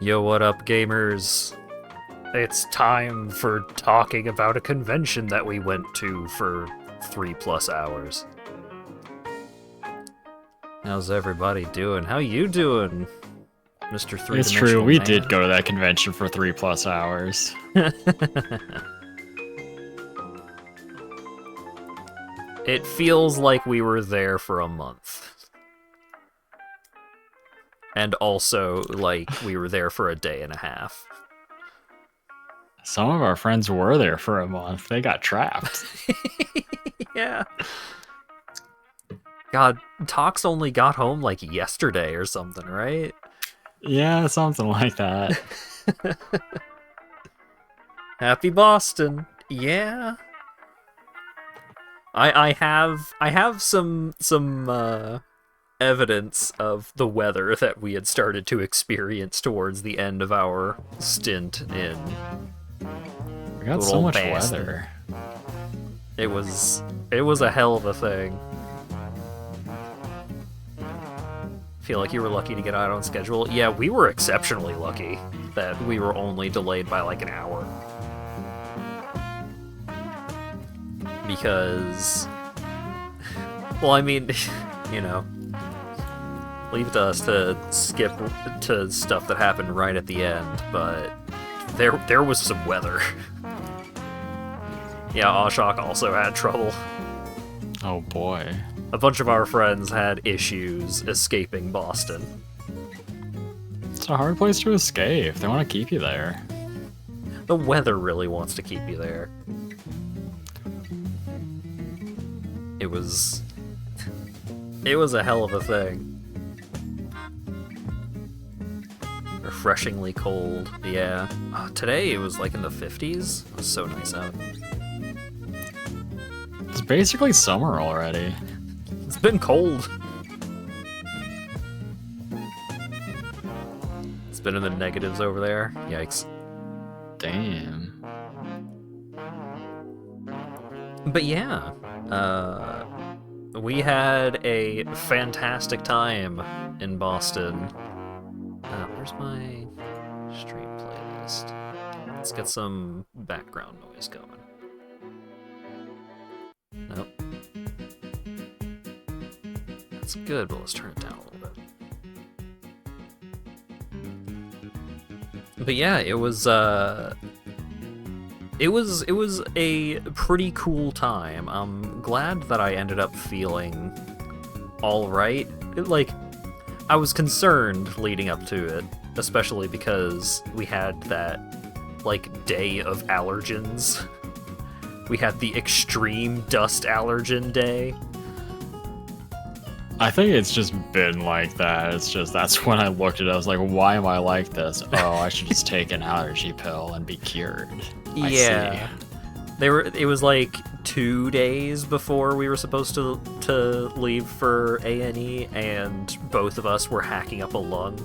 Yo, what up, gamers? It's time for talking about a convention that we went to for 3+ hours. How's everybody doing? How you doing, Mr. Three-Dimensional It's true, we Man? did go to that convention for 3+ hours. It feels like we were there for a month. And also, like, we were there for a day and a half. Some of our friends were there for a month. They got trapped. Yeah. God, Tox only got home, like, yesterday or something, right? Yeah, something like that. Happy Boston. Yeah. I have some evidence of the weather that we had started to experience towards the end of our stint in We got good so old much Boston. weather. It was a hell of a thing. Feel like you were lucky to get out on schedule. Yeah, we were exceptionally lucky that we were only delayed by like an hour. Because, well, I mean, you know, leave it to us to skip to stuff that happened right at the end, but there was some weather. Yeah, Ashok also had trouble. Oh boy. A bunch of our friends had issues escaping Boston. It's a hard place to escape. They want to keep you there. The weather really wants to keep you there. It was a hell of a thing. Refreshingly cold, yeah. Today it was like in the 50s. It was so nice out. It's basically summer already. It's been cold. It's been in the negatives over there. Yikes. Damn. But yeah, we had a fantastic time in Boston. Where's my stream playlist? Let's get some background noise going. Nope. That's good, but let's turn it down a little bit. But yeah, it was a pretty cool time. I'm glad that I ended up feeling all right. I was concerned leading up to it, especially because we had that, day of allergens. We had the extreme dust allergen day. I think it's just been like that. It's just, that's when I looked at it. I was like, why am I like this? Oh, I should just take an allergy pill and be cured. Yeah. It was like 2 days before we were supposed to leave for A&E, and both of us were hacking up a lung.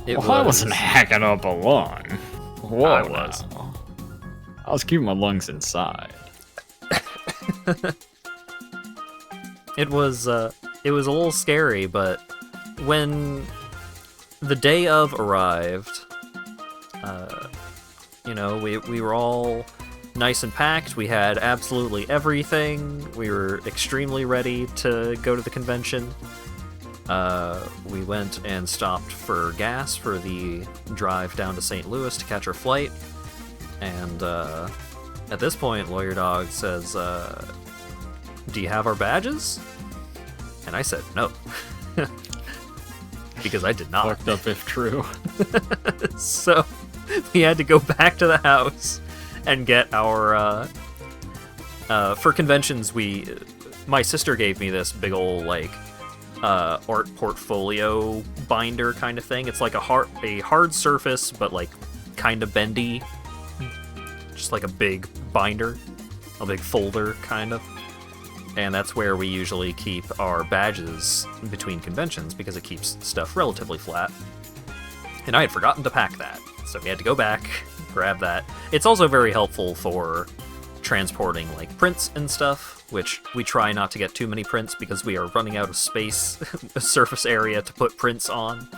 I wasn't hacking up a lung. Whoa, I was. now. I was keeping my lungs inside. It was a little scary, but when the day of arrived, we were all nice and packed. We had absolutely everything. We were extremely ready to go to the convention. We went and stopped for gas for the drive down to St. Louis to catch our flight. And at this point, LawyerDog says, do you have our badges? And I said no. Because I did not. Fucked up if true. So we had to go back to the house and get our for conventions. My sister gave me this big old art portfolio binder kind of thing. It's like a hard surface, but kind of bendy, just like a big binder, a big folder kind of. And that's where we usually keep our badges between conventions because it keeps stuff relatively flat. And I had forgotten to pack that, so we had to go back, grab that. It's also very helpful for transporting like prints and stuff, which we try not to get too many prints because we are running out of space, surface area to put prints on.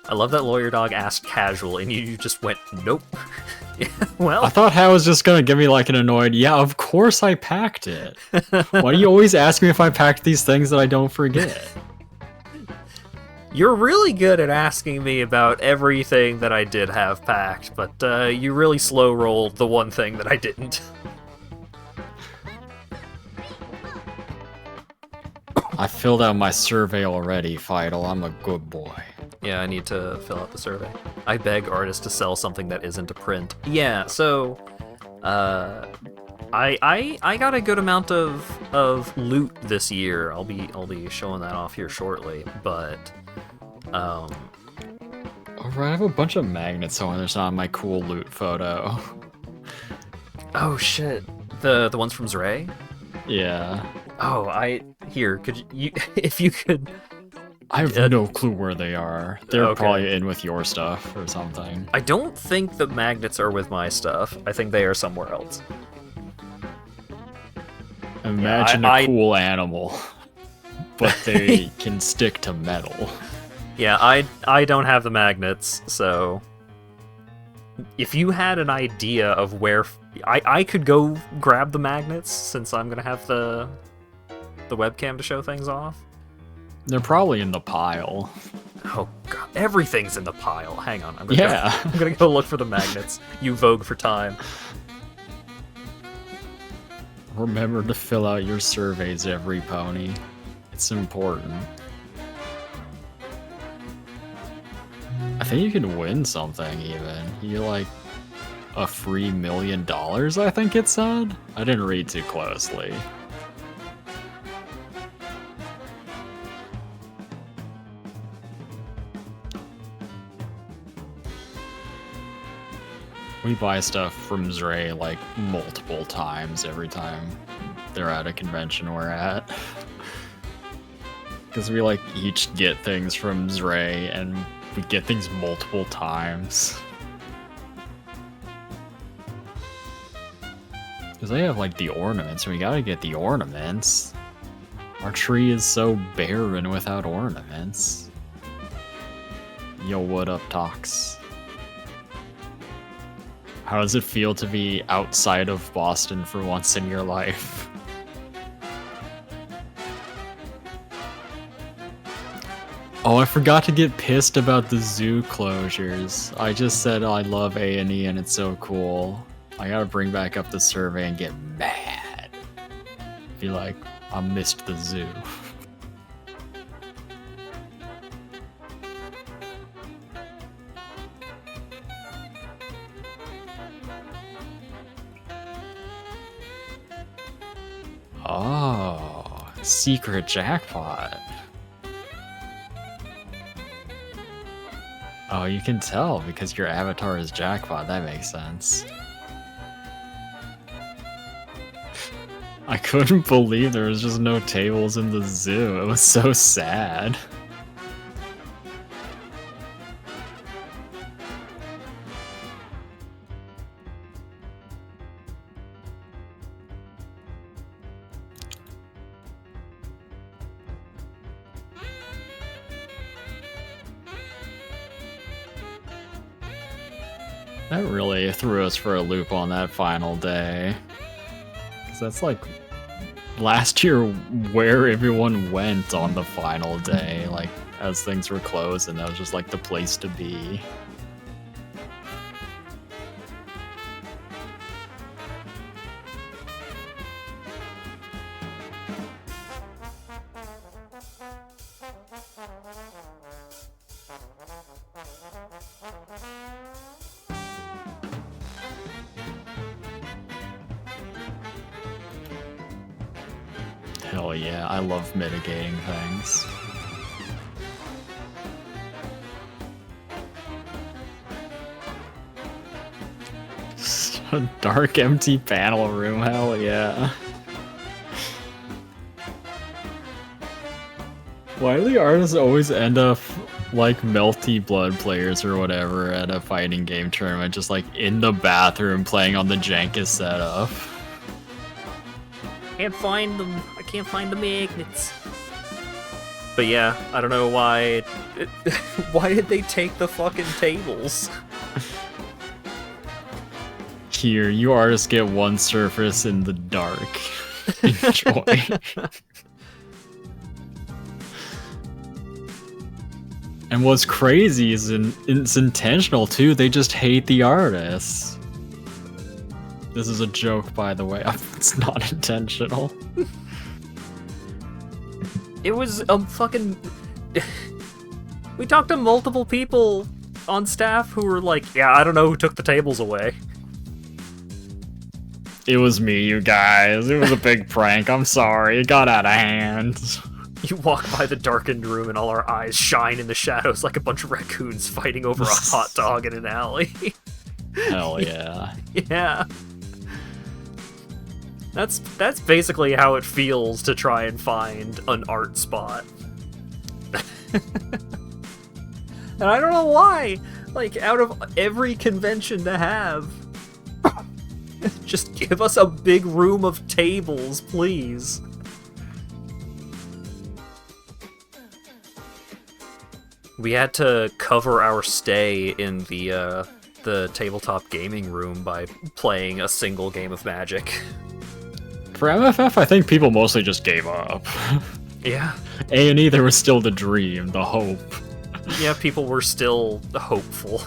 I love that LawyerDog asked casual, and you just went, nope. Yeah, well, I thought Hat was just gonna give me like an annoyed, yeah, of course I packed it. Why do you always ask me if I packed these things that I don't forget? You're really good at asking me about everything that I did have packed, but you really slow-rolled the one thing that I didn't. I filled out my survey already, Fidel. I'm a good boy. Yeah, I need to fill out the survey. I beg artists to sell something that isn't a print. Yeah, so I got a good amount of loot this year. I'll be showing that off here shortly, but Alright, I have a bunch of magnets on there's not my cool loot photo. Oh shit. The ones from Zray? Yeah. Oh, could you if you could. I have no clue where they are. They're Okay. probably in with your stuff or something. I don't think the magnets are with my stuff. I think they are somewhere else. Imagine a cool animal, but they can stick to metal. Yeah, I don't have the magnets, so if you had an idea of where I could go grab the magnets since I'm gonna have the webcam to show things off. They're probably in the pile. Oh god, everything's in the pile. Hang on, I'm gonna go look for the magnets. You vogue for time. Remember to fill out your surveys, every pony. It's important. I think you can win something even. You like a free $1 million, I think it said? I didn't read too closely. We buy stuff from Zray like multiple times every time they're at a convention we're at. Because we like each get things from Zray and we get things multiple times. Because they have like the ornaments, and we gotta get the ornaments. Our tree is so barren without ornaments. Yo, what up, Tox? How does it feel to be outside of Boston for once in your life? Oh, I forgot to get pissed about the zoo closures. I just said I love A&E and it's so cool. I gotta bring back up the survey and get mad. Be like, I missed the zoo. Oh, secret jackpot. Oh, you can tell because your avatar is jackpot. That makes sense. I couldn't believe there was just no tables in the zoo. It was so sad. That really threw us for a loop on that final day. Because that's like last year where everyone went on the final day, like as things were closed, and that was just like the place to be. Hell yeah, I love mitigating things. A dark, empty panel room, hell yeah. Why do the artists always end up like Melty Blood players or whatever at a fighting game tournament, just like in the bathroom playing on the jankest setup? Can't find them. I can't find the magnets. But yeah, I don't know why. Why did they take the fucking tables? Here, you artists get one surface in the dark. Enjoy. And what's crazy is it's intentional too. They just hate the artists. This is a joke, by the way. It's not intentional. It was fucking. We talked to multiple people on staff who were like, "Yeah, I don't know who took the tables away." It was me, you guys. It was a big prank. I'm sorry. It got out of hand. You walk by the darkened room and all our eyes shine in the shadows like a bunch of raccoons fighting over a hot dog in an alley. Hell yeah. Yeah. That's basically how it feels to try and find an art spot. And I don't know why. Like, out of every convention to have, just give us a big room of tables, please. We had to cover our stay in the tabletop gaming room by playing a single game of Magic. For MFF, I think people mostly just gave up. Yeah. A&E, there was still the dream, the hope. Yeah, people were still hopeful.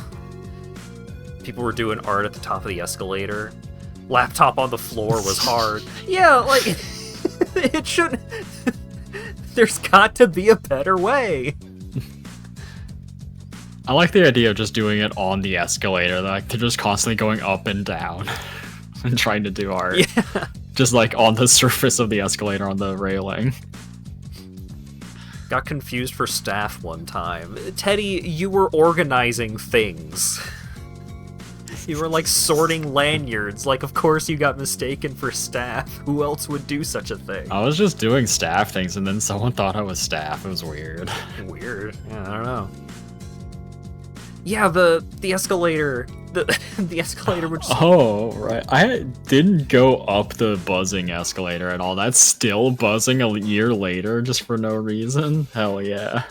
People were doing art at the top of the escalator. Laptop on the floor was hard. Yeah, like, it shouldn't... There's got to be a better way. I like the idea of just doing it on the escalator. Like, they're just constantly going up and down and trying to do art. Yeah. Just like on the surface of the escalator on the railing. Got confused for staff one time. Teddy, you were organizing things. You were like sorting lanyards. Like, of course you got mistaken for staff. Who else would do such a thing? I was just doing staff things and then someone thought I was staff. It was weird. Weird. Yeah, I don't know. Yeah, the escalator. The escalator would just... Oh, right. I didn't go up the buzzing escalator at all. That's still buzzing a year later just for no reason? Hell yeah.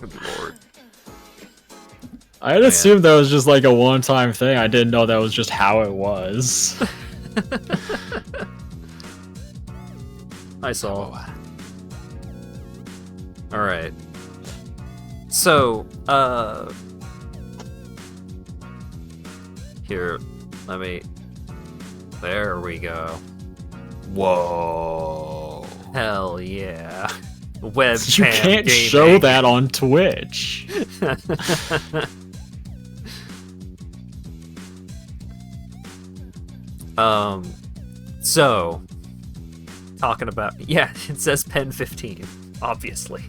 Good lord. I had assumed that was just like a one-time thing. I didn't know that was just how it was. I saw. Alright. So, here, let me... There we go. Whoa. Hell yeah. Webcam You can't gaming. show that on Twitch. So, talking about... Yeah, it says Pen 15, obviously.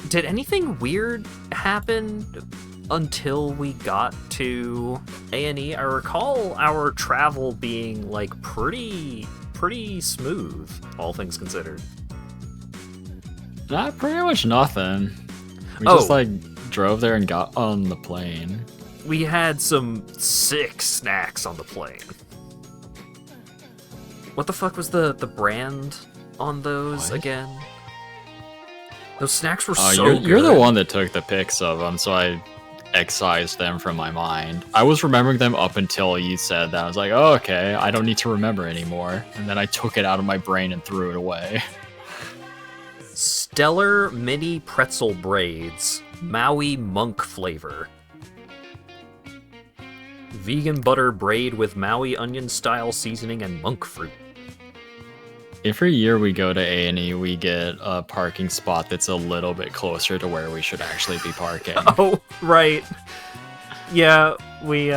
Did anything weird happen until we got to A&E? I recall our travel being, like, pretty smooth, all things considered. Not pretty much nothing. We just, like, drove there and got on the plane. We had some sick snacks on the plane. What the fuck was the brand on those again? Those snacks were so good. You're the one that took the pics of them, so I excised them from my mind. I was remembering them up until you said that. I was like, oh, okay, I don't need to remember anymore. And then I took it out of my brain and threw it away. Stellar Mini Pretzel Braids, Maui Monk flavor. Vegan butter braid with Maui onion style seasoning and monk fruit. Every year we go to A&E, we get a parking spot that's a little bit closer to where we should actually be parking. Oh, right. Yeah, we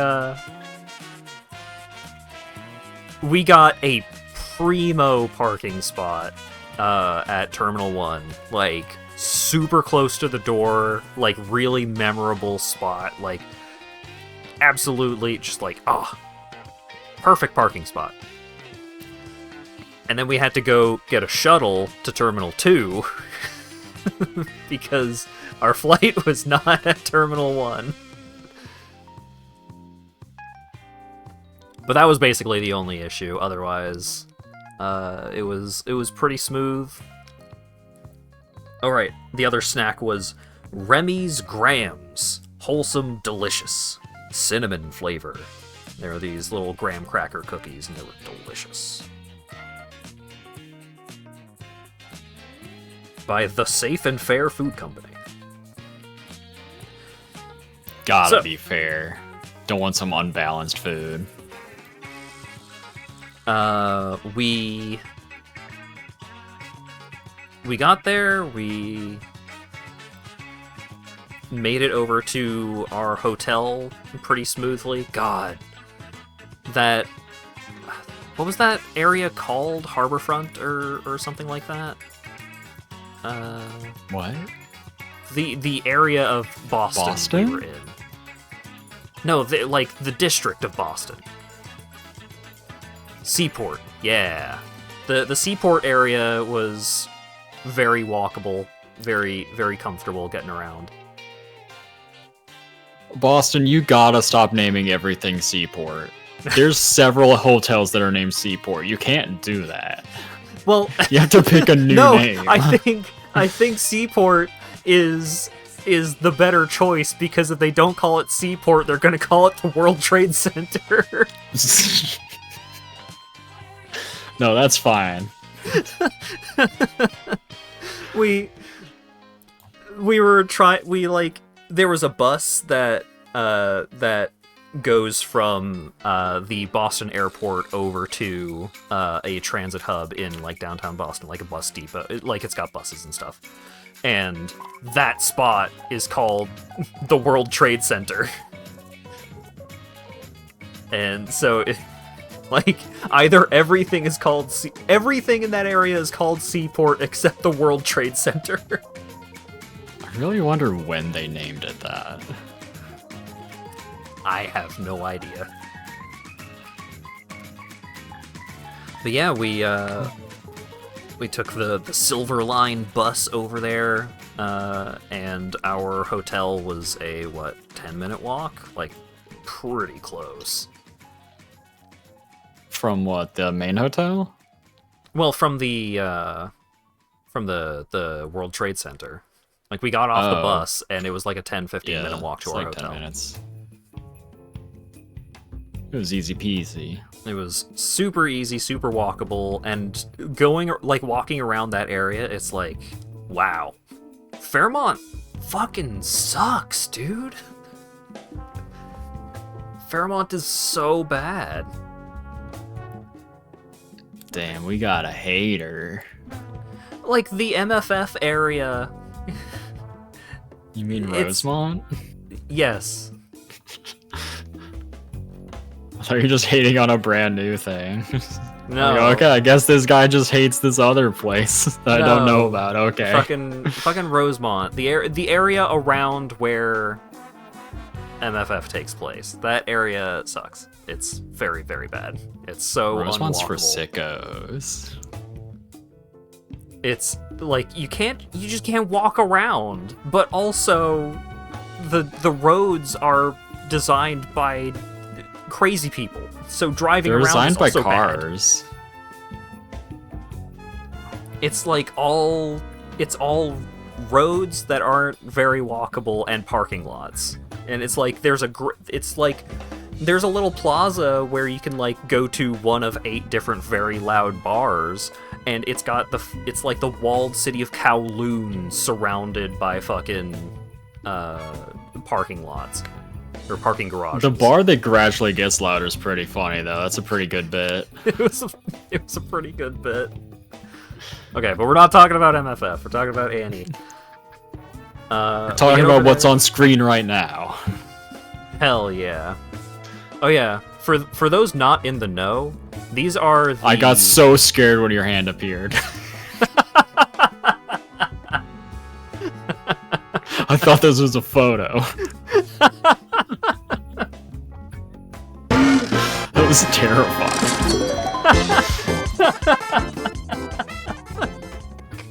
got a primo parking spot at Terminal 1. Like, super close to the door, like, really memorable spot. Like, absolutely just like, perfect parking spot. And then we had to go get a shuttle to Terminal 2 because our flight was not at Terminal 1. But that was basically the only issue. Otherwise, it was pretty smooth. Alright, the other snack was Remy's Grams. Wholesome, delicious. Cinnamon flavor. There are these little graham cracker cookies, and they were delicious. By the Safe and Fair Food Company. Gotta be fair. Don't want some unbalanced food. We got there, we made it over to our hotel pretty smoothly. God, what was that area called? Harborfront or something like that? What? The area of Boston we were in. No, the district of Boston. Seaport, yeah. The Seaport area was very walkable, very, very comfortable getting around. Boston, you gotta stop naming everything Seaport. There's several hotels that are named Seaport. You can't do that. Well, you have to pick a new name. I think Seaport is the better choice, because if they don't call it Seaport, they're going to call it the World Trade Center. No, that's fine. There was a bus that goes from the Boston airport over to a transit hub in downtown Boston, like a bus depot. It's got buses and stuff. And that spot is called the World Trade Center. And so either everything is called everything in that area is called Seaport except the World Trade Center. I really wonder when they named it that. I have no idea. But yeah, we took the Silver Line bus over there, and our hotel was a 10-minute walk, pretty close. From what, the main hotel? Well, from the World Trade Center. We got off the bus, and it was a 10-15 minute walk to our hotel. 10 minutes. It was easy peasy. It was super easy, super walkable, and walking around that area, it's wow. Fairmont fucking sucks, dude. Fairmont is so bad. Damn, we got a hater. The MFF area. You mean Rosemont? Yes. I thought you were just hating on a brand new thing. No. Okay, I guess this guy just hates this other place that I don't know about. Okay. Fucking Rosemont. The area around where MFF takes place. That area sucks. It's very, very bad. It's so Rosemont's unwalkable. for sickos. It's you just can't walk around. But also the roads are designed by crazy people. So driving around is also designed by cars. Bad. It's all roads that aren't very walkable and parking lots. And it's there's a little plaza where you can go to one of 8 different very loud bars, and it's like the walled city of Kowloon surrounded by fucking parking lots. Or parking garages. The bar that gradually gets louder is pretty funny, though. That's a pretty good bit. It was a pretty good bit. Okay, but we're not talking about MFF. We're talking about Annie. We're talking about what's on screen right now. Hell yeah. Oh yeah, for those not in the know, these are the... I got so scared when your hand appeared. I thought this was a photo. That was terrifying.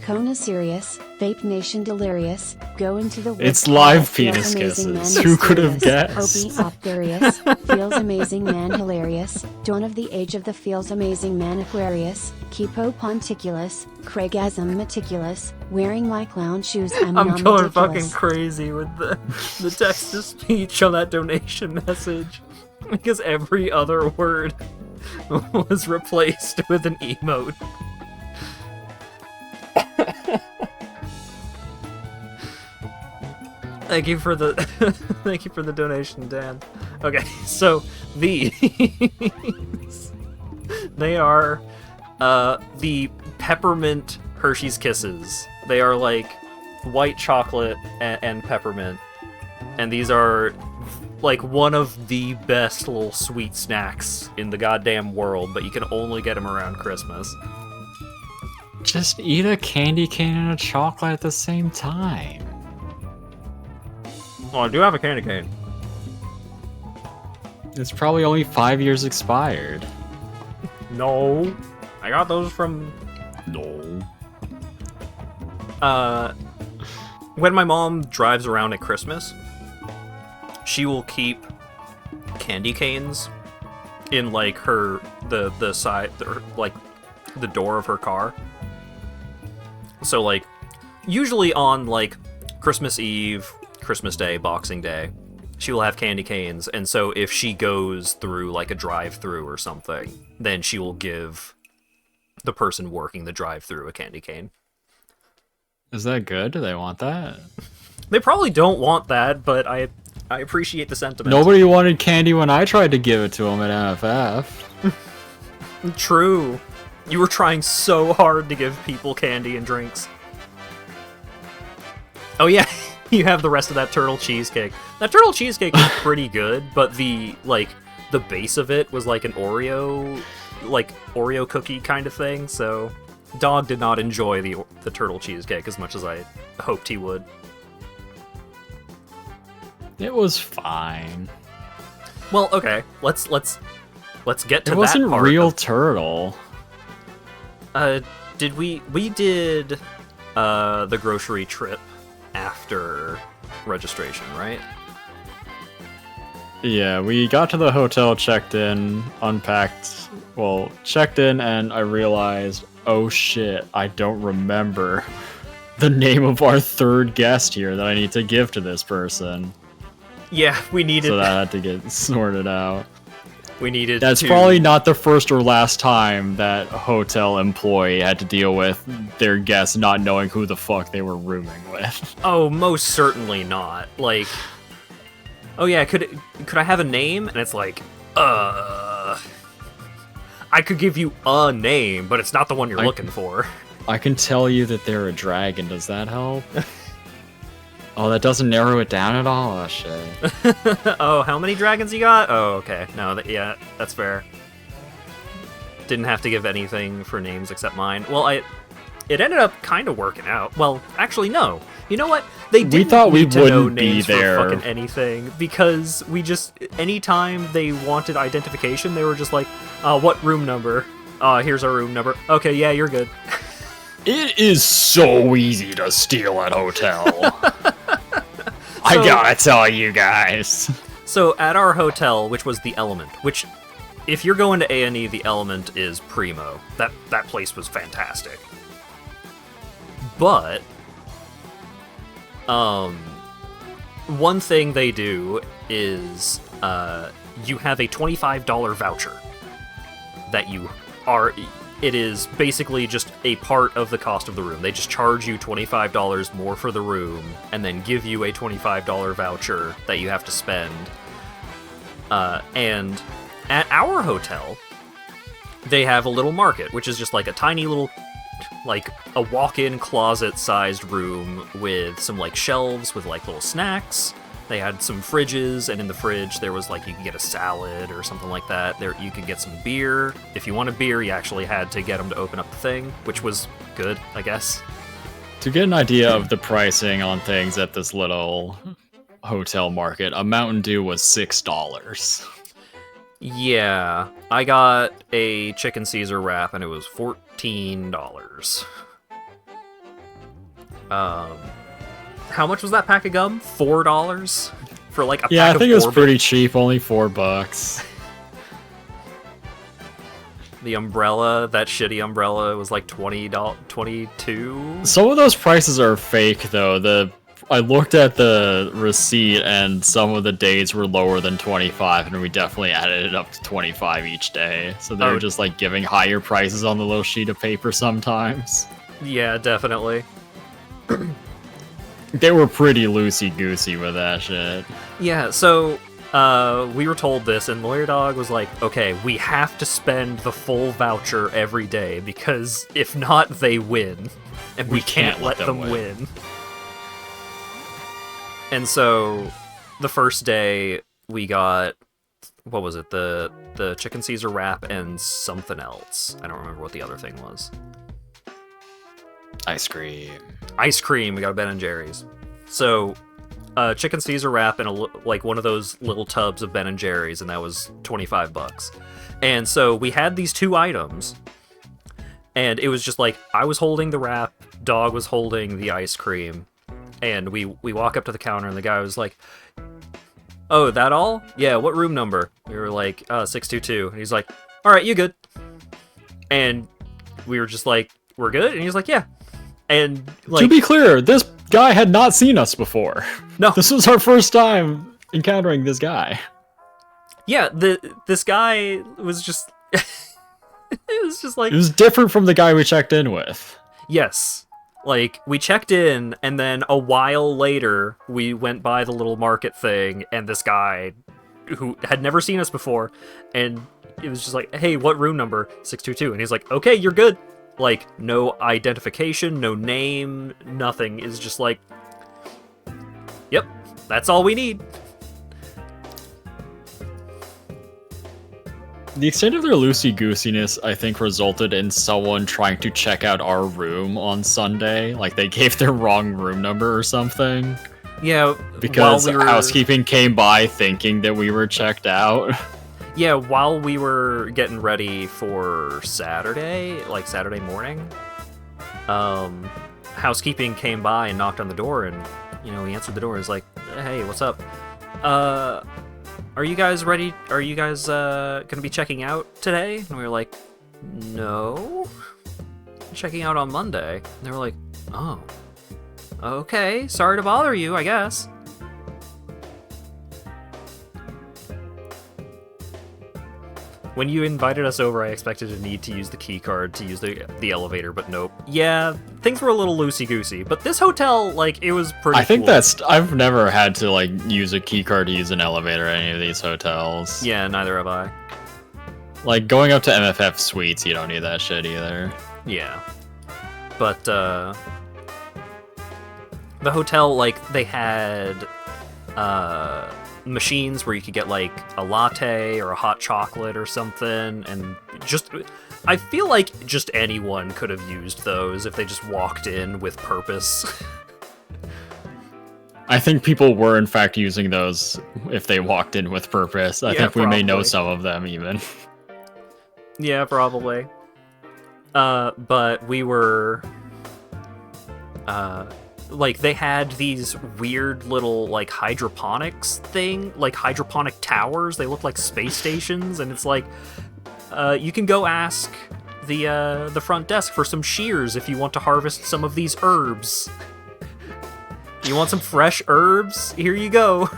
Kona serious, Vape Nation delirious, go into the It's woods, live feels penis amazing, kisses. man, Who could have mysterious, guessed? Opie Optherius, feels amazing man hilarious, Dawn of the age of the feels amazing man Aquarius, Kipo Ponticulus, Craigasm meticulous, wearing my clown shoes I'm going ridiculous. fucking crazy with the text-to-speech on that donation message. Because every other word was replaced with an emote. Thank you for the thank you for the donation, Dan. Okay, so these they are the peppermint Hershey's Kisses. They are like white chocolate and peppermint, and these are like one of the best little sweet snacks in the goddamn world, but you can only get them around Christmas. Just eat a candy cane and a chocolate at the same time. Oh, I do have a candy cane. It's probably only 5 years expired. No, I got those from. No. When my mom drives around at Christmas, she will keep candy canes in like the side, like the door of her car. So like usually on like Christmas Eve, Christmas Day, Boxing Day, she will have candy canes, and so if she goes through like a drive-through or something, then she will give the person working the drive-through a candy cane. Is that good? Do they want that? They probably don't want that, but I appreciate the sentiment. Nobody wanted candy when I tried to give it to them at NFF. True. You were trying so hard to give people candy and drinks. Oh yeah, you have the rest of that turtle cheesecake. That turtle cheesecake was pretty good, but the base of it was like an Oreo cookie kind of thing, so Dog did not enjoy the turtle cheesecake as much as I hoped he would. It was fine. Well, okay, let's get to that part. It wasn't real turtle. Did we did the grocery trip after registration, right? Yeah, we got to the hotel, checked in, unpacked, checked in, and I realized, oh shit, I don't remember the name of our third guest here that I need to give to this person. Yeah, we needed... So that had to get sorted out. We needed That's probably not the first or last time that a hotel employee had to deal with their guests not knowing who the fuck they were rooming with. Oh, most certainly not. Like, oh yeah, could I have a name? And it's like, I could give you a name, but it's not the one you're looking for. I can tell you that they're a dragon. Does that help? Oh, that doesn't narrow it down at all? Oh, shit. Oh, how many dragons you got? Oh, okay. No, yeah, that's fair. Didn't have to give anything for names except mine. Well, it ended up kind of working out. Well, actually, no. You know what? They didn't thought we need to know wouldn't be names there. for fucking anything, because we just, anytime they wanted identification, they were just like, what room number? Here's our room number. Okay, yeah, you're good. It is so easy to steal at hotel. I gotta tell you guys. So at our hotel, which was the Element, which, if you're going to A&E, the Element is primo. That place was fantastic. But one thing they do is you have a $25 voucher that it is basically just a part of the cost of the room. They just charge you $25 more for the room, and then give you a $25 voucher that you have to spend. And at our hotel, they have a little market, which is just like a tiny little, like a walk-in closet-sized room with some like shelves with like little snacks. They had some fridges, and in the fridge there was like, you could get a salad or something like that. There you could get some beer. If you wanted beer, you actually had to get them to open up the thing, which was good, I guess. To get an idea of the pricing on things at this little hotel market, a Mountain Dew was $6. Yeah, I got a chicken Caesar wrap and it was $14. How much was that pack of gum? $4 for like a Yeah, pack I think of it was pretty cheap, only $4. The umbrella, that shitty umbrella, was like $22. Some of those prices are fake, though. I looked at the receipt, and some of the days were lower than 25, and we definitely added it up to 25 each day. So they're just like giving higher prices on the little sheet of paper sometimes. Yeah, definitely. They were pretty loosey-goosey with that shit. Yeah, so we were told this, and LawyerDog was like, okay, we have to spend the full voucher every day, because if not, they win. And we can't let them win. And so, the first day, we got, what was it, the chicken Caesar wrap and something else. I don't remember what the other thing was. Ice cream. Ice cream, we got a Ben & Jerry's. So, chicken Caesar wrap and like one of those little tubs of Ben & Jerry's, and that was $25. And so, we had these two items, and it was just like, I was holding the wrap, Dog was holding the ice cream, and we walk up to the counter, and the guy was like, oh, that all? Yeah, what room number? We were like, 622. And he's like, all right, you good. And we were just like, we're good? And he's like, yeah. And like, to be clear, this guy had not seen us before. No. This was our first time encountering this guy. Yeah, this guy was just... it was just like... It was different from the guy we checked in with. Yes. Like, we checked in, and then a while later, we went by the little market thing, and this guy, who had never seen us before, and it was just like, hey, what room number? 622. And he's like, okay, you're good. Like, no identification, no name, nothing. It's just like, yep, that's all we need. The extent of their loosey-goosiness, I think, resulted in someone trying to check out our room on Sunday. Like, they gave their wrong room number or something. Yeah, because housekeeping came by thinking that we were checked out. Yeah, while we were getting ready for Saturday, like Saturday morning, housekeeping came by and knocked on the door, and, you know, he answered the door. He's like, hey, what's up? Are you guys ready? Are you guys gonna be checking out today? And we were like, no. Checking out on Monday. And they were like, oh. Okay, sorry to bother you, I guess. When you invited us over, I expected to need to use the key card to use the elevator, but nope. Yeah, things were a little loosey-goosey, but this hotel, like, it was pretty I think cool. I've never had to, like, use a key card to use an elevator at any of these hotels. Yeah, neither have I. Like, going up to MFF Suites, you don't need that shit either. Yeah. But, the hotel, like, they had, machines where you could get like a latte or a hot chocolate or something, and just I feel like just anyone could have used those if they just walked in with purpose. I think people were in fact using those if they walked in with purpose. I think we may know some of them even. Yeah, probably. But we were like, they had these weird little, like, hydroponics thing, like hydroponic towers. They look like space stations, and it's like, you can go ask the front desk for some shears if you want to harvest some of these herbs. You want some fresh herbs? Here you go.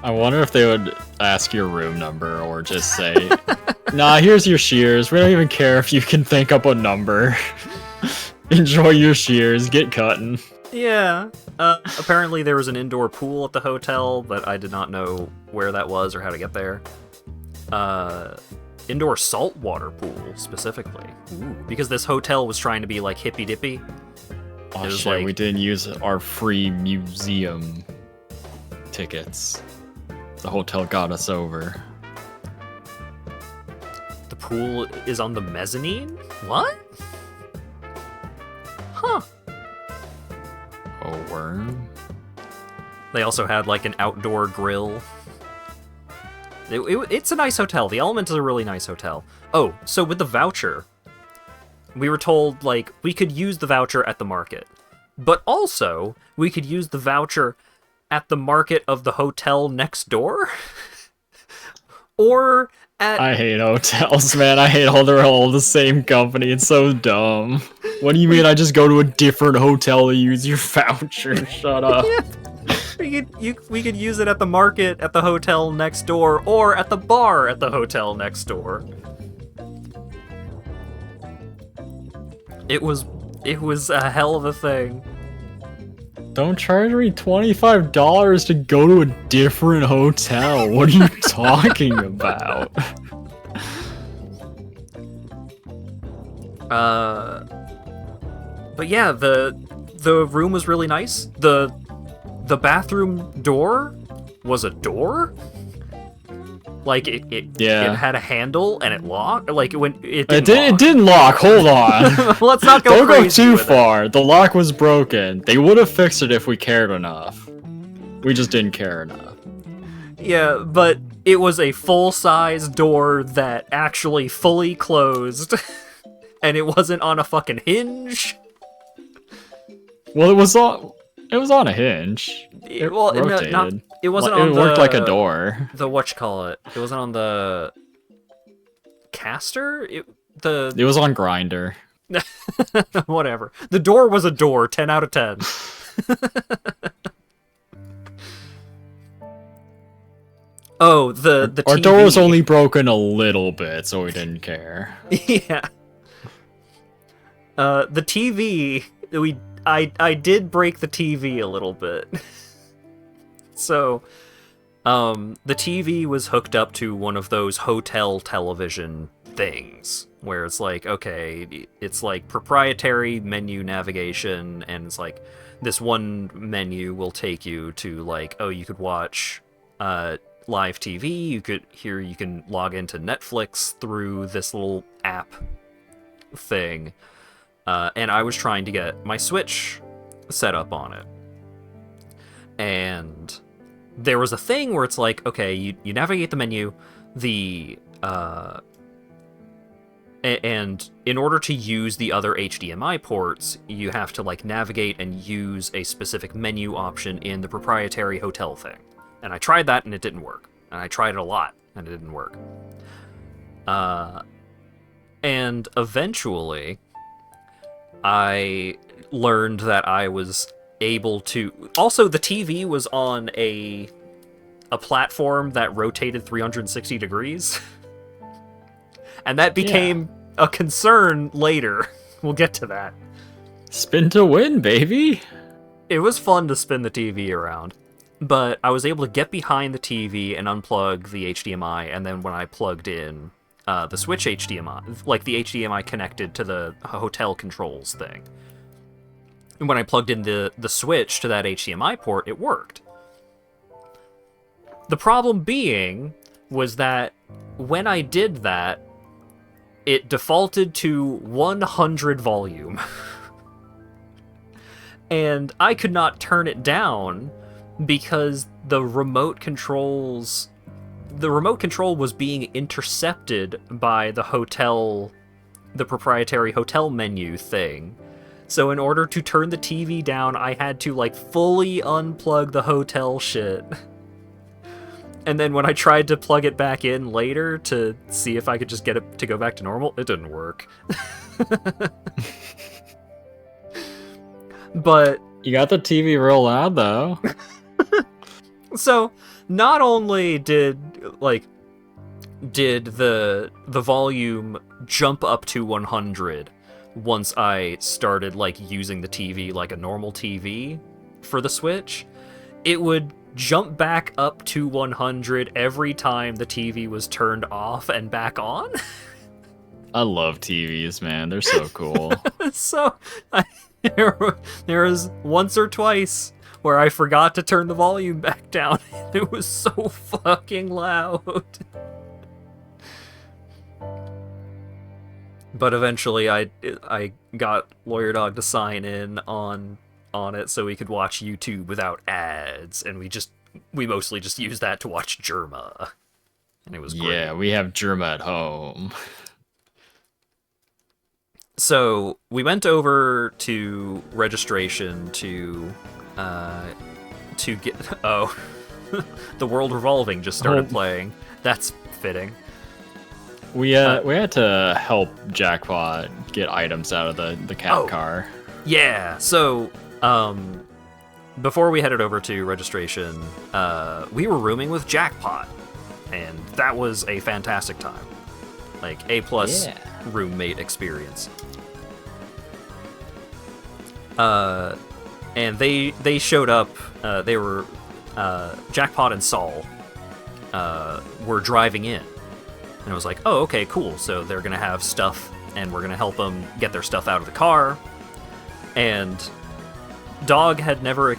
I wonder if they would ask your room number or just say, nah, here's your shears. We don't even care if you can think up a number. Enjoy your shears, get cutting. Yeah. Apparently there was an indoor pool at the hotel, but I did not know where that was or how to get there. Indoor saltwater pool, specifically. Ooh. Because this hotel was trying to be, like, hippy-dippy. Oh shit, like, we didn't use our free museum tickets. The hotel got us over. The pool is on the mezzanine? What? Huh. Oh, worm? They also had, like, an outdoor grill. It's a nice hotel. The Element is a really nice hotel. Oh, so with the voucher, we were told, like, we could use the voucher at the market, but also we could use the voucher at the market of the hotel next door, or at... I hate hotels, man. I hate how they're all the same company. It's so dumb. What do you mean I just go to a different hotel to use your voucher? Shut up. We could use it at the market at the hotel next door, or at the bar at the hotel next door. It was a hell of a thing. Don't charge me $25 to go to a different hotel. What are you talking about? But yeah, the room was really nice. The bathroom door was a door. Like it had a handle and it locked. Like it didn't lock. Hold on. Let's not go. Don't go crazy too with far. it. The lock was broken. They would have fixed it if we cared enough. We just didn't care enough. Yeah, but it was a full-size door that actually fully closed, and it wasn't on a fucking hinge. Well, it was on a hinge. It rotated. No, it wasn't it on the... It worked like a door. The whatchamacallit. It wasn't on the... caster? It was on Grinder. Whatever. The door was a door, 10 out of 10. Oh, the TV. Our door was only broken a little bit, so we didn't care. Yeah. The TV, I did break the TV a little bit. So, the TV was hooked up to one of those hotel television things, where it's like, okay, it's like proprietary menu navigation, and it's like, this one menu will take you to, like, oh, you could watch, live TV, you can log into Netflix through this little app thing, and I was trying to get my Switch set up on it. And there was a thing where it's like, okay, you navigate the menu, and in order to use the other HDMI ports, you have to, like, navigate and use a specific menu option in the proprietary hotel thing. And I tried that, and it didn't work. And I tried it a lot, and it didn't work. And eventually, I learned that I was able to... Also, the TV was on a platform that rotated 360 degrees. And that became a concern later. We'll get to that. Spin to win, baby! It was fun to spin the TV around. But I was able to get behind the TV and unplug the HDMI, and then when I plugged in the Switch HDMI, like the HDMI connected to the hotel controls thing, and when I plugged in the Switch to that HDMI port, it worked. The problem being was that when I did that, it defaulted to 100 volume. And I could not turn it down because the remote control was being intercepted by the proprietary hotel menu thing. So in order to turn the TV down, I had to, like, fully unplug the hotel shit. And then when I tried to plug it back in later to see if I could just get it to go back to normal, it didn't work. But... You got the TV real loud, though. So, not only did the volume jump up to 100 once I started, like, using the TV like a normal TV for the Switch, it would jump back up to 100 every time the TV was turned off and back on. I love TVs, man. They're so cool. So, there was once or twice where I forgot to turn the volume back down. It was so fucking loud. But eventually I got LawyerDog to sign in on it so we could watch YouTube without ads, and we mostly just used that to watch Germa. And it was great. Yeah, we have Germa at home. So we went over to registration to get. Oh, the World Revolving just started playing. That's fitting. We had to help Jackpot get items out of the cat car. Yeah. So before we headed over to registration, we were rooming with Jackpot, and that was a fantastic time. Like A+ roommate experience. And they showed up. They were Jackpot and Saul were driving in, and I was like, oh, okay, cool. So they're gonna have stuff, and we're gonna help them get their stuff out of the car. And Dog had never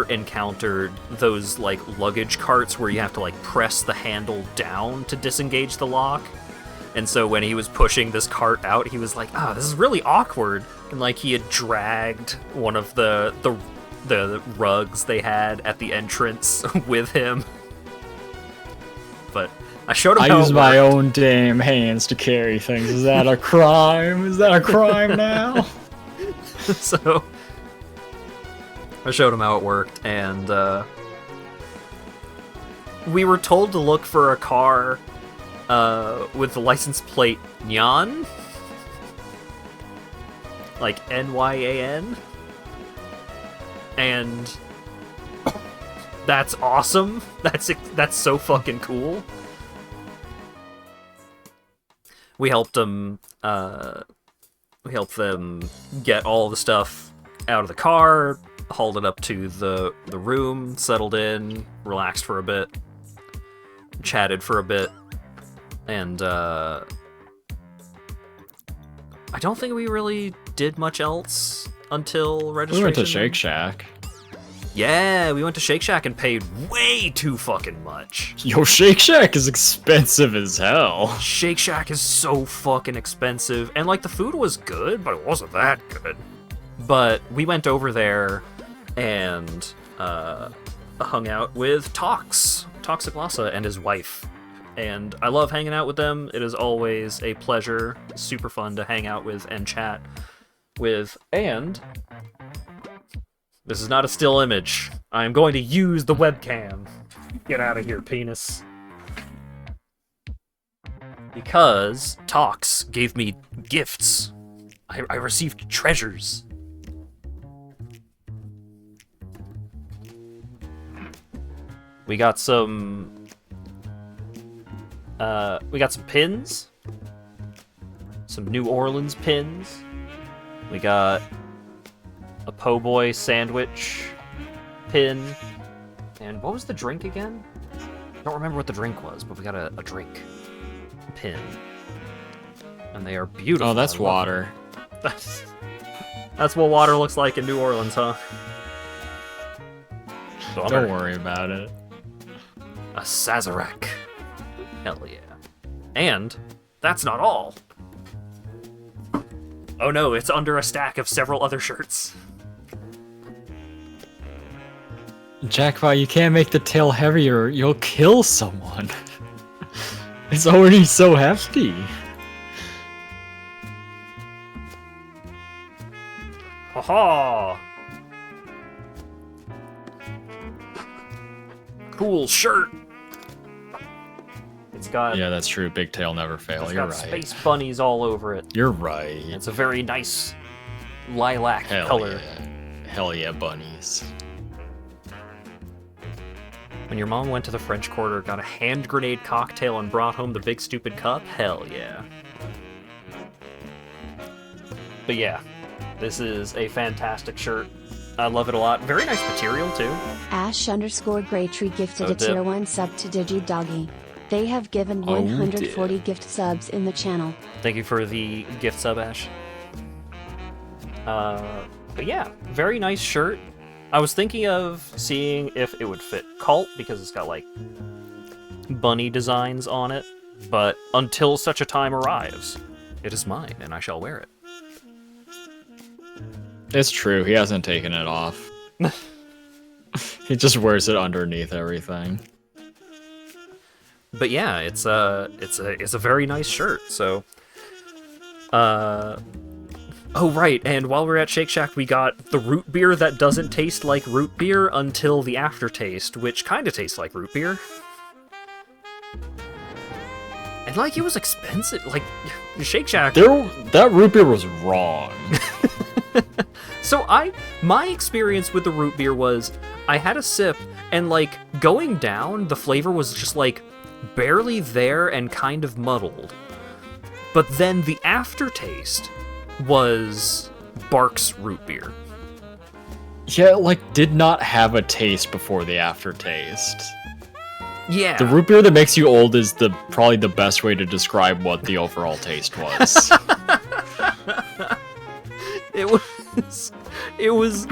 encountered those like luggage carts where you have to like press the handle down to disengage the lock. And so when he was pushing this cart out, he was like, this is really awkward. And like he had dragged one of the rugs they had at the entrance with him. But I showed him how I use my own damn hands to carry things. Is that a crime? Is that a crime now? So I showed him how it worked, and we were told to look for a car with the license plate Nyan, like Nyan, and that's awesome. That's so fucking cool. We helped them. We helped them get all the stuff out of the car, hauled it up to the room, settled in, relaxed for a bit, chatted for a bit, and I don't think we really did much else until registration. We went to Shake Shack. Yeah, we went to Shake Shack and paid way too fucking much. Yo, Shake Shack is expensive as hell. Shake Shack is so fucking expensive, and like the food was good, but it wasn't that good. But we went over there and hung out with Toxic Lassa and his wife. And I love hanging out with them. It is always a pleasure. Super fun to hang out with and chat with. And this is not a still image. I am going to use the webcam. Get out of here, penis. Because Tox gave me gifts. I received treasures. We got some pins. Some New Orleans pins. We got a po' boy sandwich pin. And what was the drink again? I don't remember what the drink was, but we got a drink pin. And they are beautiful. Oh, that's water. That's what water looks like in New Orleans, huh? Don't worry about it. A Sazerac. Hell yeah. And that's not all. Oh no, it's under a stack of several other shirts. Jackpot, you can't make the tail heavier. You'll kill someone. It's already so hefty. Haha! Cool shirt. It's got Yeah, that's true. Big tail never fail. You're right. Space bunnies all over it. You're right. It's a very nice lilac Hell color. Yeah. Hell yeah, bunnies. When your mom went to the French Quarter, got a hand grenade cocktail, and brought home the big stupid cup? Hell yeah. But yeah, this is a fantastic shirt. I love it a lot. Very nice material, too. Ash_Graytree gifted a dip. tier 1 sub to DigiDoggy. They have given 140 gift subs in the channel. Thank you for the gift sub, Ash. But yeah, very nice shirt. I was thinking of seeing if it would fit Cult, because it's got, like, bunny designs on it. But until such a time arrives, it is mine, and I shall wear it. It's true. He hasn't taken it off. He just wears it underneath everything. But yeah, it's a very nice shirt. So Oh, right, and while we were at Shake Shack, we got the root beer that doesn't taste like root beer until the aftertaste, which kind of tastes like root beer. And, like, it was expensive. Like, Shake Shack... That root beer was wrong. So my experience with the root beer was, I had a sip, and, like, going down, the flavor was just, like, barely there and kind of muddled. But then the aftertaste was Bark's root beer. Yeah, like, did not have a taste before the aftertaste. Yeah. The root beer that makes you old is probably the best way to describe what the overall taste was. It was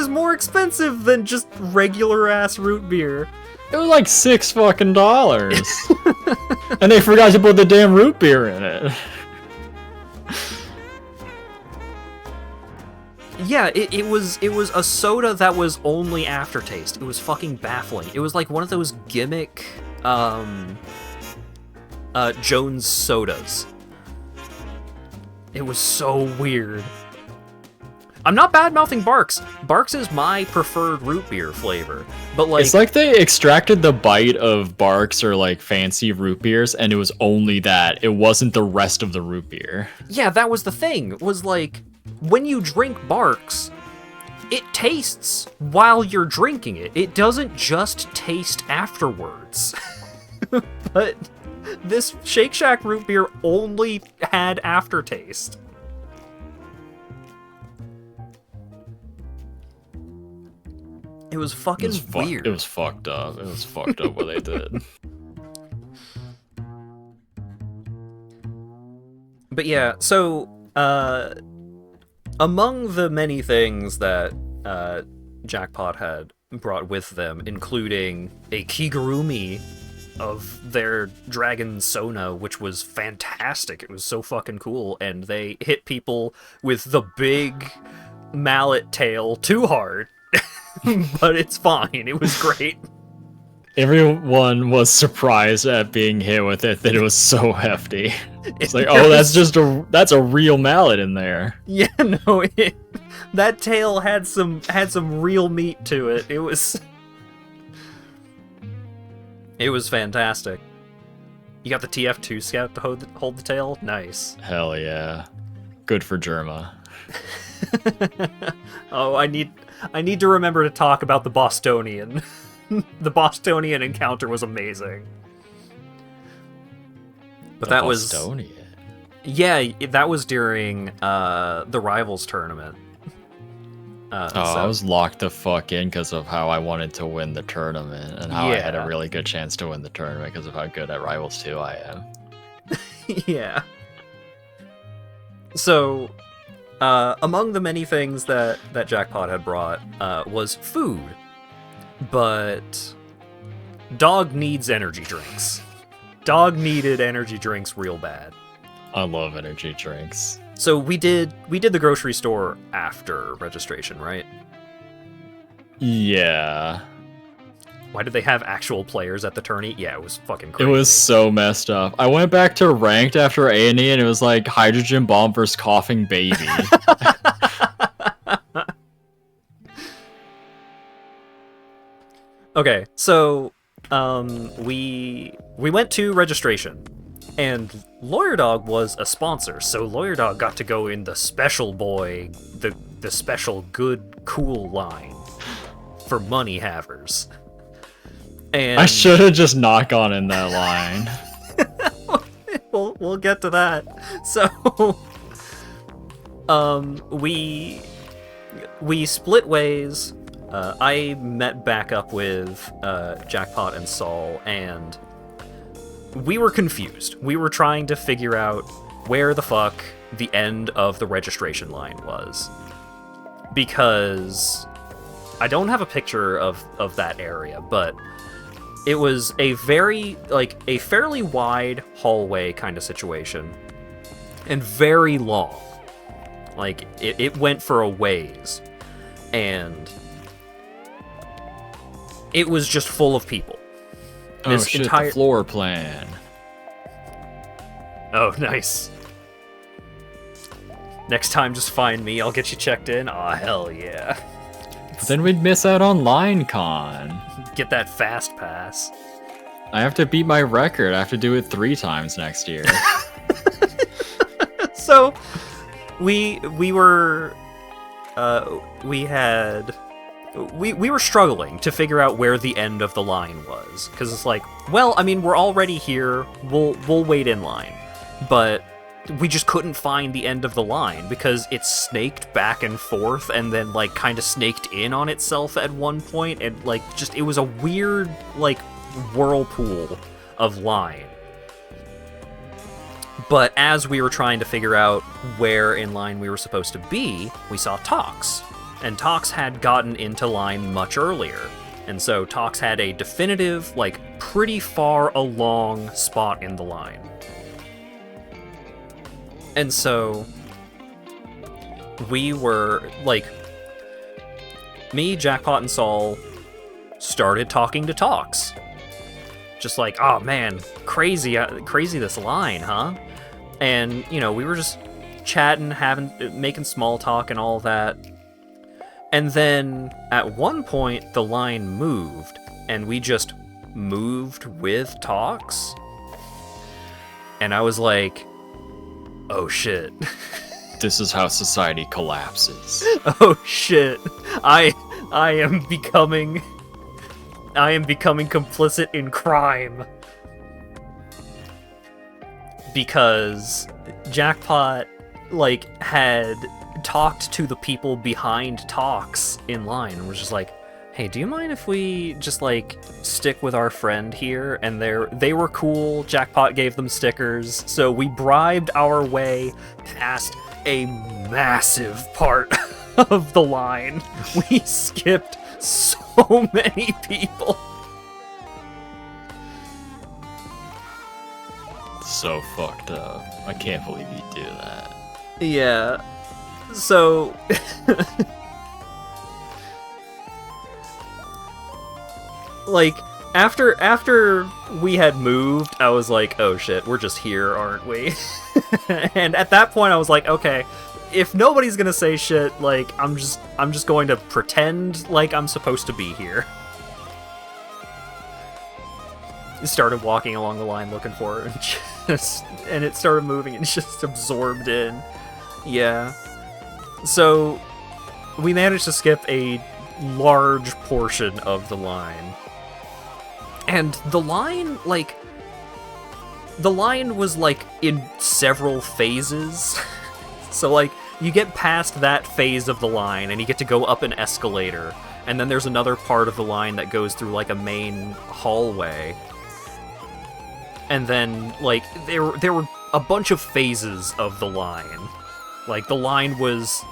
more expensive than just regular ass root beer. It was like $6 fucking. And they forgot to put the damn root beer in it. Yeah, it was a soda that was only aftertaste. It was fucking baffling. It was like one of those gimmick Jones sodas. It was so weird. I'm not bad-mouthing Barks. Barks is my preferred root beer flavor, but like... It's like they extracted the bite of Barks or like fancy root beers, and it was only that. It wasn't the rest of the root beer. Yeah, that was the thing, was like, when you drink Barks, it tastes while you're drinking it. It doesn't just taste afterwards. But this Shake Shack root beer only had aftertaste. It was fucking weird. It was fucked up. It was fucked up what they did. But yeah, so, among the many things that Jackpot had brought with them, including a Kigurumi of their Dragon Sona, which was fantastic. It was so fucking cool, and they hit people with the big mallet tail too hard. But it's fine. It was great. Everyone was surprised at being hit with it, that it was so hefty. It's like, oh, that's a real mallet in there. Yeah, no, that tail had some real meat to it. It was fantastic. You got the TF2 Scout to hold the tail? Nice. Hell yeah. Good for Germa. Oh, I need to remember to talk about the Bostonian. The Bostonian encounter was amazing. But that was... Bostonian? Yeah, that was during the Rivals tournament. I was locked the fuck in because of how I wanted to win the tournament, and how I had a really good chance to win the tournament because of how good at Rivals 2 I am. Yeah. So... among the many things that Jackpot had brought was food, but Dog needs energy drinks. Dog needed energy drinks real bad. I love energy drinks. So we did the grocery store after registration, right? Yeah. Why did they have actual players at the tourney? Yeah, it was fucking crazy. It was so messed up. I went back to ranked after A&E, and it was like Hydrogen Bomb versus Coughing Baby. Okay, so we went to registration, and LawyerDog was a sponsor, so LawyerDog got to go in the special boy, the special good cool line for money havers. And I should have just not gone in that line. we'll get to that. So we split ways. I met back up with Jackpot and Saul, and we were confused. We were trying to figure out where the fuck the end of the registration line was, because I don't have a picture of that area, but it was a fairly wide hallway kind of situation, and very long. Like, it went for a ways, and it was just full of people. Oh shit, the floor plan. Oh, nice. Next time, just find me. I'll get you checked in. Aw, hell yeah. But then we'd miss out on LineCon. Get that fast pass. I have to beat my record. I have to do it 3 times next year. So, we were struggling to figure out where the end of the line was, because it's like, well, I mean, we're already here. We'll wait in line, but we just couldn't find the end of the line because it snaked back and forth, and then like kind of snaked in on itself at one point, and like just it was a weird like whirlpool of line. But as we were trying to figure out where in line we were supposed to be, we saw Tox. And Tox had gotten into line much earlier. And so Tox had a definitive, like, pretty far along spot in the line. And so we were, like, me, Jackpot, and Saul started talking to Tox. Just like, oh man, crazy this line, huh? And, you know, we were just chatting, making small talk and all that. And then, at one point, the line moved, and we just moved with Tox. And I was like, oh shit. This is how society collapses. Oh shit. I am becoming complicit in crime. Because Jackpot, like, had talked to the people behind Tox in line and was just like, hey, do you mind if we just, like, stick with our friend here? And they were cool. Jackpot gave them stickers. So we bribed our way past a massive part of the line. We skipped so many people. So fucked up. I can't believe you do that. Yeah. So like after we had moved, I was like, oh shit, we're just here, aren't we? And at that point I was like, okay, if nobody's gonna say shit, like I'm just going to pretend like I'm supposed to be here. Started walking along the line looking for it, and it started moving and just absorbed in. Yeah. So we managed to skip a large portion of the line. And the line was like in several phases. So like you get past that phase of the line and you get to go up an escalator, and then there's another part of the line that goes through like a main hallway. And then, like, there were a bunch of phases of the line. Like, the line was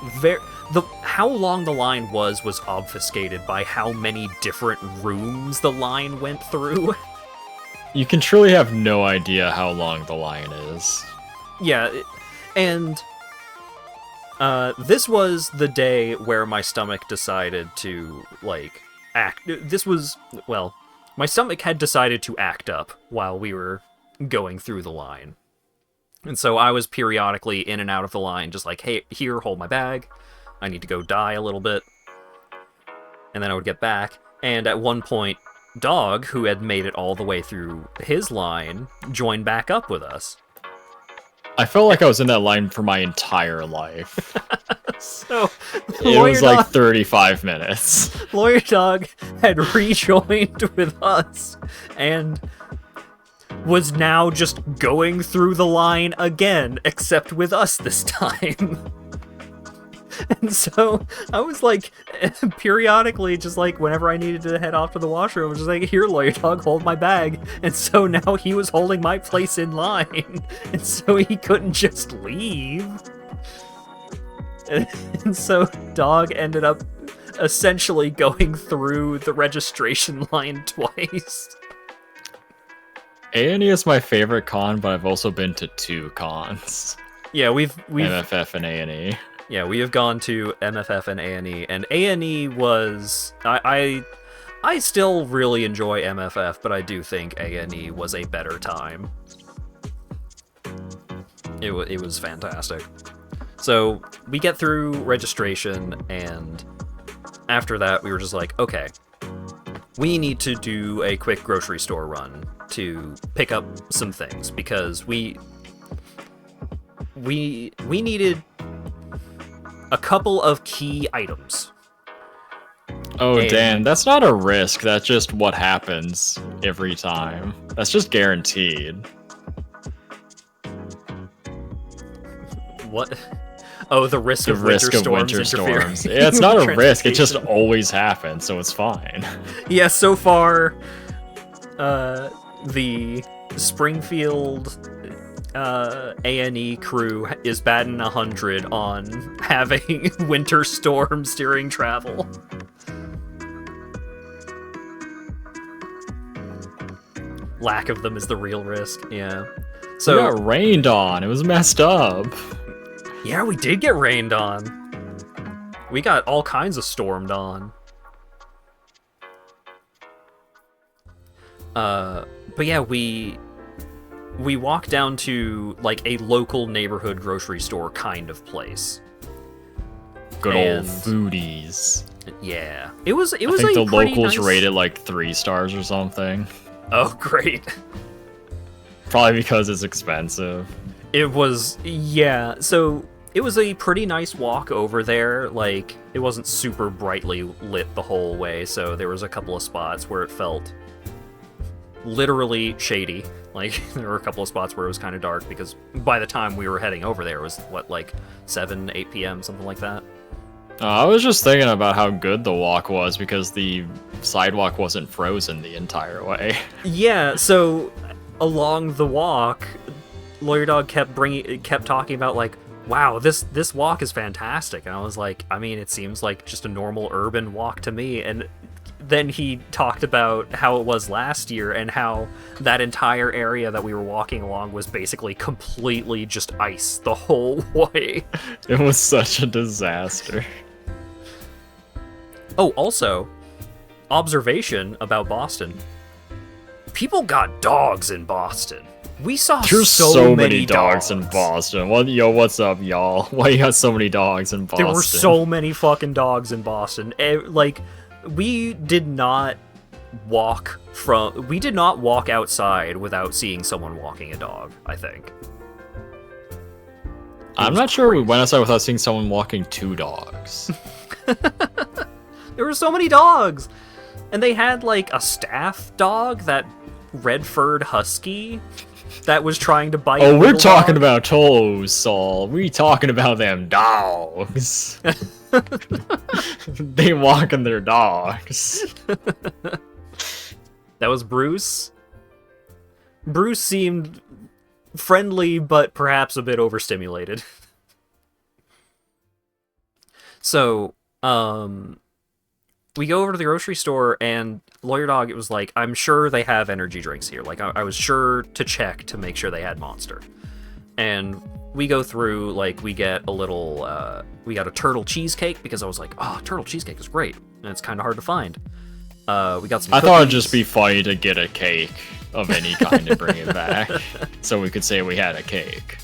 how long the line was obfuscated by how many different rooms the line went through. You can truly have no idea how long the line is. Yeah, and this was the day where my stomach decided to, like, act. My stomach had decided to act up while we were going through the line. And so I was periodically in and out of the line, just like, hey, here, hold my bag. I need to go die a little bit. And then I would get back. And at one point, Dog, who had made it all the way through his line, joined back up with us. I felt like I was in that line for my entire life. So, it was like 35 minutes. LawyerDog had rejoined with us and was now just going through the line again, except with us this time. And so I was like, periodically, just like whenever I needed to head off to the washroom, I was just like, here, LawyerDog, hold my bag. And so now he was holding my place in line. And so he couldn't just leave. And so Dog ended up essentially going through the registration line twice. A&E is my favorite con, but I've also been to 2 cons. Yeah, we've MFF and A&E. Yeah, we have gone to MFF and A&E, and A&E was... I still really enjoy MFF, but I do think A&E was a better time. It was fantastic. So we get through registration, and after that, we were just like, okay, we need to do a quick grocery store run to pick up some things, because we needed a couple of key items. Oh, And- Dan, that's not a risk. That's just what happens every time. That's just guaranteed. What? Oh, the risk The of risk winter of storms winter interfering storms. Yeah, it's not with a risk. It just transportation. always happens, so it's fine. Yeah, so far, the Springfield A&E crew is batting 100 on having winter storms during travel. Lack of them is the real risk, yeah. We So, got rained on. It was messed up. yeah, we did get rained on. We got all kinds of stormed on. But yeah, we walked down to like a local neighborhood grocery store kind of place. Good old And- foodies. Yeah, it was I think a the pretty locals nice... rated like 3 stars or something. Oh, great. Probably because it's expensive. It was, yeah, so it was a pretty nice walk over there. Like, it wasn't super brightly lit the whole way, so there was a couple of spots where it felt literally shady. Like, there were a couple of spots where it was kind of dark, because by the time we were heading over there, it was, what, like 7, 8 p.m., something like that? I was just thinking about how good the walk was because the sidewalk wasn't frozen the entire way. Yeah, so along the walk, LawyerDog kept talking about, like, wow, this walk is fantastic. And I was like, I mean, it seems like just a normal urban walk to me. And then he talked about how it was last year and how that entire area that we were walking along was basically completely just ice the whole way. It was such a disaster. Oh, also, observation about Boston. People got dogs in Boston. We saw There's so many dogs in Boston. What's up, y'all? Why you got so many dogs in Boston? There were so many fucking dogs in Boston. Like, we did not walk outside without seeing someone walking a dog, I think. I'm not sure we went outside without seeing someone walking 2 dogs. There were so many dogs! And they had, like, a staff dog, that red-furred husky that was trying to bite Oh, we're little talking dog. about toes, Saul. We talking about them dogs. They walking their dogs. That was Bruce. Bruce seemed friendly, but perhaps a bit overstimulated. So, we go over to the grocery store, and LawyerDog, it was like, I'm sure they have energy drinks here. Like, I was sure to check to make sure they had Monster. And we go through, like, we get a little, we got a turtle cheesecake, because I was like, oh, turtle cheesecake is great, and it's kind of hard to find. We got some I thought it'd cookies. just be funny to get a cake of any kind and bring it back, so we could say we had a cake.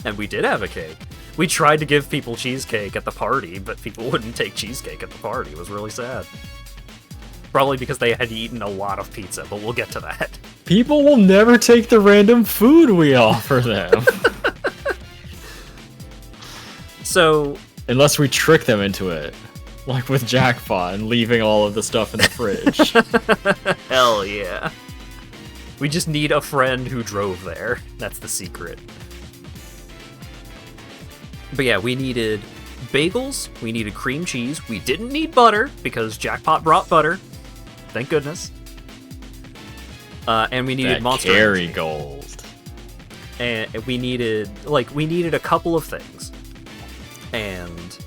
And we did have a cake. We tried to give people cheesecake at the party, but people wouldn't take cheesecake at the party. It was really sad. Probably because they had eaten a lot of pizza, but we'll get to that. People will never take the random food we offer them. So, Unless we trick them into it. Like with Jackpot and leaving all of the stuff in the fridge. hell yeah. We just need a friend who drove there. That's the secret. But yeah, we needed bagels, we needed cream cheese, we didn't need butter, because Jackpot brought butter. Thank goodness. And we needed That Monster Kerry Energy. Gold. And we needed a couple of things. And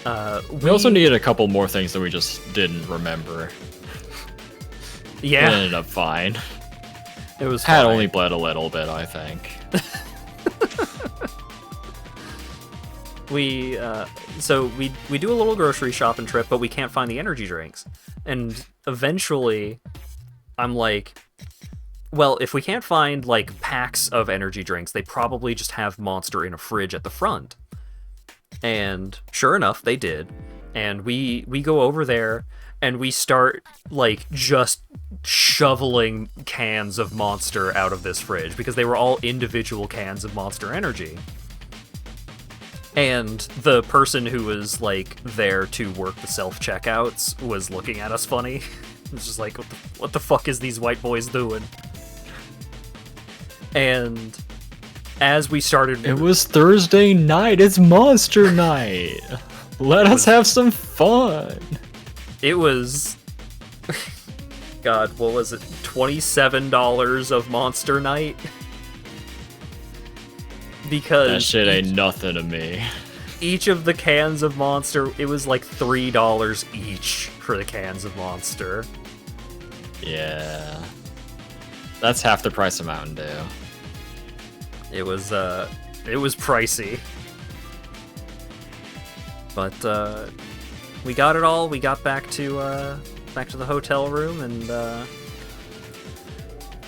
We also needed a couple more things that we just didn't remember. It yeah, ended up fine. it was Had fine. only bled a little bit, I think. We do a little grocery shopping trip, but we can't find the energy drinks. And eventually, I'm like, well, if we can't find like packs of energy drinks, they probably just have Monster in a fridge at the front. And sure enough, they did. And we go over there, and we start, like, just shoveling cans of Monster out of this fridge, because they were all individual cans of Monster Energy. And the person who was, like, there to work the self-checkouts was looking at us funny. It was just like, what the fuck is these white boys doing? And as we started... It was Thursday night. It's Monster Night. Let us have some fun. It was... God, what was it? $27 of Monster Night? Because... That shit ain't nothing to me. Each of the cans of Monster, it was like $3 each for the cans of Monster. Yeah. That's half the price of Mountain Dew. It was pricey. But, we got it all. We got back to the hotel room, and,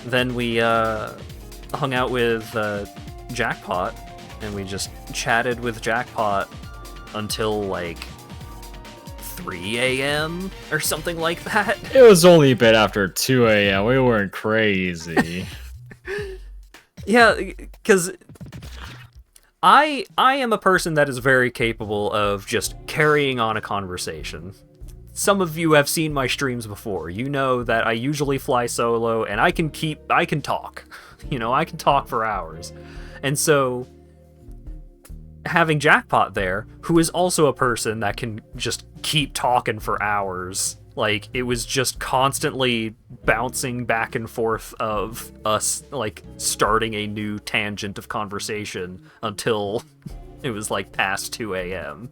then we, hung out with, Jackpot, and we just chatted with Jackpot until, like, 3 a.m. or something like that. It was only a bit after 2 a.m. We weren't crazy. Yeah, because I am a person that is very capable of just carrying on a conversation. Some of you have seen my streams before. You know that I usually fly solo, and I can talk. You know, I can talk for hours. And so, having Jackpot there, who is also a person that can just keep talking for hours, like, it was just constantly bouncing back and forth of us, like, starting a new tangent of conversation until it was, like, past 2 a.m.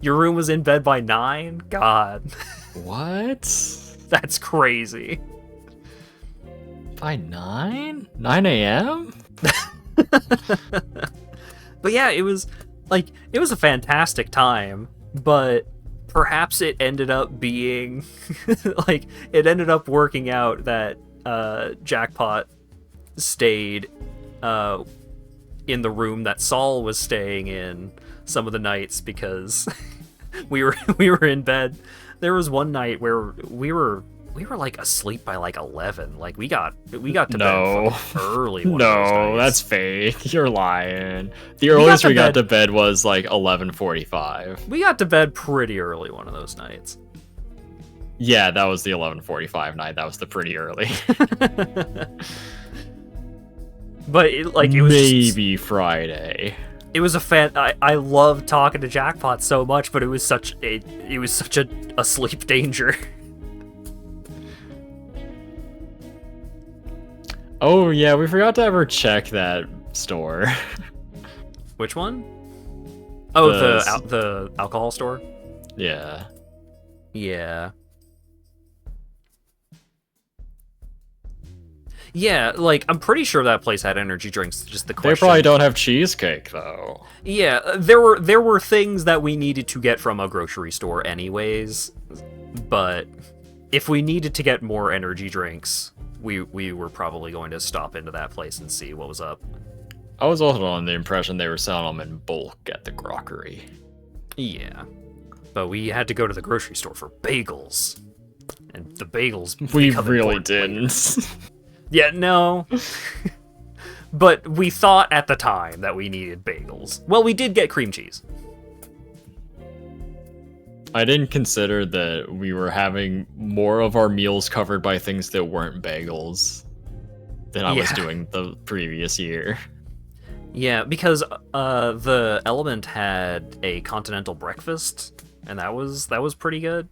Your room was in bed by 9? God. What? That's crazy. By 9? 9 a.m.? But yeah, it was a fantastic time, but perhaps it ended up being like, it ended up working out that Jackpot stayed in the room that Saul was staying in some of the nights, because we were in bed. There was one night where we were like asleep by like 11. Like we got to bed early. No, that's fake. You're lying. The earliest we got to bed was like 11:45. We got to bed pretty early one of those nights. Yeah, that was the 11:45 night. That was the pretty early. But it was maybe Friday. It was I loved talking to Jackpot so much, but it was such a sleep danger. Oh yeah, we forgot to ever check that store. Which one? Oh, the alcohol store? Yeah. Yeah. Yeah, like, I'm pretty sure that place had energy drinks, just the question... They probably don't have cheesecake, though. Yeah, there were things that we needed to get from a grocery store anyways, but if we needed to get more energy drinks, we were probably going to stop into that place and see what was up. I was also on the impression they were selling them in bulk at the Grockery. Yeah, but we had to go to the grocery store for bagels, and the bagels... We really didn't. Yeah, no. But we thought at the time that we needed bagels. Well, we did get cream cheese. I didn't consider that we were having more of our meals covered by things that weren't bagels than I was doing the previous year. Yeah, because the Element had a continental breakfast, and that was pretty good.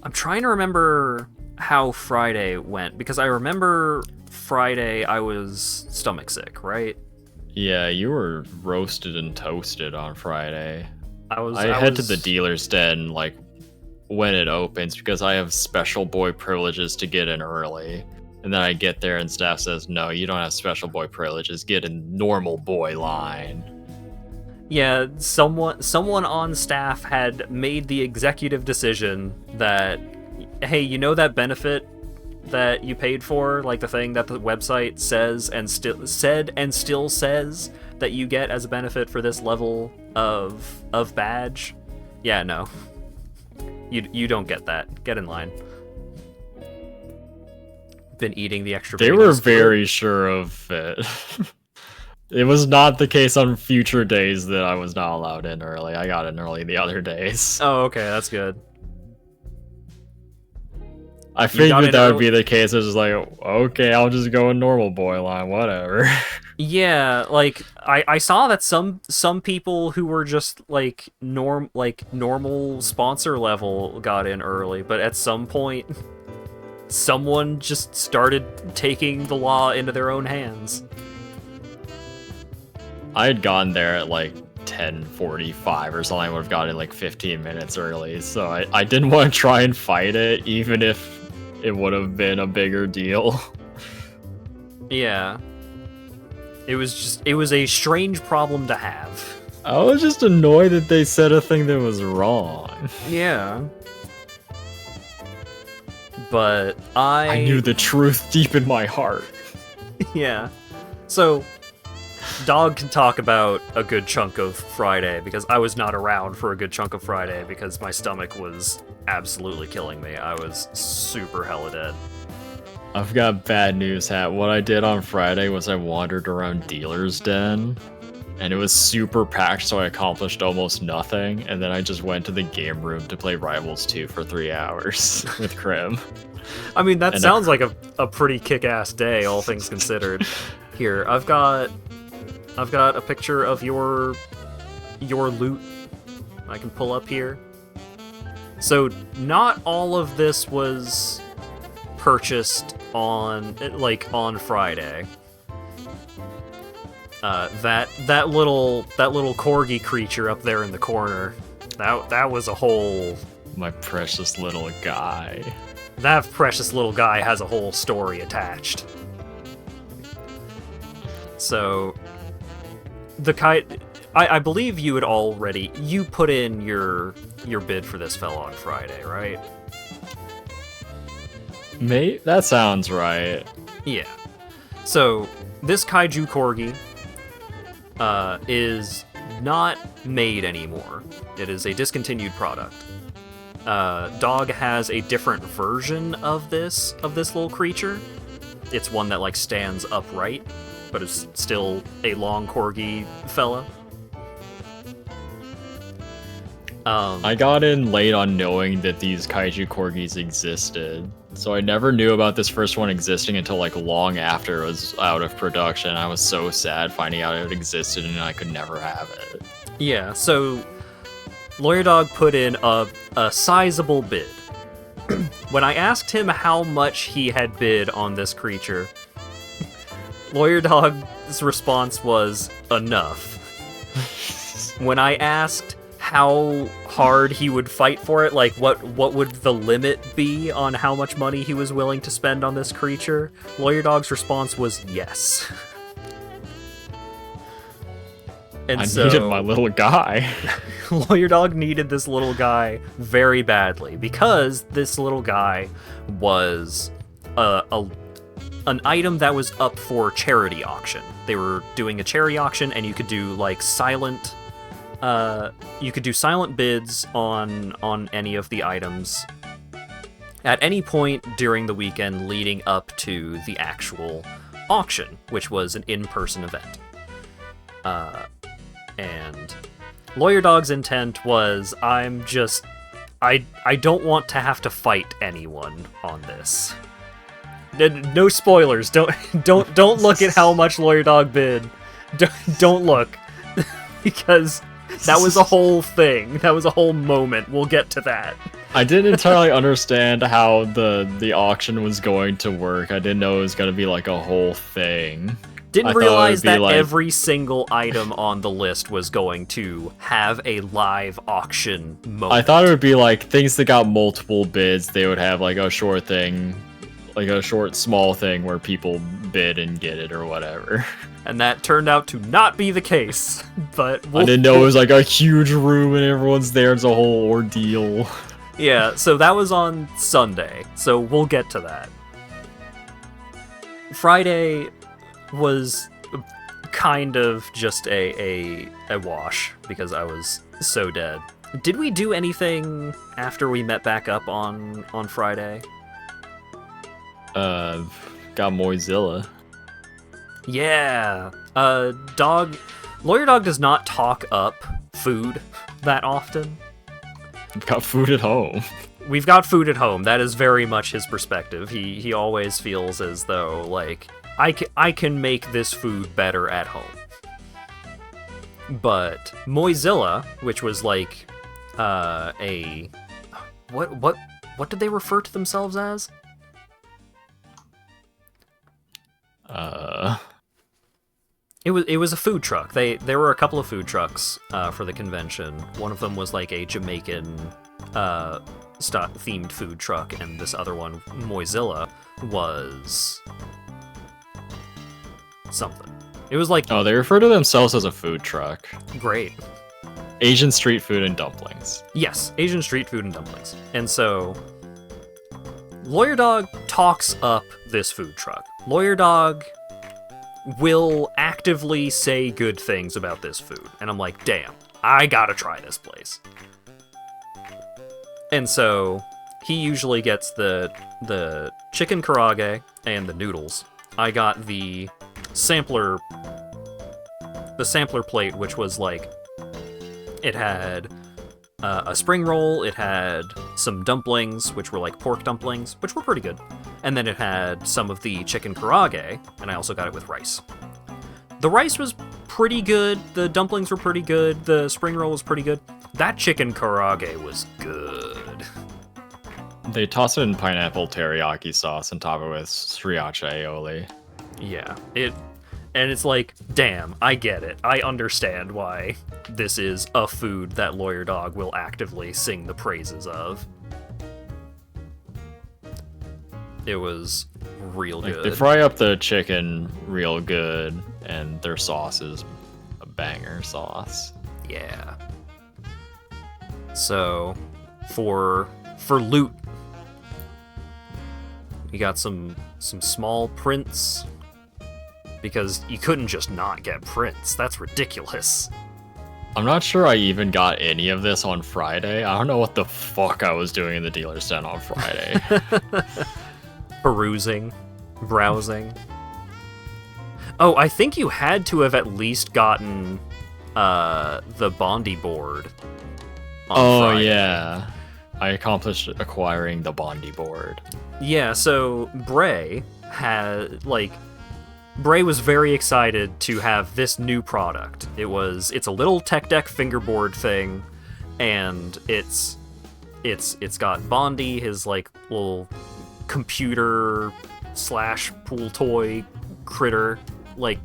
I'm trying to remember how Friday went, because I remember Friday I was stomach sick, right? Yeah, you were roasted and toasted on Friday. I head to the dealer's den, like, when it opens, because I have special boy privileges to get in early. And then I get there and staff says, no, you don't have special boy privileges, get in normal boy line. Yeah, someone on staff had made the executive decision that, hey, you know that benefit that you paid for, like the thing that the website says and still says that you get as a benefit for this level of badge, yeah, no. You don't get that. Get in line. Been eating the extra. They were very sure of it. It was not the case on future days that I was not allowed in early. I got in early the other days. Oh, okay, that's good. I figured that would be the case. I was just like, okay, I'll just go in normal boy line, whatever. Yeah, like I saw that some people who were just like normal sponsor level got in early, but at some point someone just started taking the law into their own hands. I had gone there at like 10:45 or something. I would have gotten like 15 minutes early, so I didn't want to try and fight it, even if it would have been a bigger deal. Yeah. It was a strange problem to have. I was just annoyed that they said a thing that was wrong. Yeah. But I knew the truth deep in my heart. Yeah. So, Dog can talk about a good chunk of Friday, because I was not around for a good chunk of Friday because my stomach was absolutely killing me. I was super hella dead. I've got bad news, Hat. What I did on Friday was I wandered around Dealer's Den, and it was super packed, so I accomplished almost nothing, and then I just went to the game room to play Rivals 2 for 3 hours with Krim. I mean, that sounds like a pretty kick-ass day, all things considered. Here, I've got a picture of your loot I can pull up here. So, not all of this was purchased on Friday. That little corgi creature up there in the corner, that was a whole... My precious little guy. That precious little guy has a whole story attached. So, the kite... I believe you had already... You put in your bid for this fella on Friday, right? Mate, that sounds right. Yeah. So, this kaiju corgi is not made anymore. It is a discontinued product. Dog has a different version of this little creature. It's one that like stands upright, but is still a long corgi fella. I got in late on knowing that these kaiju corgis existed, so I never knew about this first one existing until like long after it was out of production. I was so sad finding out it existed and I could never have it. Yeah, so LawyerDog put in a sizable bid. When I asked him how much he had bid on this creature, LawyerDog's response was enough. When I asked how hard he would fight for it, like what would the limit be on how much money he was willing to spend on this creature, LawyerDog's response was yes. And I needed my little guy. LawyerDog needed this little guy very badly, because this little guy was an item that was up for charity auction. They were doing a charity auction, and you could do like silent bids on any of the items at any point during the weekend leading up to the actual auction, which was an in-person event. And LawyerDog's intent was, I don't want to have to fight anyone on this. No spoilers. Don't look at how much LawyerDog bid. Don't look, because that was a whole thing. That was a whole moment. We'll get to that. I didn't entirely understand how the auction was going to work. I didn't know it was going to be like a whole thing. Didn't realize that every single item on the list was going to have a live auction moment. I thought it would be like things that got multiple bids. They would have like a short thing, like a short small thing where people bid and get it or whatever. And that turned out to not be the case. But I didn't know it was like a huge room and everyone's there. It's a whole ordeal. Yeah, so that was on Sunday. So we'll get to that. Friday was kind of just a wash because I was so dead. Did we do anything after we met back up on Friday? Got Moizilla. Yeah. LawyerDog does not talk up food that often. We've got food at home. We've got food at home. That is very much his perspective. He always feels as though, like, I can make this food better at home. But Moizilla, which was like what did they refer to themselves as? It was a food truck. There were a couple of food trucks for the convention. One of them was like a Jamaican themed food truck, and this other one, Moizilla, was something. It was like... Oh, they refer to themselves as a food truck. Great. Asian street food and dumplings. Yes, Asian street food and dumplings. And so, LawyerDog talks up this food truck. LawyerDog will actively say good things about this food. And I'm like, damn, I gotta try this place. And so, he usually gets the chicken karaage and the noodles. I got the sampler plate, which was like, it had a spring roll, it had some dumplings, which were like pork dumplings, which were pretty good, and then it had some of the chicken karaage, and I also got it with rice. The rice was pretty good, the dumplings were pretty good, the spring roll was pretty good. That chicken karaage was good. They toss it in pineapple teriyaki sauce and top it with sriracha aioli. Yeah, and it's like, damn, I get it. I understand why this is a food that LawyerDog will actively sing the praises of. It was real good. They fry up the chicken real good, and their sauce is a banger sauce. Yeah. So, for loot, we got some small prints, because you couldn't just not get prints. That's ridiculous. I'm not sure I even got any of this on Friday. I don't know what the fuck I was doing in the dealer's den on Friday. Perusing, browsing. Oh, I think you had to have at least gotten the Bondi board on Friday. Yeah. I accomplished acquiring the Bondi board. Yeah, so Bray Bray was very excited to have this new product. It's a little tech deck fingerboard thing, and it's got Bondi, his like little computer / pool toy critter, like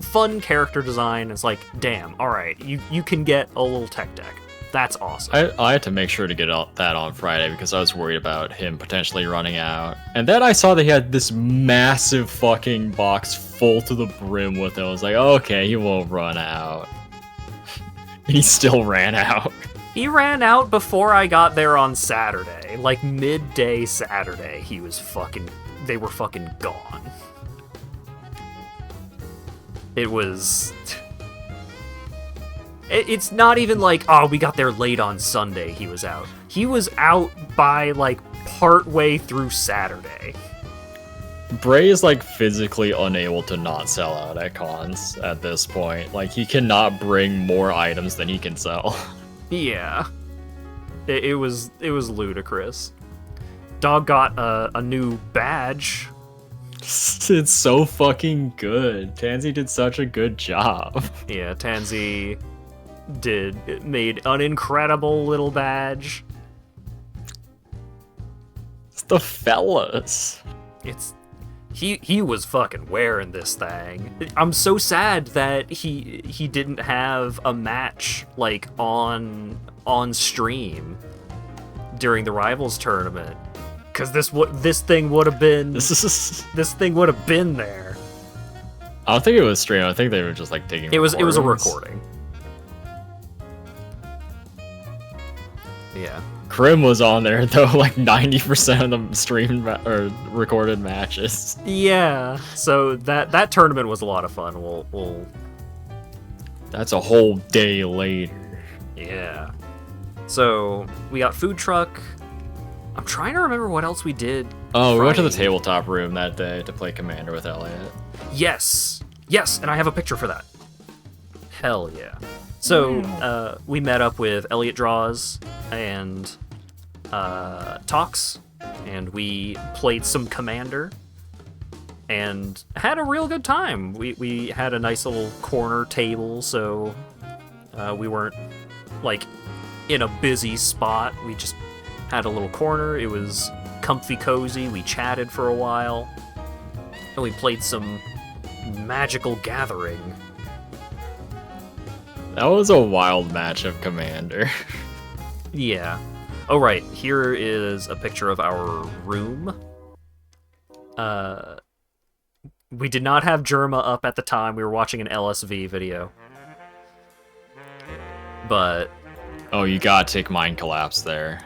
fun character design. It's like, damn, all right, you can get a little tech deck. That's awesome. I had to make sure to get that on Friday because I was worried about him potentially running out. And then I saw that he had this massive fucking box full to the brim with it. I was like, okay, he won't run out. And he still ran out. He ran out before I got there on Saturday. Like midday Saturday, they were fucking gone. It was... It's not even like, oh, we got there late on Sunday, he was out. He was out by, like, part way through Saturday. Bray is, like, physically unable to not sell out at cons at this point. Like, he cannot bring more items than he can sell. Yeah. It was ludicrous. Dog got a new badge. It's so fucking good. Tansy did such a good job. Yeah, Tansy made an incredible little badge. It's the fellas. He was fucking wearing this thing. I'm so sad that he didn't have a match like on stream during the Rivals tournament, because this thing would have been this thing would have been there. I don't think it was stream. I think they were just like taking. It was a recording. Yeah. Krim was on there though, like 90% of the streamed or recorded matches. Yeah, so that tournament was a lot of fun. We'll That's a whole day later. yeah. So we got food truck. I'm trying to remember what else we did. Oh, we went to the Friday. tabletop room that day to play Commander with Elliot. Yes, and I have a picture for that. Hell yeah. So we met up with Elliot Draws and Tox, and we played some Commander and had a real good time. We had a nice little corner table, so we weren't like in a busy spot. We just had a little corner. It was comfy cozy. We chatted for a while, and we played some Magical Gathering. That was a wild match of Commander. Yeah. Oh, right. Here is a picture of our room. We did not have Germa up at the time. We were watching an LSV video. But Oh, you gotta take Mind Collapse there.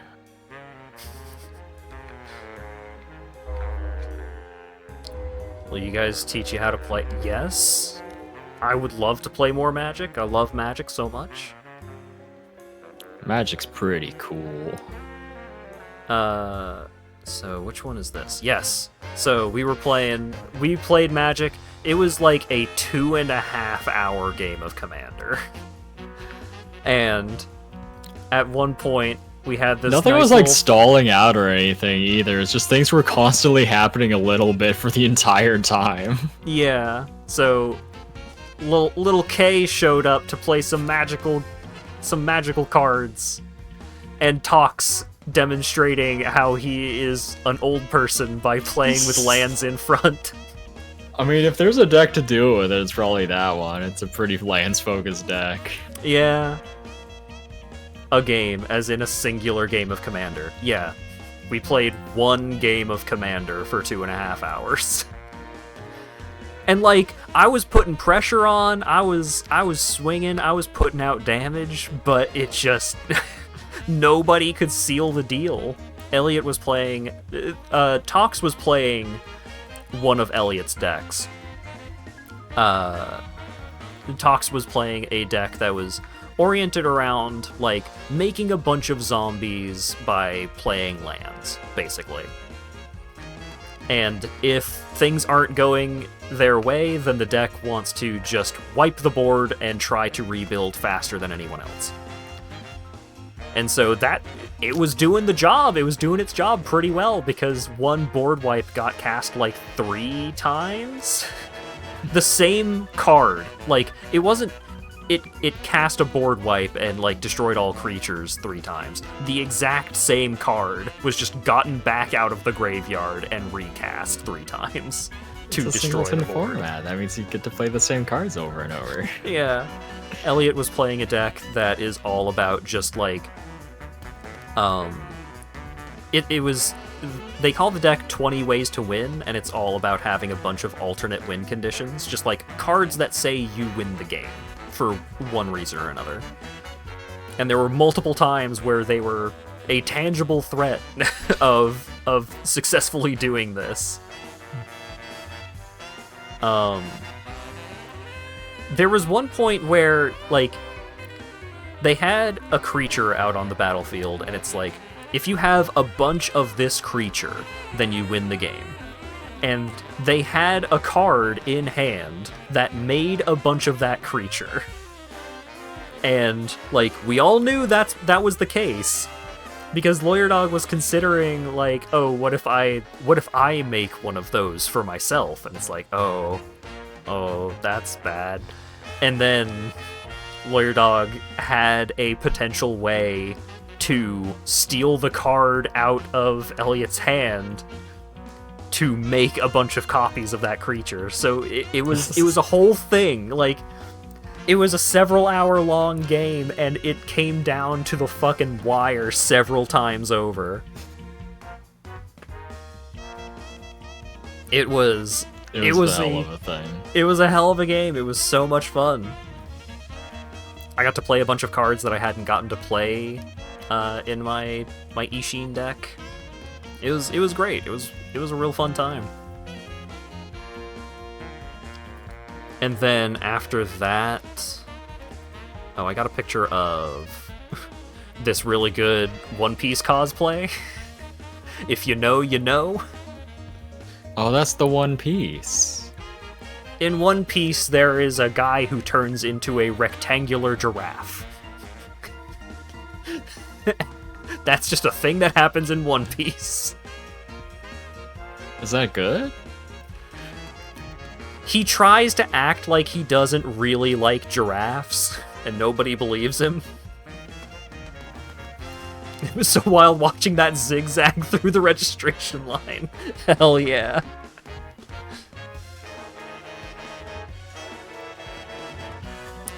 will you guys teach you how to play? Yes. I would love to play more Magic. I love Magic so much. Magic's pretty cool. So which one is this? Yes. So we played Magic. It was like a 2.5 hour game of Commander. And at one point we had this Nothing nice was like little- stalling out or anything either. It's just things were constantly happening a little bit for the entire time. Yeah. So little K showed up to play some magical cards, and Tox demonstrating how he is an old person by playing with lands in front. I mean, if there's a deck to do it with, it's probably that one. It's a pretty lance-focused deck. Yeah. A game, as in a singular game of Commander. Yeah. We played one game of Commander for 2.5 hours. And like, I was putting pressure on, I was swinging, I was putting out damage, but it just nobody could seal the deal. Elliot was playing Tox was playing one of Elliot's decks. Tox was playing a deck that was oriented around like making a bunch of zombies by playing lands, basically. And if things aren't going their way, then the deck wants to just wipe the board and try to rebuild faster than anyone else. And so it was doing the job. It was doing its job pretty well, because one board wipe got cast like 3 times. The same card. Like, it wasn't... It cast a board wipe and like destroyed all creatures 3 times. The exact same card was just gotten back out of the graveyard and recast 3 times to It's a destroy the singleton board. format. That means you get to play the same cards over and over. Yeah. Elliot was playing a deck that is all about just like it was they call the deck 20 ways to win, and it's all about having a bunch of alternate win conditions, just like cards that say you win the game for one reason or another. And there were multiple times where they were a tangible threat of successfully doing this. There was one point where, like, they had a creature out on the battlefield, and it's like, if you have a bunch of this creature, then you win the game. And they had a card in hand that made a bunch of that creature. And, like, we all knew that was the case. Because LawyerDog was considering, like, oh, what if I make one of those for myself? And it's like, oh, that's bad. And then LawyerDog had a potential way to steal the card out of Elliot's hand to make a bunch of copies of that creature. So it was a whole thing. Like, it was a several hour long game, and it came down to the fucking wire several times over. It was a hell of a thing. It was a hell of a game. It was so much fun. I got to play a bunch of cards that I hadn't gotten to play in my Ishin deck. It was great. It was a real fun time. And then after that, oh, I got a picture of this really good One Piece cosplay. If you know, you know. Oh, that's the One Piece. In One Piece, there is a guy who turns into a rectangular giraffe. That's just a thing that happens in One Piece. Is that good? He tries to act like he doesn't really like giraffes, and nobody believes him. It was so wild watching that zigzag through the registration line. Hell yeah.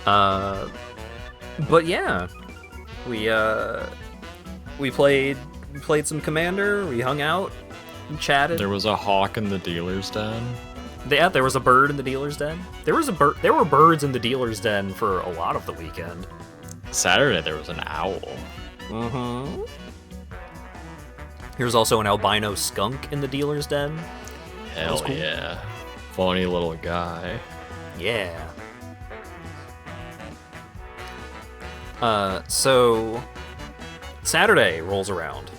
But yeah, we played some Commander. We hung out, and chatted. There was a hawk in the dealer's den. Yeah, there was a bird in the dealer's den. There were birds in the dealer's den for a lot of the weekend. Saturday there was an owl. Mm-hmm. There's also an albino skunk in the dealer's den. Hell cool. Yeah. Funny little guy. Yeah. So Saturday rolls around.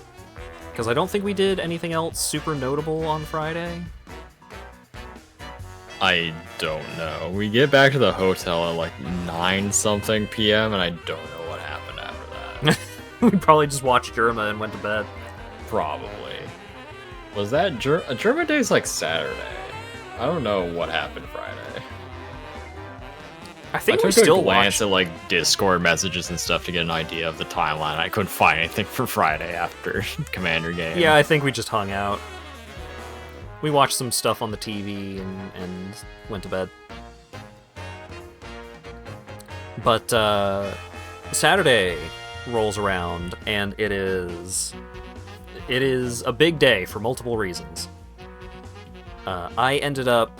Because I don't think we did anything else super notable on Friday. I don't know. We get back to the hotel at like 9-something p.m. and I don't know what happened after that. We probably just watched Germa and went to bed. Probably. Was that German Day's like Saturday? I don't know what happened Friday. I think I we took still a glance watched. at like Discord messages and stuff to get an idea of the timeline. I couldn't find anything for Friday after Commander game. Yeah, I think we just hung out. We watched some stuff on the TV and went to bed. But Saturday rolls around, and it is a big day for multiple reasons. I ended up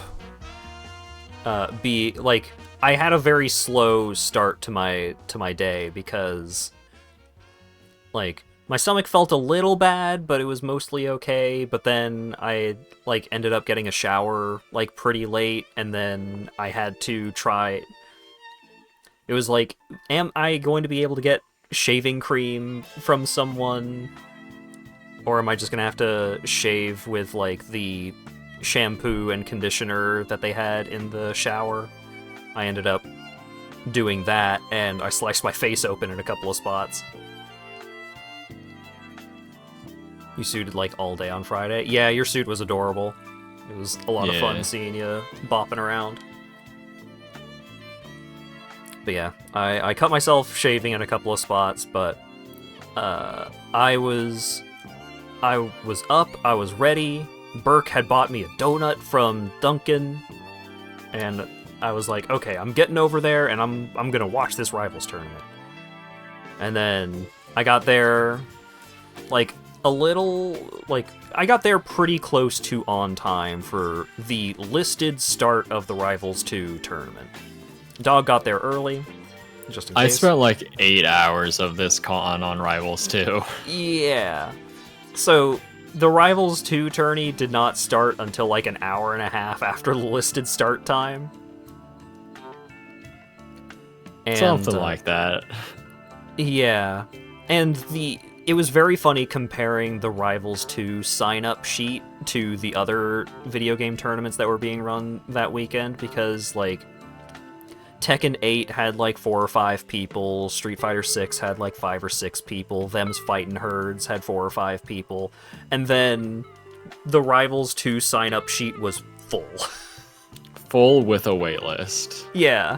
I had a very slow start to my day because like my stomach felt a little bad, but it was mostly okay. But then I like ended up getting a shower like pretty late, and then I had to try. It was like, am I going to be able to get shaving cream from someone, or am I just gonna have to shave with like the shampoo and conditioner that they had in the shower? I ended up doing that, and I sliced my face open in a couple of spots. You suited like all day on Friday? Yeah, your suit was adorable. It was a lot of fun seeing you bopping around. But yeah, I cut myself shaving in a couple of spots, but I was up, I was ready. Burke had bought me a donut from Dunkin', and I was like, okay, I'm getting over there, and I'm gonna watch this Rivals tournament. And then I got there, like, I got there pretty close to on time for the listed start of the Rivals 2 tournament. Dog got there early, just in case. I spent like 8 hours of this con on Rivals 2. Yeah. So, the Rivals 2 tourney did not start until like an hour and a half after the listed start time. And, Something like that. Yeah. And it was very funny comparing the Rivals 2 sign-up sheet to the other video game tournaments that were being run that weekend, because, like, Tekken 8 had, like, 4 or 5 people, Street Fighter 6 had, like, 5 or 6 people, Them's Fightin' Herds had 4 or 5 people, and then the Rivals 2 sign-up sheet was full. Full with a waitlist. Yeah.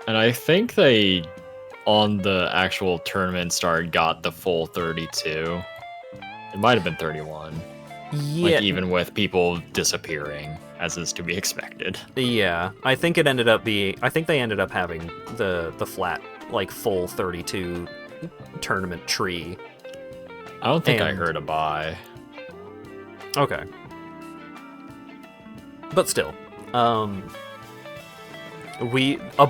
And I think they, on the actual tournament start, got the full 32. It might have been 31. Yeah. Like, even with people disappearing, as is to be expected. Yeah. I think they ended up having the flat, like, full 32 tournament tree. I don't think I heard a bye. Okay. But still, a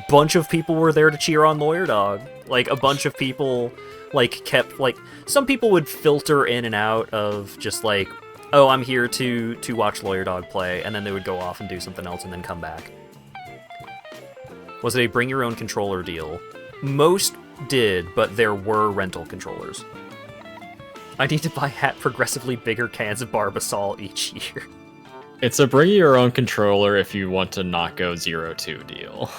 bunch of people were there to cheer on LawyerDog, Like, a bunch of people, like, kept, like, some people would filter in and out of just, like, oh, I'm here to watch LawyerDog play, and then they would go off and do something else and then come back. Was it a bring your own controller deal? Most did, but there were rental controllers. I need to buy Hat progressively bigger cans of Barbasol each year. It's a bring your own controller if you want to not go 0-2 deal.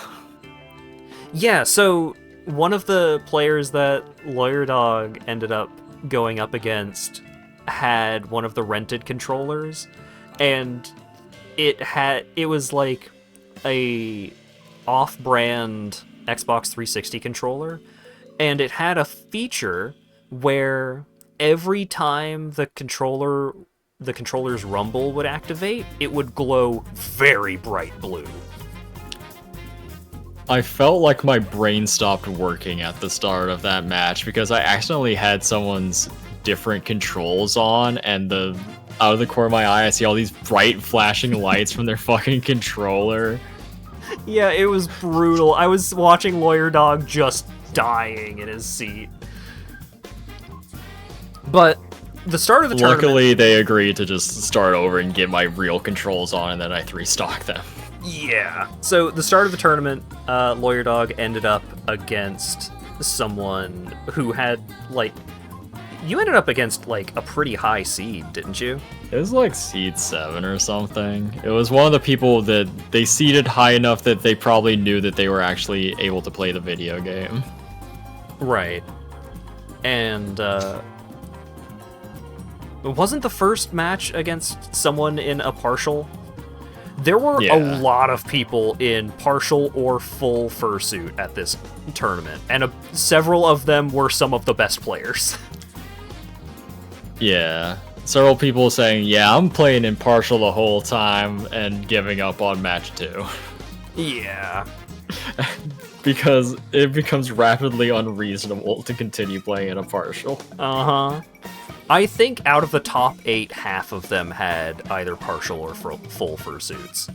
Yeah, so one of the players that LawyerDog ended up going up against had one of the rented controllers, and it was like a off-brand Xbox 360 controller, and it had a feature where every time the controller's rumble would activate, it would glow very bright blue. I felt like my brain stopped working at the start of that match because I accidentally had someone's different controls on, and out of the corner of my eye I see all these bright flashing lights from their fucking controller. Yeah, it was brutal. I was watching LawyerDog just dying in his seat. But the start of the tournament... Luckily, they agreed to just start over and get my real controls on, and then I 3-stocked them. Yeah. So the start of the tournament, LawyerDog ended up against someone who had, like... You ended up against, like, a pretty high seed, didn't you? It was like seed 7 or something. It was one of the people that they seeded high enough that they probably knew that they were actually able to play the video game. Right. And, wasn't the first match against someone in a partial? There were a lot of people in partial or full fursuit at this tournament, and several of them were some of the best players. Yeah. Several people saying, yeah, I'm playing impartial the whole time and giving up on match 2. Yeah. Because it becomes rapidly unreasonable to continue playing in a partial. Uh-huh. I think out of the top 8, half of them had either partial or full fursuits.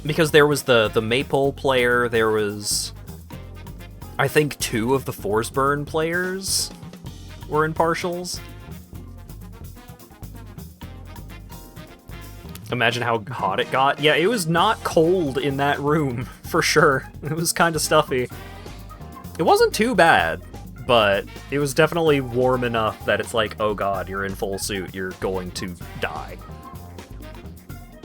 Because there was the Maypole player, there was... I think 2 of the Forsburn players were in partials. Imagine how hot it got. Yeah, it was not cold in that room, for sure. It was kind of stuffy. It wasn't too bad, but it was definitely warm enough that it's like, oh god, you're in full suit, you're going to die.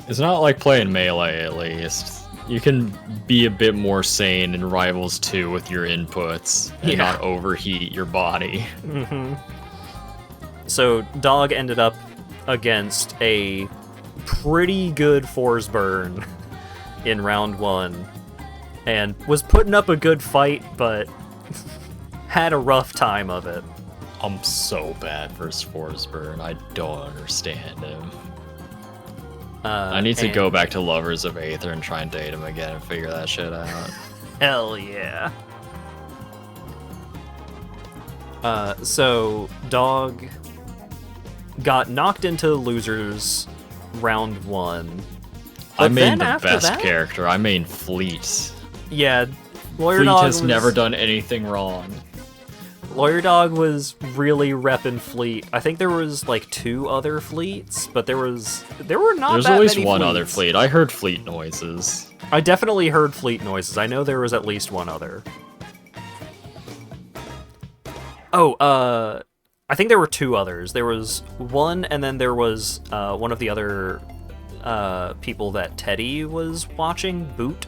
It's not like playing Melee, at least. You can be a bit more sane in Rivals 2 with your inputs and not overheat your body. Mm-hmm. So, Dog ended up against a pretty good Forsburn in round 1, and was putting up a good fight, but had a rough time of it. I'm so bad versus Forsburn. I don't understand him. I need to go back to Lovers of Aether and try and date him again and figure that shit out. Hell yeah. So, Dog got knocked into losers round 1. I made the best character. I made Fleet. Yeah, Fleet has never done anything wrong. LawyerDog was really repping Fleet. I think there was like 2 other Fleets, but there were not that many There's at least one Fleets. other Fleet. I heard Fleet noises. I definitely heard Fleet noises. I know there was at least one other. Oh, I think there were 2 others. There was one, and then there was one of the other people that Teddy was watching, Boot.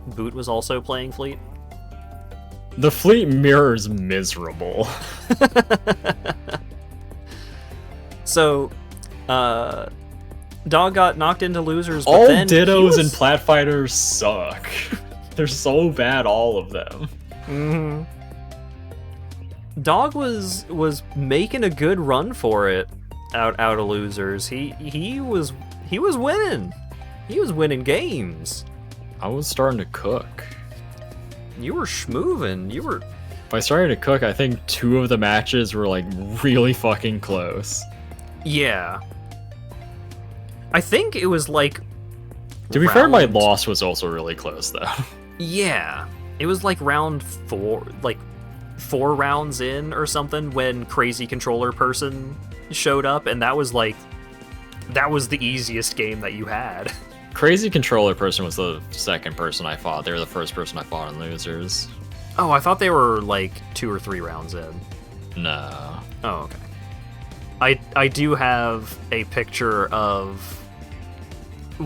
Boot was also playing Fleet. The Fleet mirror's miserable. So, Dog got knocked into losers, but all then Dittos and Plat Fighters suck. They're so bad, all of them. Mm-hmm. Dog was making a good run for it out of losers. He was winning. He was winning games. I was starting to cook. You were schmoovin'. You were... By starting to cook, I think 2 of the matches were, like, really fucking close. Yeah. I think it was, like, To be fair, my loss was also really close, though. Yeah, it was like round 4, like 4 rounds in or something when Crazy Controller Person showed up, and that was the easiest game that you had. Crazy Controller Person was the second person I fought. They were the first person I fought in Losers. Oh, I thought they were like 2 or 3 rounds in. No. Oh, okay. I do have a picture of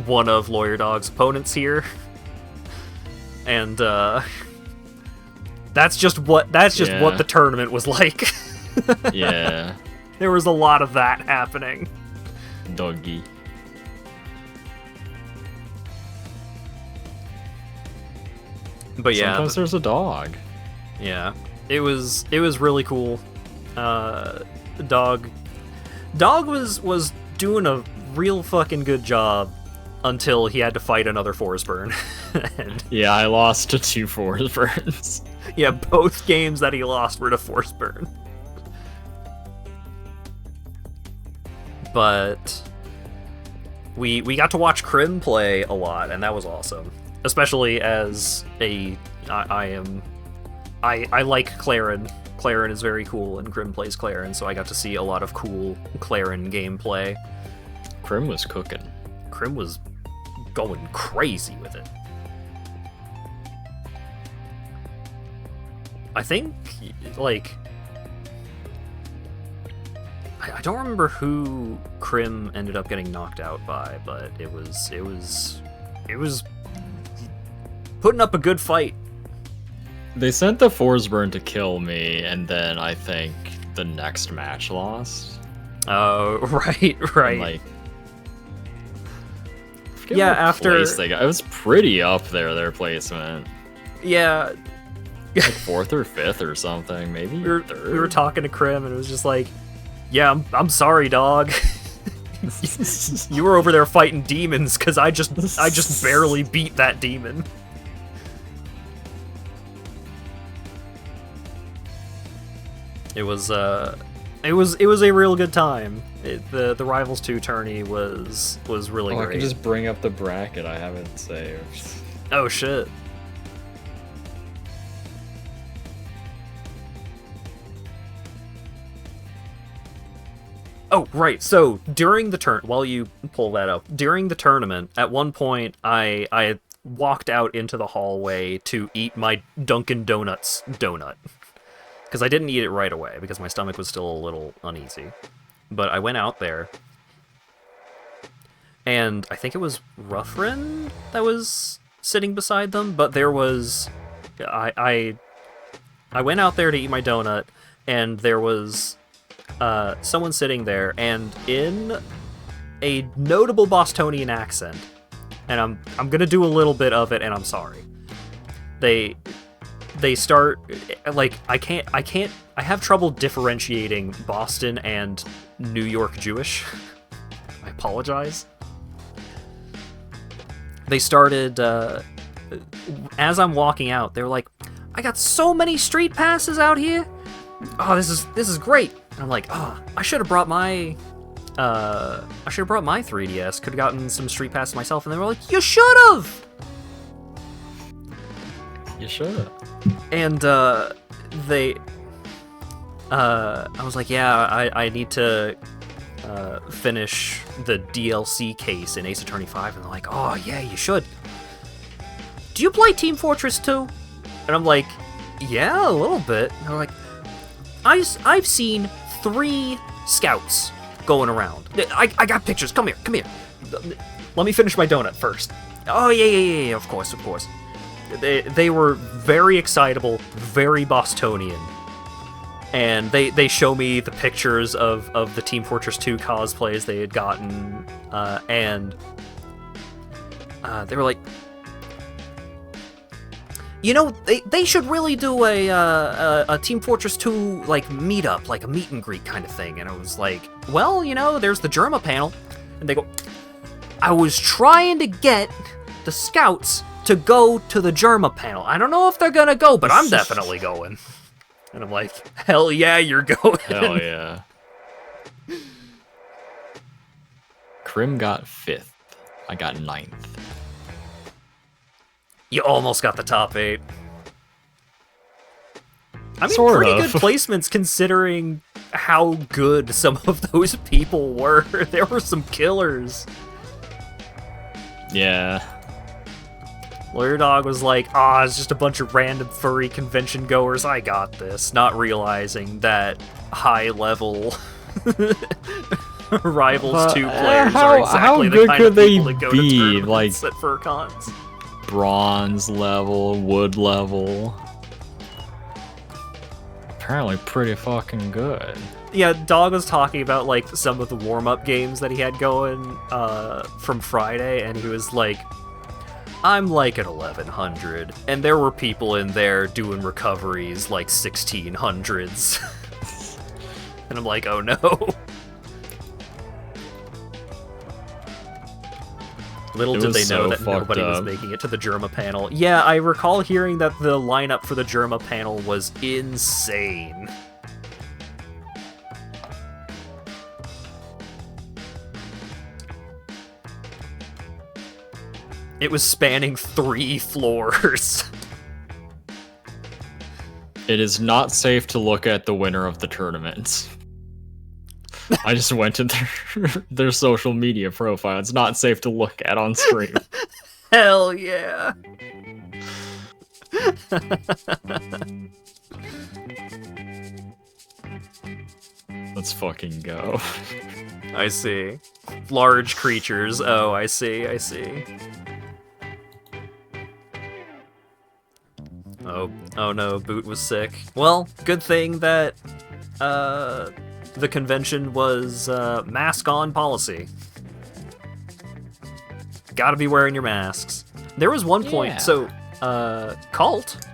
one of LawyerDog's opponents here, and that's just what the tournament was like. Yeah. There was a lot of that happening. Doggy. But yeah, sometimes there's a dog. Yeah, it was really cool. Dog was doing a real fucking good job until he had to fight another forest burn. And yeah, I lost to 2 forest burns. Yeah, both games that he lost were to forest burn. But we got to watch Crim play a lot, and that was awesome. Especially as I like Clarin. Clarin is very cool, and Crim plays Clarin, so I got to see a lot of cool Clarin gameplay. Crim was cooking. Crim was going crazy with it. I think, like, I don't remember who Crim ended up getting knocked out by, but it was putting up a good fight. They sent the Forsburn to kill me, and then I think the next match lost. Oh, right. And, like, yeah, after it was pretty up there, their placement. Yeah, like 4th or 5th or something, maybe. We were talking to Crim, and it was just like, yeah, I'm sorry, dog. You were over there fighting demons because I just barely beat that demon. It was a real good time. The Rivals 2 tourney was really great. I can just bring up the bracket I haven't saved. Oh shit. Oh, right. So during the while you pull that up, during the tournament, at one point I walked out into the hallway to eat my Dunkin' Donuts donut. Because I didn't eat it right away, because my stomach was still a little uneasy. But I went out there, and I think it was Ruffrin that was sitting beside them, but there was... I went out there to eat my donut, and there was someone sitting there, and in a notable Bostonian accent, and I'm gonna do a little bit of it, and I'm sorry. They start, like, I have trouble differentiating Boston and New York Jewish. I apologize. They started, as I'm walking out, they were like, I got so many street passes out here. Oh, this is great. And I'm like, oh, I should have brought my 3DS. Could have gotten some street passes myself. And they were like, you should have. You should. And I was like, yeah, I need to finish the DLC case in Ace Attorney 5. And they're like, oh yeah, you should. Do you play Team Fortress 2? And I'm like, yeah, a little bit. And they're like, I've seen 3 scouts going around. I got pictures. Come here. Let me finish my donut first. Oh yeah, of course. They were very excitable, very Bostonian, and they show me the pictures of the Team Fortress 2 cosplays they had gotten, and they were like, you know, they should really do a Team Fortress 2 like meetup, like a meet and greet kind of thing. And I was like, well, you know, there's the Germa panel, and they go, I was trying to get the scouts to go to the Germa panel. I don't know if they're gonna go, but I'm definitely going. And I'm like, hell yeah, you're going. Hell yeah. Crim got 5th. I got 9th. You almost got the top 8. I mean, Sort pretty of. good placements considering how good some of those people were. There were some killers. Yeah. LawyerDog was like, it's just a bunch of random furry convention goers, I got this, not realizing that high-level Rivals 2 players are exactly the kind of people that go to tournaments at FurCons. Bronze level, wood level. Apparently pretty fucking good. Yeah, Dog was talking about, like, some of the warm-up games that he had going from Friday, and he was like, I'm like at 1100, and there were people in there doing recoveries like 1600s. And I'm like, oh no. Little did they know that nobody was making it to the Germa panel. Yeah, I recall hearing that the lineup for the Germa panel was insane. It was spanning 3 floors. It is not safe to look at the winner of the tournament. I just went to their social media profile. It's not safe to look at on stream. Hell yeah. Let's fucking go. I see. Large creatures. Oh, I see. Oh no, Boot was sick. Well, good thing that the convention was mask on policy. Gotta be wearing your masks. There was one point, so Cult,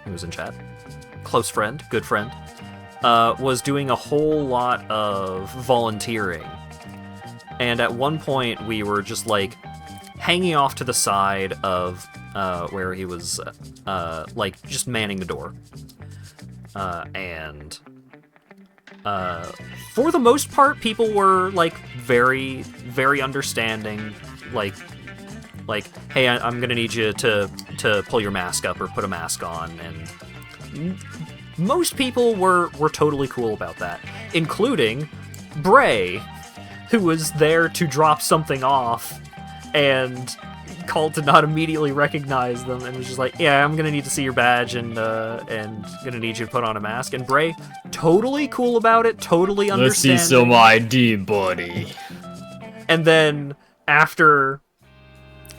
who was in chat, close friend, good friend, was doing a whole lot of volunteering. And at one point we were just like hanging off to the side of where he was like just manning the door. And for the most part, people were like very, very understanding. Like, hey, I'm gonna need you to pull your mask up or put a mask on, and most people were totally cool about that, including Bray, who was there to drop something off, and Cult did not immediately recognize them, and was just like, yeah, I'm gonna need to see your badge, and gonna need you to put on a mask. And Bray, totally cool about it, totally understanding. Let's see some ID, buddy. And then after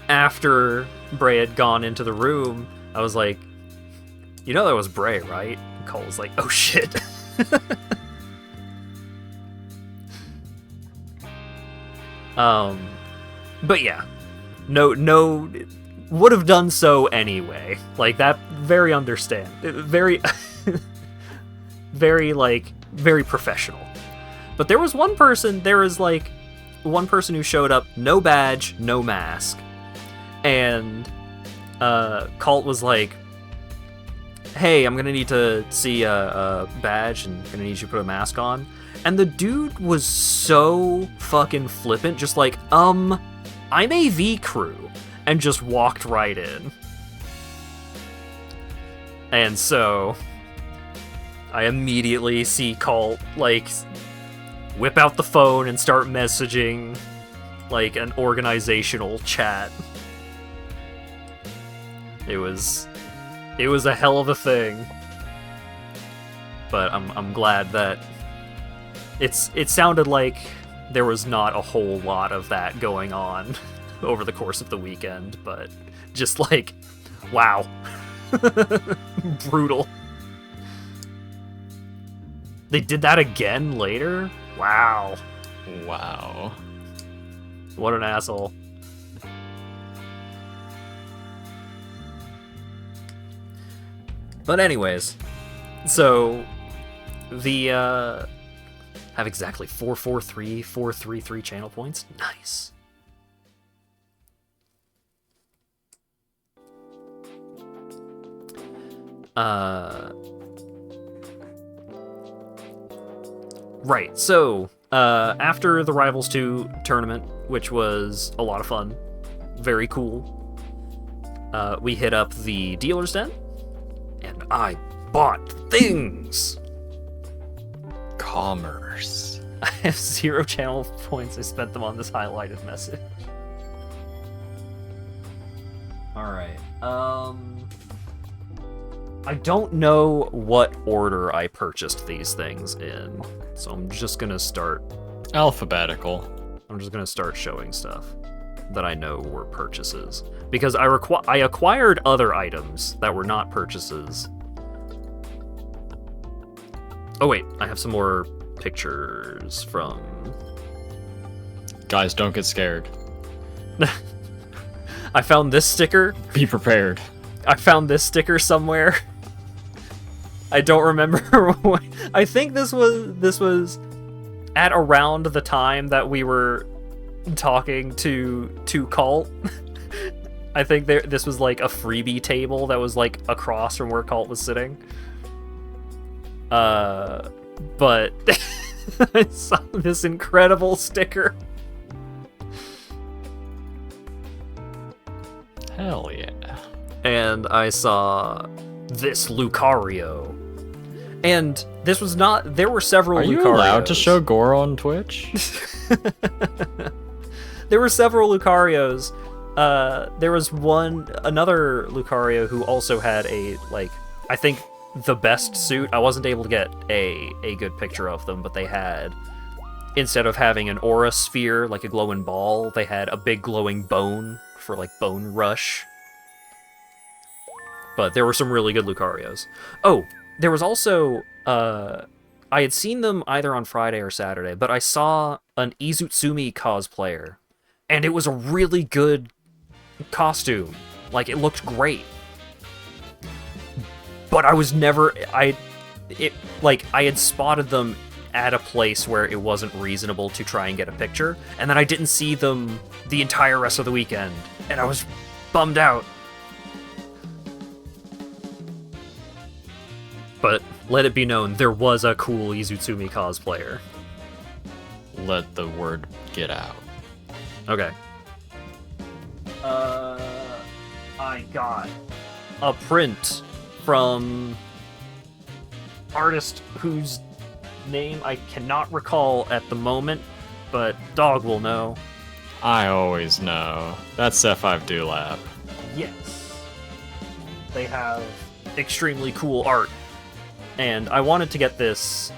Bray had gone into the room, I was like, you know that was Bray, right? And Cole was like, oh shit. But yeah, no, would have done so anyway. Like that, very very, very professional. But there was one person who showed up, no badge, no mask, and Cult was like, hey, I'm gonna need to see a badge and gonna need you to put a mask on. And the dude was so fucking flippant, just like, I'm AV crew, and just walked right in. And so I immediately see Cult, like, whip out the phone and start messaging, like, an organizational chat. It was a hell of a thing. But I'm glad that it sounded like there was not a whole lot of that going on over the course of the weekend, but just like, wow. Brutal. They did that again later? Wow. Wow. What an asshole. But anyways, so the have exactly 433 channel points. Nice. Right, so after the Rivals 2 tournament, which was a lot of fun, very cool, we hit up the dealer's den, and I bought things. Commerce. I have 0 channel points. I spent them on this highlighted message. Alright, I don't know what order I purchased these things in, so I'm just gonna start... Alphabetical. I'm just gonna start showing stuff that I know were purchases. Because I acquired other items that were not purchases. Oh wait, I have some more pictures from... Guys, don't get scared. I found this sticker. Be prepared. I found this sticker somewhere. I don't remember what... I think this was at around the time that we were talking to Cult. I think this was like a freebie table that was like across from where Cult was sitting. But I saw this incredible sticker. Hell yeah. And I saw this Lucario. And this was not... There were several Lucarios. Are you allowed to show gore on Twitch? There were several Lucarios. There was another Lucario who also had a, like, I think the best suit. I wasn't able to get a good picture of them, but they had, instead of having an aura sphere, like a glowing ball, they had a big glowing bone for, like, bone rush. But there were some really good Lucarios. Oh, there was also, I had seen them either on Friday or Saturday, but I saw an Izutsumi cosplayer, and it was a really good costume. Like, it looked great. But I was never, I had spotted them at a place where it wasn't reasonable to try and get a picture, and then I didn't see them the entire rest of the weekend, and I was bummed out. But let it be known, there was a cool Izutsumi cosplayer. Let the word get out. Okay. I got a print from artist whose name I cannot recall at the moment, but Dog will know. I always know. That's F5 Dulap. Yes. They have extremely cool art. And I wanted to get this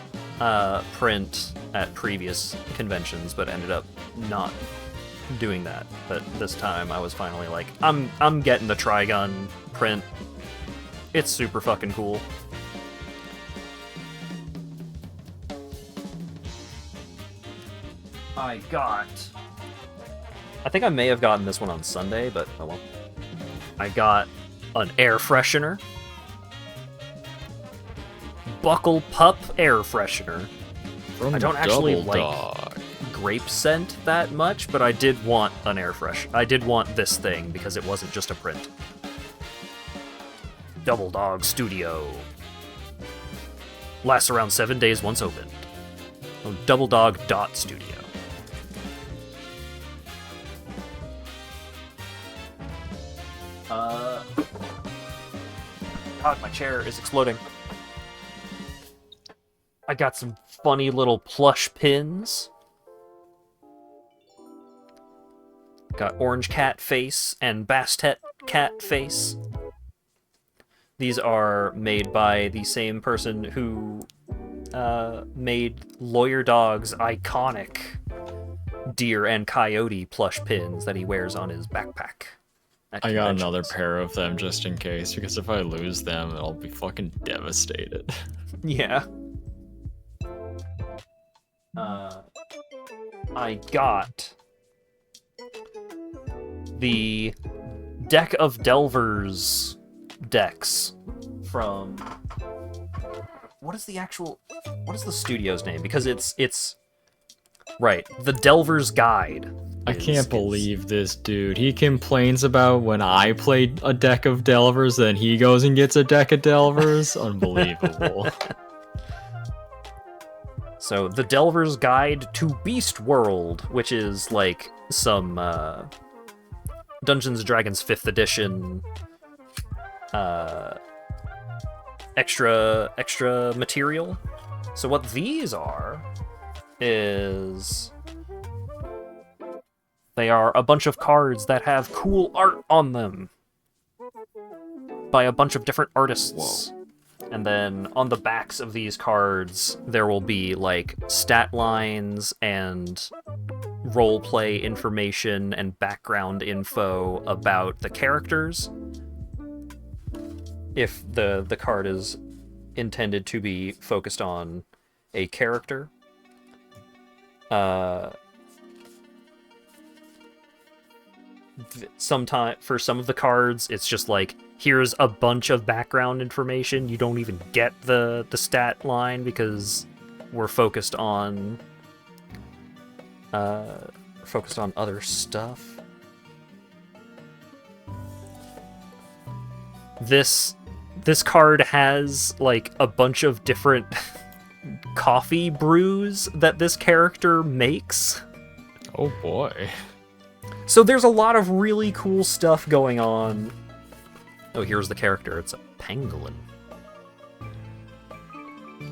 print at previous conventions, but ended up not doing that. But this time I was finally like, I'm getting the Trigun print. It's super fucking cool. I think I may have gotten this one on Sunday, but oh well. I got an air freshener. Buckle Pup air freshener. From I don't actually LawyerDog. like grape scent that much, but I did want an air fresh. I did want this thing because it wasn't just a print. Double Dog Studio. Lasts around 7 days once opened. Oh, DoubleDog.studio. God, my chair is exploding. I got some funny little plush pins. Got Orange Cat Face and Bastet Cat Face. These are made by the same person who made LawyerDog's iconic deer and coyote plush pins that he wears on his backpack. I got another pair of them just in case, because if I lose them, I'll be fucking devastated. Yeah. I got the Deck of Delvers decks from... What is the studio's name? Because it's... Right, the Delver's Guide. I can't believe this dude. He complains about when I played a deck of Delvers, then he goes and gets a deck of Delvers. Unbelievable. So, the Delver's Guide to Beast World, which is like some Dungeons & Dragons 5th edition extra material. So what these are is they are a bunch of cards that have cool art on them by a bunch of different artists. Whoa. And then on the backs of these cards, there will be like stat lines and roleplay information and background info about the characters. If the card is intended to be focused on a character. Sometime for some of the cards, it's just like, here's a bunch of background information. You don't even get the stat line because we're focused on other stuff. This card has like a bunch of different coffee brews that this character makes. Oh boy. So there's a lot of really cool stuff going on. Oh, here's the character. It's a pangolin.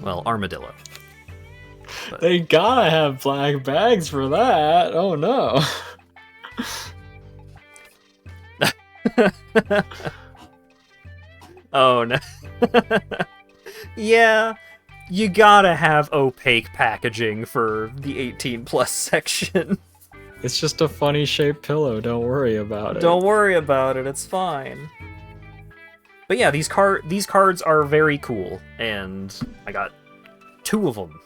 Well, armadillo. But... They gotta have black bags for that. Oh no. Oh no. Yeah, you gotta have opaque packaging for the 18 plus section. It's just a funny shaped pillow. Don't worry about it. Don't worry about it. It's fine. But yeah, these cards are very cool, and I got 2 of them.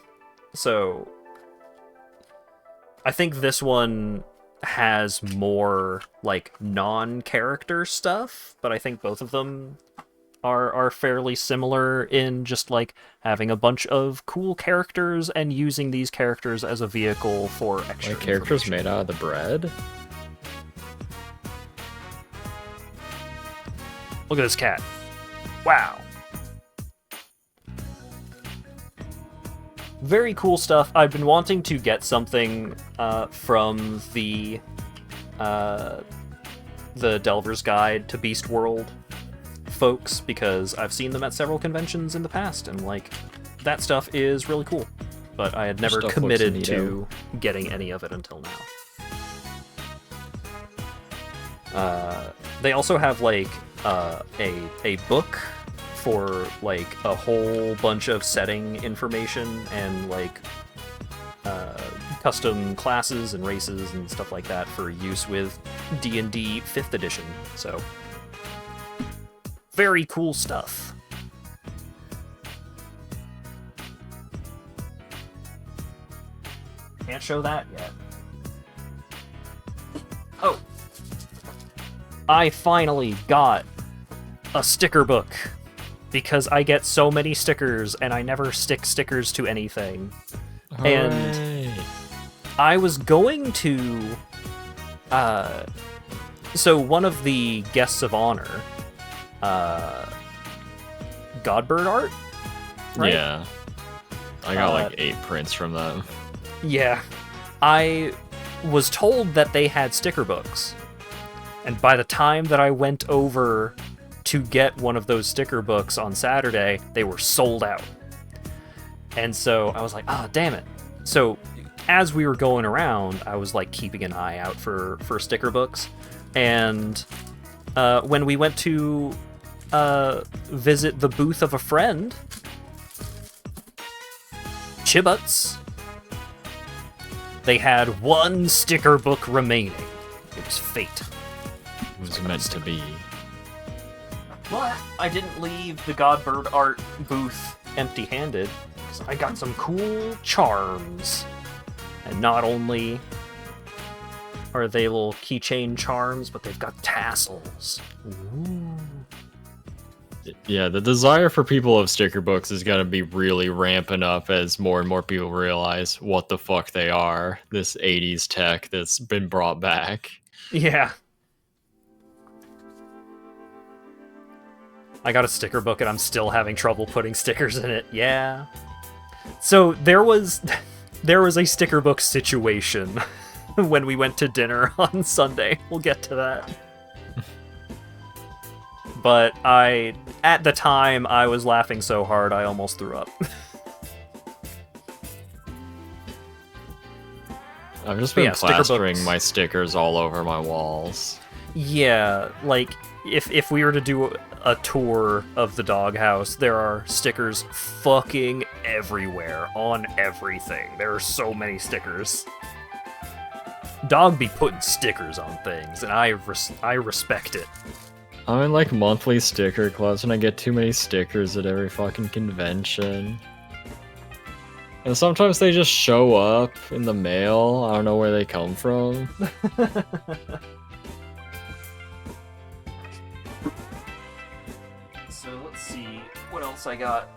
So I think this one has more like non-character stuff, but I think both of them are fairly similar in just like having a bunch of cool characters and using these characters as a vehicle for extra Like characters information. made out of the bread? Look at this cat. Wow. Very cool stuff. I've been wanting to get something from the Delver's Guide to Beast World folks, because I've seen them at several conventions in the past, and like that stuff is really cool. But I had never Stuff looks committed to neato. getting any of it until now. They also have like a book for like a whole bunch of setting information and like custom classes and races and stuff like that for use with D&D 5th edition. So very cool stuff. Can't show that yet. Oh. I finally got a sticker book, because I get so many stickers and I never stick stickers to anything. And Hooray. I was going to so one of the guests of honor, Godbird Art, right? Yeah. I got like 8 prints from them. Yeah. I was told that they had sticker books. And by the time that I went over to get one of those sticker books on Saturday, they were sold out. And so I was like, damn it. So as we were going around, I was like keeping an eye out for sticker books. And when we went to visit the booth of a friend, Chibuts, they had 1 sticker book remaining. It was fate. It was meant to be. But I didn't leave the Godbird Art booth empty-handed, because I got some cool charms. And not only are they little keychain charms, but they've got tassels. Ooh. Yeah, the desire for people of sticker books is going to be really ramping up as more and more people realize what the fuck they are. This 80s tech that's been brought back. Yeah. I got a sticker book and I'm still having trouble putting stickers in it. Yeah. So there was a sticker book situation when we went to dinner on Sunday. We'll get to that. but at the time, I was laughing so hard I almost threw up. I've just But been yeah, sticker plastering books. my stickers all over my walls. Yeah, like, if we were to do a tour of the doghouse, there are stickers fucking everywhere, on everything. There are so many stickers. Dog be putting stickers on things, and I respect it. I'm in like monthly sticker clubs and I get too many stickers at every fucking convention. And sometimes they just show up in the mail. I don't know where they come from. So let's see what else I got.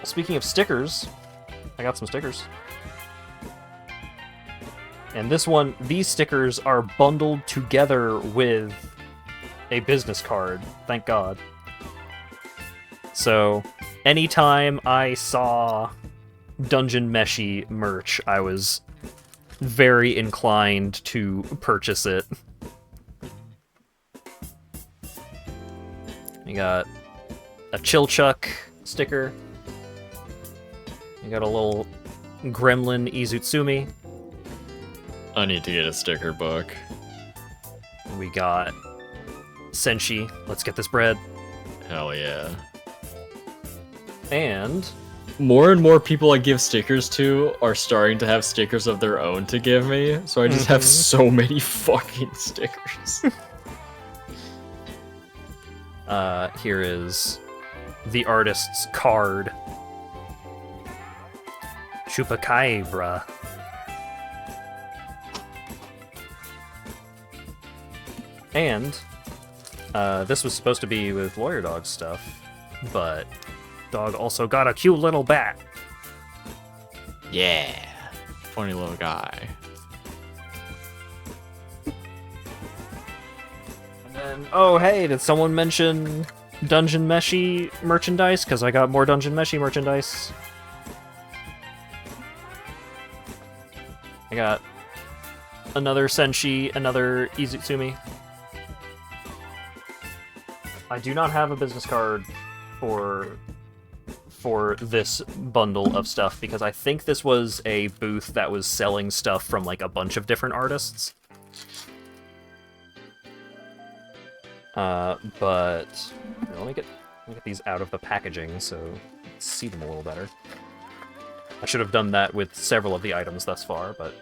Speaking of stickers, I got some stickers. And these stickers are bundled together with a business card, thank God. So, anytime I saw Dungeon Meshi merch, I was very inclined to purchase it. We got a Chilchuck sticker. We got a little Gremlin Izutsumi. I need to get a sticker book. We got Senshi, let's get this bread. Hell yeah. And More and more people I give stickers to are starting to have stickers of their own to give me, so I just have so many fucking stickers. Here is the artist's card. Chupacabra. And this was supposed to be with LawyerDog stuff, but Dog also got a cute little bat. Yeah. Funny little guy. And then, oh hey, did someone mention Dungeon Meshi merchandise? Because I got more Dungeon Meshi merchandise. I got another Senshi, another Izutsumi. I do not have a business card for this bundle of stuff because I think this was a booth that was selling stuff from like a bunch of different artists. But let me get these out of the packaging so you can see them a little better. I should have done that with several of the items thus far, but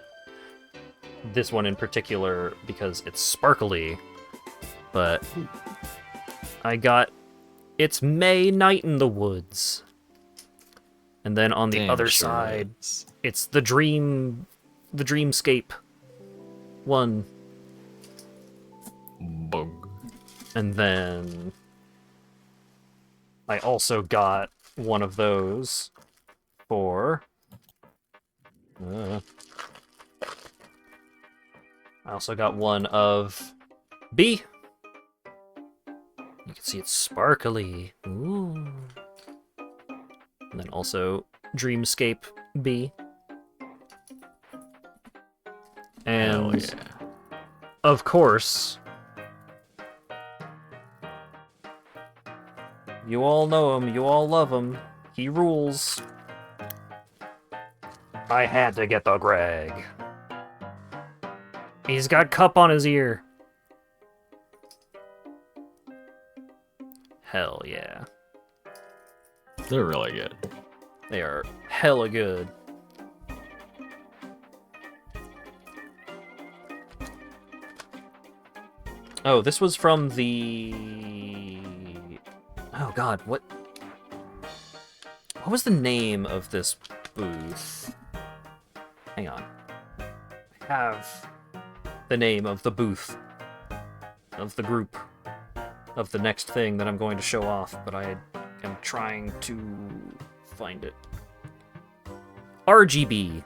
this one in particular because it's sparkly. But I got It's May Night in the Woods. And then on the Damn other sure side, is. it's the Dreamscape one. Bug. And then I also got one of those for I also got one of B. You can see it's sparkly. Ooh. And then also Dreamscape B. And Hell yeah. of course, you all know him, you all love him. He rules. I had to get the Greg. He's got cup on his ear. Hell yeah. They're really good. They are hella good. Oh, this was from the... Oh god, what was the name of this booth? Hang on. I have the name of the booth, of the group, of the next thing that I'm going to show off, but I am trying to find it. RGB.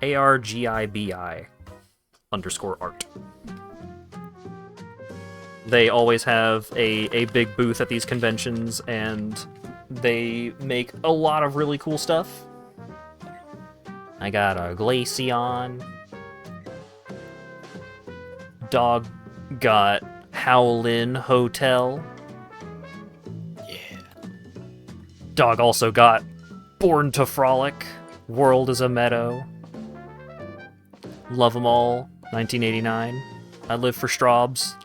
ARGIBI _ art. They always have a big booth at these conventions, and they make a lot of really cool stuff. I got a Glaceon. Dog got Howlin Hotel. Dog also got Born to Frolic, World is a Meadow, Love 'em All, 1989, I Live for Straubs.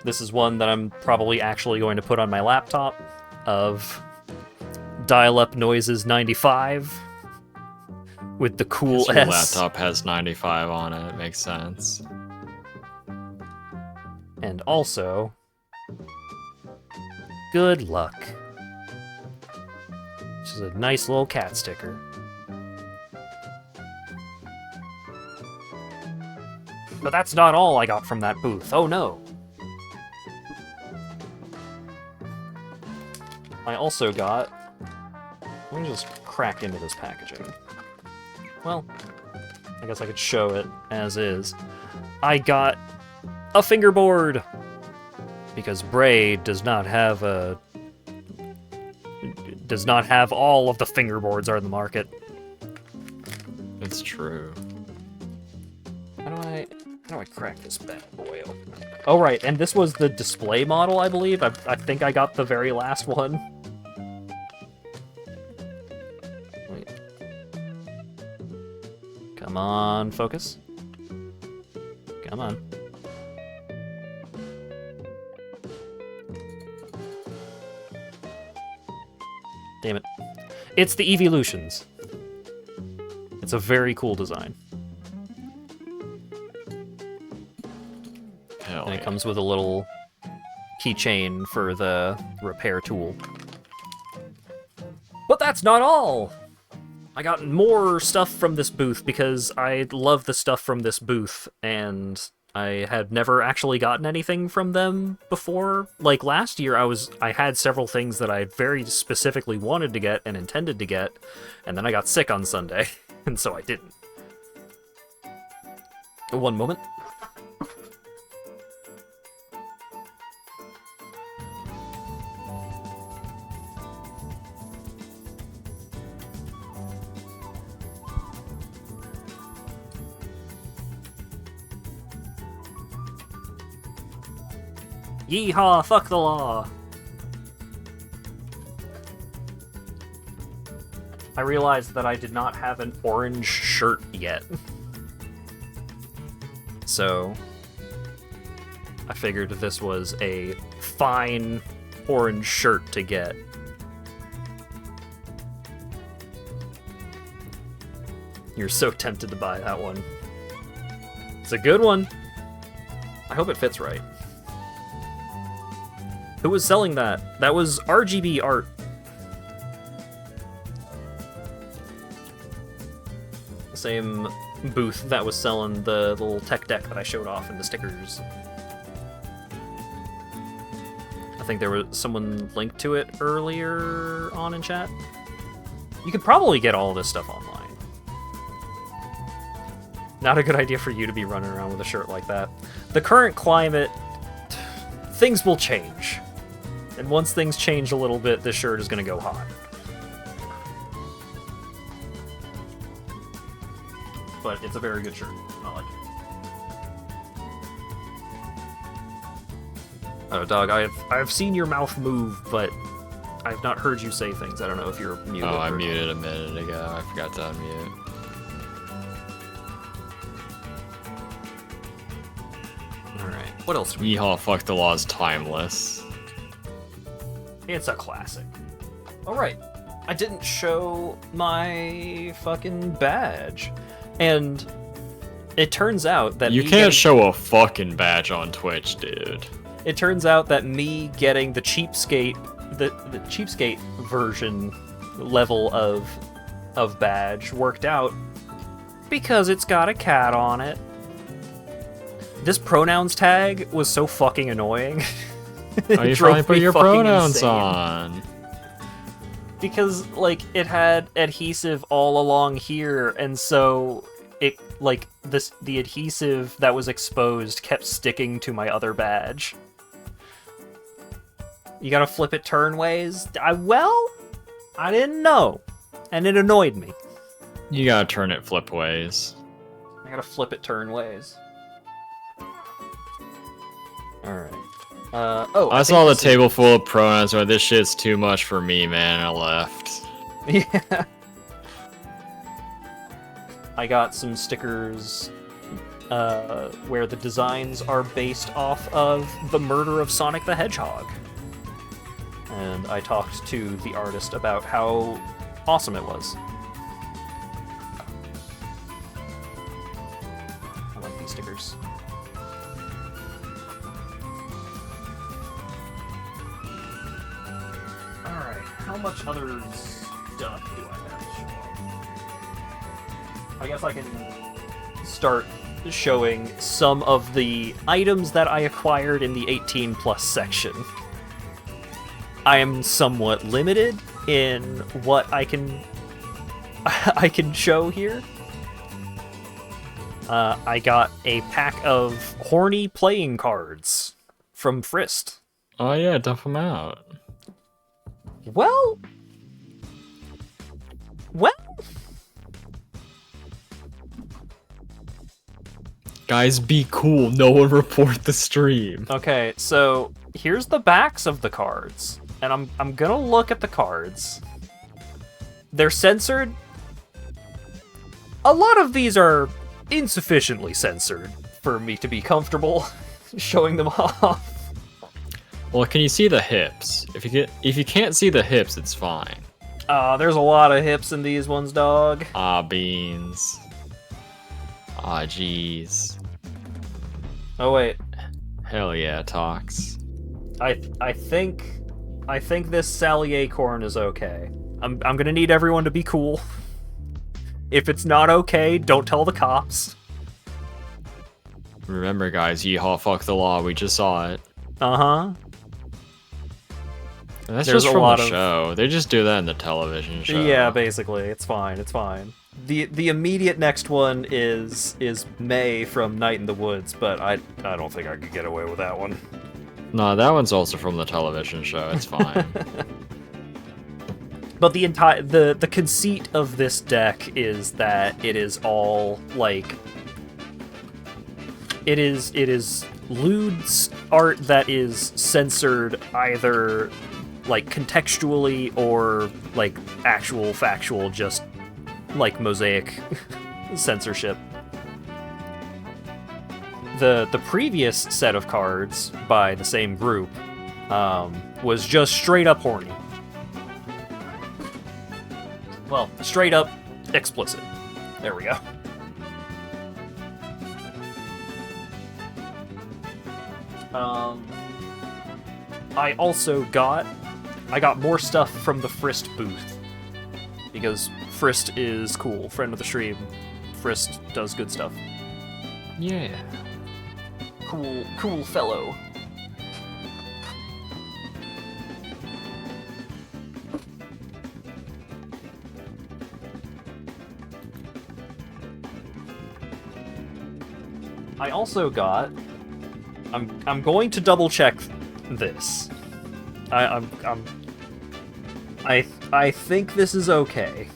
This is one that I'm probably actually going to put on my laptop, of Dial-Up Noises 95 with the cool Your S. laptop has 95 on it. Makes sense. And also, Good Luck, which is a nice little cat sticker. But that's not all I got from that booth. Oh no. I also got... Let me just crack into this packaging. Well, I guess I could show it as is. I got a fingerboard! Because Bray does not have all of the fingerboards are in the market. It's true. How do I crack this bad boy open? Oh right, and this was the display model, I believe. I think I got the very last one. Wait. Come on, focus. Come on. Damn it. It's the Evolutions. It's a very cool design. Hell And it yeah. comes with a little keychain for the repair tool. But that's not all! I got more stuff from this booth because I love the stuff from this booth, and I had never actually gotten anything from them before. Like last year, I had several things that I very specifically wanted to get and intended to get, and then I got sick on Sunday, and so I didn't. One moment. Yeehaw, fuck the law! I realized that I did not have an orange shirt yet. So, I figured this was a fine orange shirt to get. You're so tempted to buy that one. It's a good one. I hope it fits right. Who was selling that? That was RGB Art. The same booth that was selling the little tech deck that I showed off and the stickers. I think there was someone linked to it earlier on in chat. You could probably get all this stuff online. Not a good idea for you to be running around with a shirt like that. The current climate, things will change. And once things change a little bit, this shirt is going to go hot. But it's a very good shirt. I like it. Oh, dog, I've seen your mouth move, but I've not heard you say things. I don't know if you're muted. Oh, I muted a minute ago. I forgot to unmute. Alright, what else do we... Yeehaw, fuck the law is timeless. It's a classic. Alright, I didn't show my fucking badge. And it turns out that You can't show a fucking badge on Twitch, dude. It turns out that me getting the cheapskate, the cheapskate version level of badge worked out because it's got a cat on it. This pronouns tag was so fucking annoying. Oh, you finally put your pronouns on. Because, like, it had adhesive all along here, and so it, like, the adhesive that was exposed kept sticking to my other badge. You gotta flip it turn ways? I didn't know. And it annoyed me. You gotta turn it flip ways. I gotta flip it turn ways. Alright. I saw the table full of pronouns, but this shit's too much for me, man. I left. Yeah. I got some stickers where the designs are based off of the murder of Sonic the Hedgehog. And I talked to the artist about how awesome it was. I like these stickers. Alright, how much other stuff do I have? I guess I can start showing some of the items that I acquired in the 18 plus section. I am somewhat limited in what I can show here. I got a pack of horny playing cards from Frist. Oh yeah, dump them out. Well, Guys, be cool. No one report the stream. okay, so here's the backs of the cards, and I'm gonna look at the cards. They're censored. A lot of these are insufficiently censored for me to be comfortable showing them off. Well, can you see the hips? If you can't see the hips, it's fine. There's a lot of hips in these ones, dog. Beans. Jeez. Oh wait, Hell yeah, Tox. I think this Sally Acorn is okay. I'm gonna need everyone to be cool. If it's not okay, don't tell the cops. Remember, guys, yeehaw, fuck the law. We just saw it. Uh-huh. That's There's just a from lot the of- show. They just do that in the television show. Yeah, basically, it's fine. It's fine. The immediate next one is May from Night in the Woods, but I don't think I could get away with that one. No, that one's also from the television show. It's fine. But the conceit of this deck is that it is all like it is lewd art that is censored either like contextually or like actual factual, just like mosaic censorship. The previous set of cards by the same group was just straight up horny. Well, straight up explicit. There we go. I also got more stuff from the Frist booth because Frist is cool. Friend of the stream. Frist does good stuff. Yeah. Cool fellow. I also got. I'm going to double check this. I think this is okay.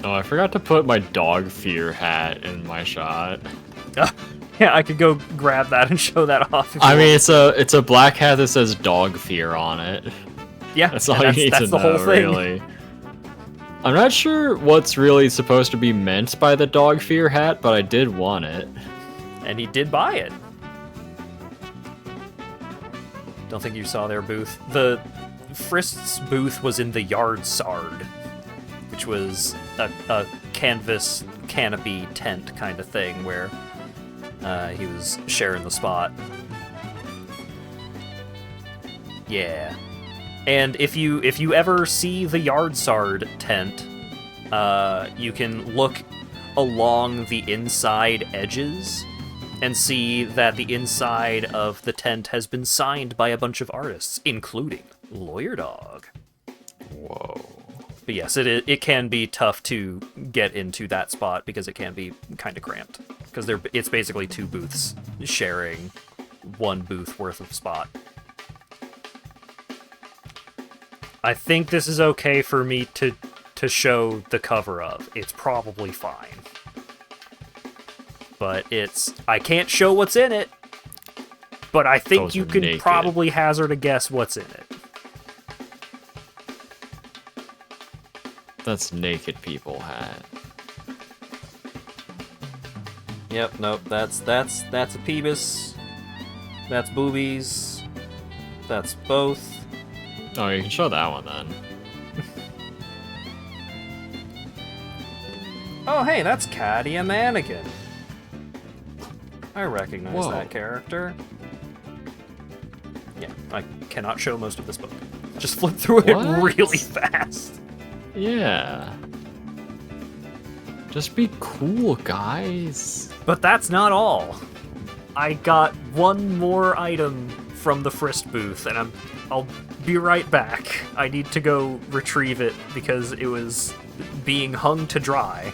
Oh, I forgot to put my dog fear hat in my shot. Yeah, I could go grab that and show that off. I mean, it's a black hat that says dog fear on it. Yeah, That's all you need to the know, whole thing. really. I'm not sure what's really supposed to be meant by the dog fear hat, but I did want it. And he did buy it. Don't think you saw their booth. The Frist's booth was in the Yard Sard, which was a canvas canopy tent kind of thing where he was sharing the spot. Yeah. And if you ever see the Yard Sard tent, you can look along the inside edges and see that the inside of the tent has been signed by a bunch of artists, including LawyerDog. Whoa. But yes, it can be tough to get into that spot because it can be kind of cramped. Because it's basically two booths sharing one booth worth of spot. I think this is okay for me to show the cover of. It's probably fine. But I can't show what's in it. but I think Those you are could naked. probably hazard a guess what's in it. That's naked people hat. Yep, nope, that's a Peebus. That's boobies. That's both. Oh, you can show that one then. Oh, hey, that's Caddy a Mannequin. I recognize Whoa. that character. Yeah, I cannot show most of this book. Just flip through it What? really fast. Yeah. Just be cool, guys. But that's not all. I got one more item from the Frist booth, and I'll be right back. I need to go retrieve it because it was being hung to dry.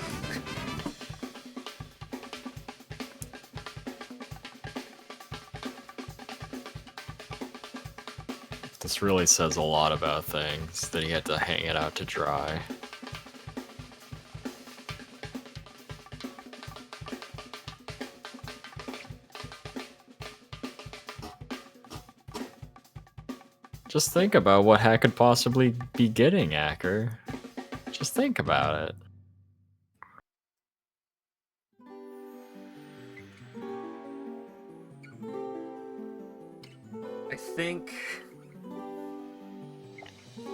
This really says a lot about things, that he had to hang it out to dry. Just think about what Hat could possibly be getting, Acker. Just think about it. I think...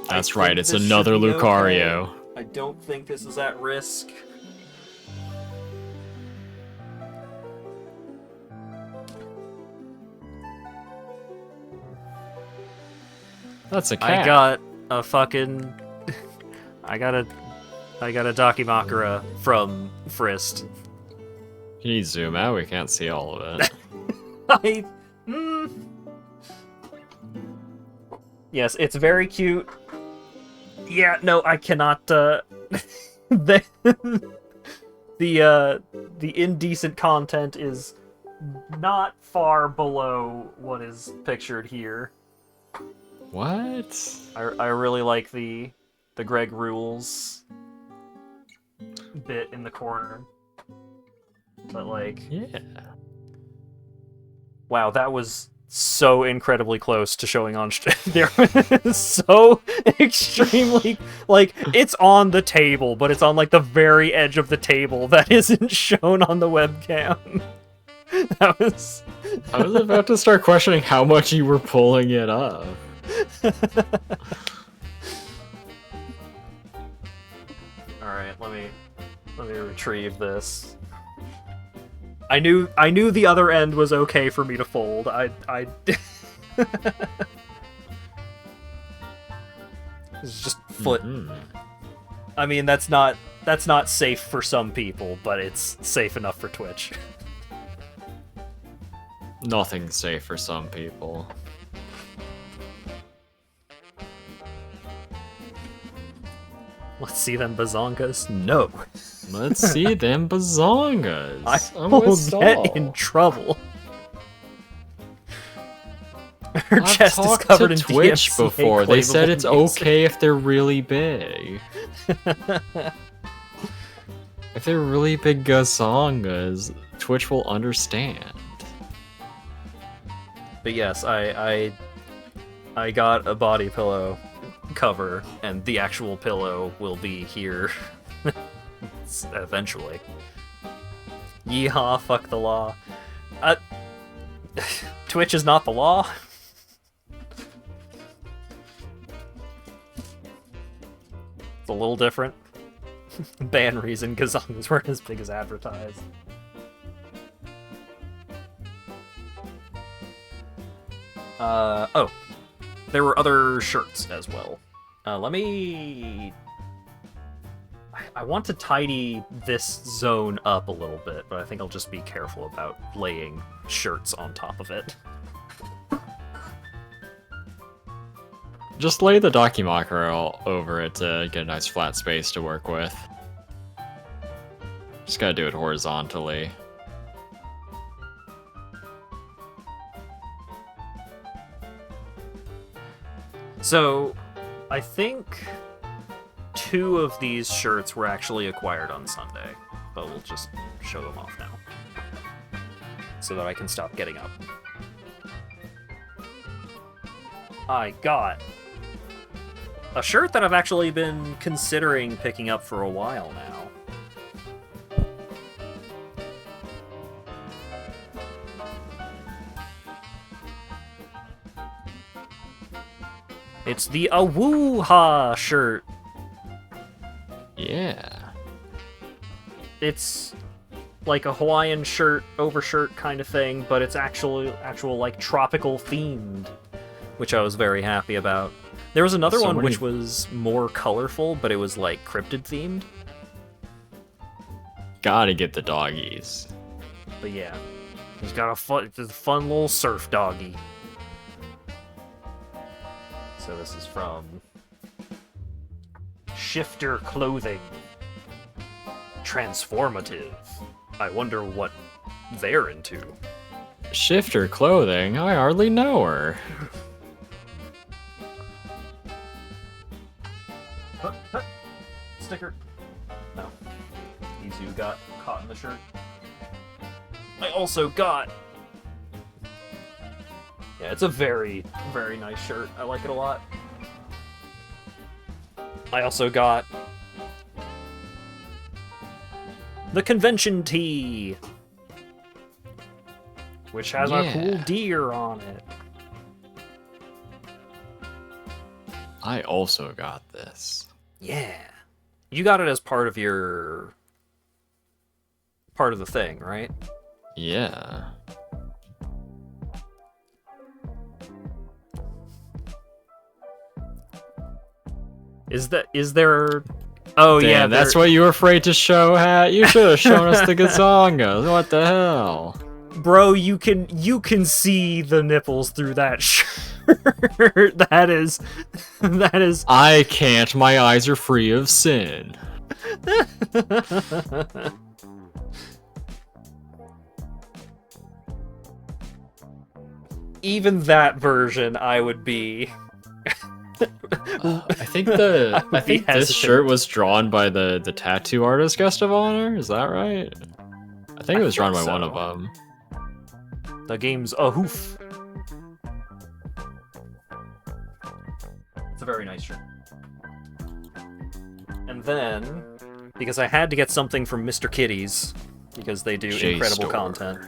That's I right, think it's this should another be Lucario. okay. I don't think this is at risk. That's a cat. I got a fucking... I got a Dakimakura from Frist. Can you zoom out? We can't see all of it. I... Yes, it's very cute. Yeah, no, I cannot, the indecent content is not far below what is pictured here. What? I really like the Greg Rules bit in the corner. But, like... Yeah. Wow, that was so incredibly close to showing on there was so extremely, like, it's on the table, but it's on, like, the very edge of the table that isn't shown on the webcam. That was... I was about to start questioning how much you were pulling it up. Alright, let me retrieve this. I knew the other end was okay for me to fold. It's just foot. Mhm. I mean, that's not safe for some people, but it's safe enough for Twitch. Nothing's safe for some people. Let's see them bazongas. No. Let's see them bazongas. I will get in trouble. Her I've chest is talked covered to in Twitch DMCA before. They said claimable it's music. okay if they're really big. If they're really big gazongas, Twitch will understand. But yes, I got a body pillow cover, and the actual pillow will be here eventually. Yeehaw, fuck the law. Twitch is not the law. It's a little different. Ban reason, gazongas weren't as big as advertised. Oh. There were other shirts as well. Let me... I want to tidy this zone up a little bit, but I think I'll just be careful about laying shirts on top of it. Just lay the Dakimakura all over it to get a nice flat space to work with. Just gotta do it horizontally. So, I think 2 of these shirts were actually acquired on Sunday, but we'll just show them off now, so that I can stop getting up. I got a shirt that I've actually been considering picking up for a while now. It's the Awooha shirt. Yeah. It's like a Hawaiian shirt, overshirt kind of thing, but it's actual like tropical themed, which I was very happy about. There was another one which was more colorful, but it was like cryptid themed. Gotta get the doggies. But yeah, he's got a fun little surf doggy. So this is from Shifter Clothing. Transformative. I wonder what they're into. Shifter Clothing? I hardly know her. Sticker. No. Izu got caught in the shirt. I also got... Yeah, it's a very, very nice shirt. I like it a lot. I also got the convention tee, which has a cool deer on it. I also got this. Yeah. You got it as part of your... part of the thing, right? Yeah. Is there... Oh, damn, yeah, that's what you were afraid to show, Hat? You should have shown us the gazongas. What the hell? Bro, you can see the nipples through that shirt. That is... I can't. My eyes are free of sin. Even that version, I would be... I think this shirt was drawn by the tattoo artist guest of honor. Is that right? I think it was drawn by one of them. The game's a hoof. It's a very nice shirt. And then, because I had to get something from Mr. Kitties, because they do incredible content.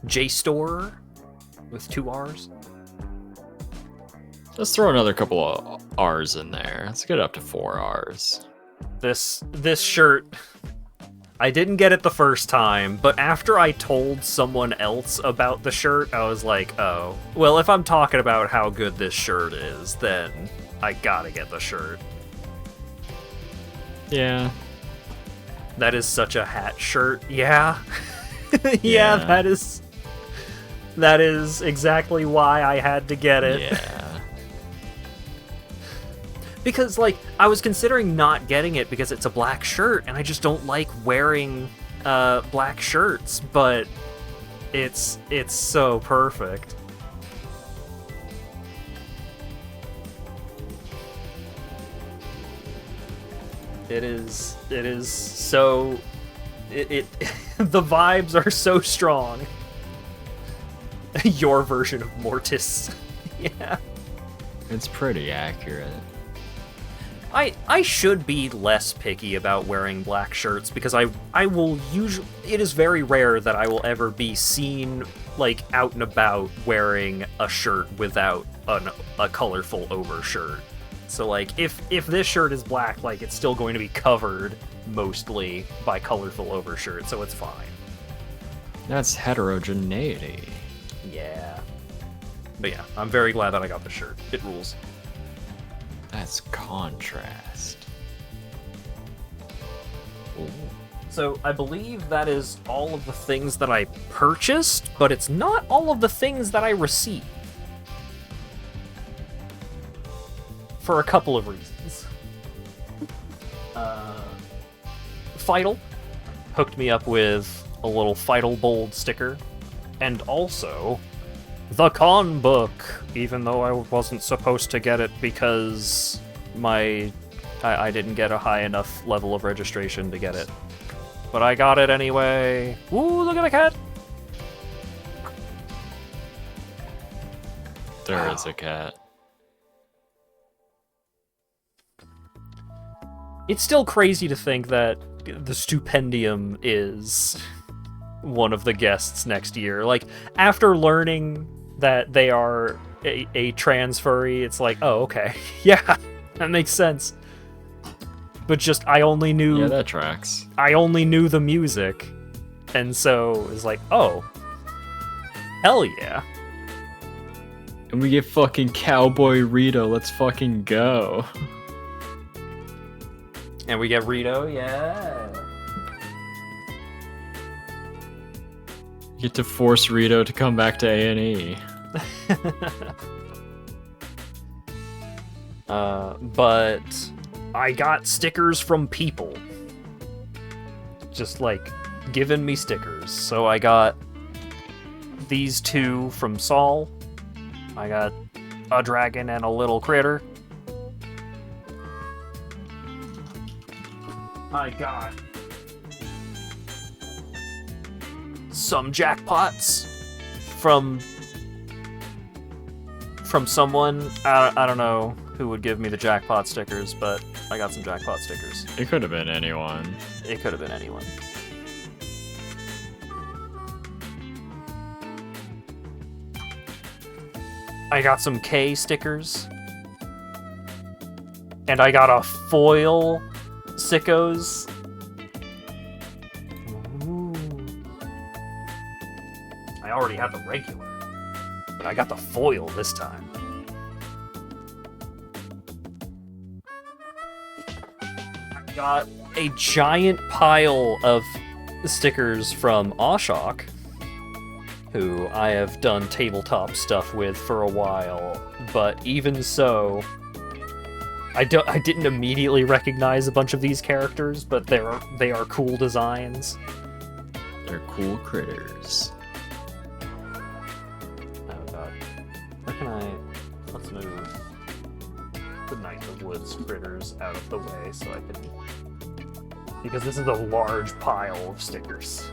JStore with 2 R's. Let's throw another couple of R's in there. Let's get up to 4 R's. This shirt, I didn't get it the first time, but after I told someone else about the shirt, I was like, oh, well, if I'm talking about how good this shirt is, then I gotta get the shirt. Yeah. That is such a Hat shirt. Yeah. Yeah, that is exactly why I had to get it. Yeah. Because, like, I was considering not getting it because it's a black shirt, and I just don't like wearing black shirts, but it's so perfect. It is so... the vibes are so strong. Your version of Mortis. Yeah. It's pretty accurate. I should be less picky about wearing black shirts because I will usually... It is very rare that I will ever be seen, like, out and about wearing a shirt without a colorful overshirt. So, like, if this shirt is black, like, it's still going to be covered mostly by colorful overshirt, so it's fine. That's heterogeneity. Yeah. But yeah, I'm very glad that I got the shirt. It rules. That's contrast. Ooh. So I believe that is all of the things that I purchased, but it's not all of the things that I received. For a couple of reasons. Fightle hooked me up with a little Fightle Bold sticker, and also the con book, even though I wasn't supposed to get it because I didn't get a high enough level of registration to get it. But I got it anyway. Ooh, look at the cat! There is a cat. It's still crazy to think that the Stupendium is one of the guests next year. Like, after learning that they are a trans furry, it's like, oh, okay. Yeah, that makes sense. But just, I only knew... Yeah, that tracks. I only knew the music. And so, it was like, oh. Hell yeah. And we get fucking Cowboy Rito. Let's fucking go. And we get Rito, yeah. You get to force Rito to come back to A&E. But I got stickers from people. Just, like, giving me stickers. So I got these two from Saul. I got a dragon and a little critter. I got some jackpots from someone. I don't know who would give me the jackpot stickers, but I got some jackpot stickers. It could have been anyone. It could have been anyone. I got some K stickers. And I got a foil Sickos. Ooh. I already have the regular, but I got the foil this time. I got a giant pile of stickers from Ashok, who I have done tabletop stuff with for a while, but even so, I didn't immediately recognize a bunch of these characters, but they are cool designs. They're cool critters. Oh god. Where can I... Let's move the Knight of Woods critters out of the way so I can... Because this is a large pile of stickers.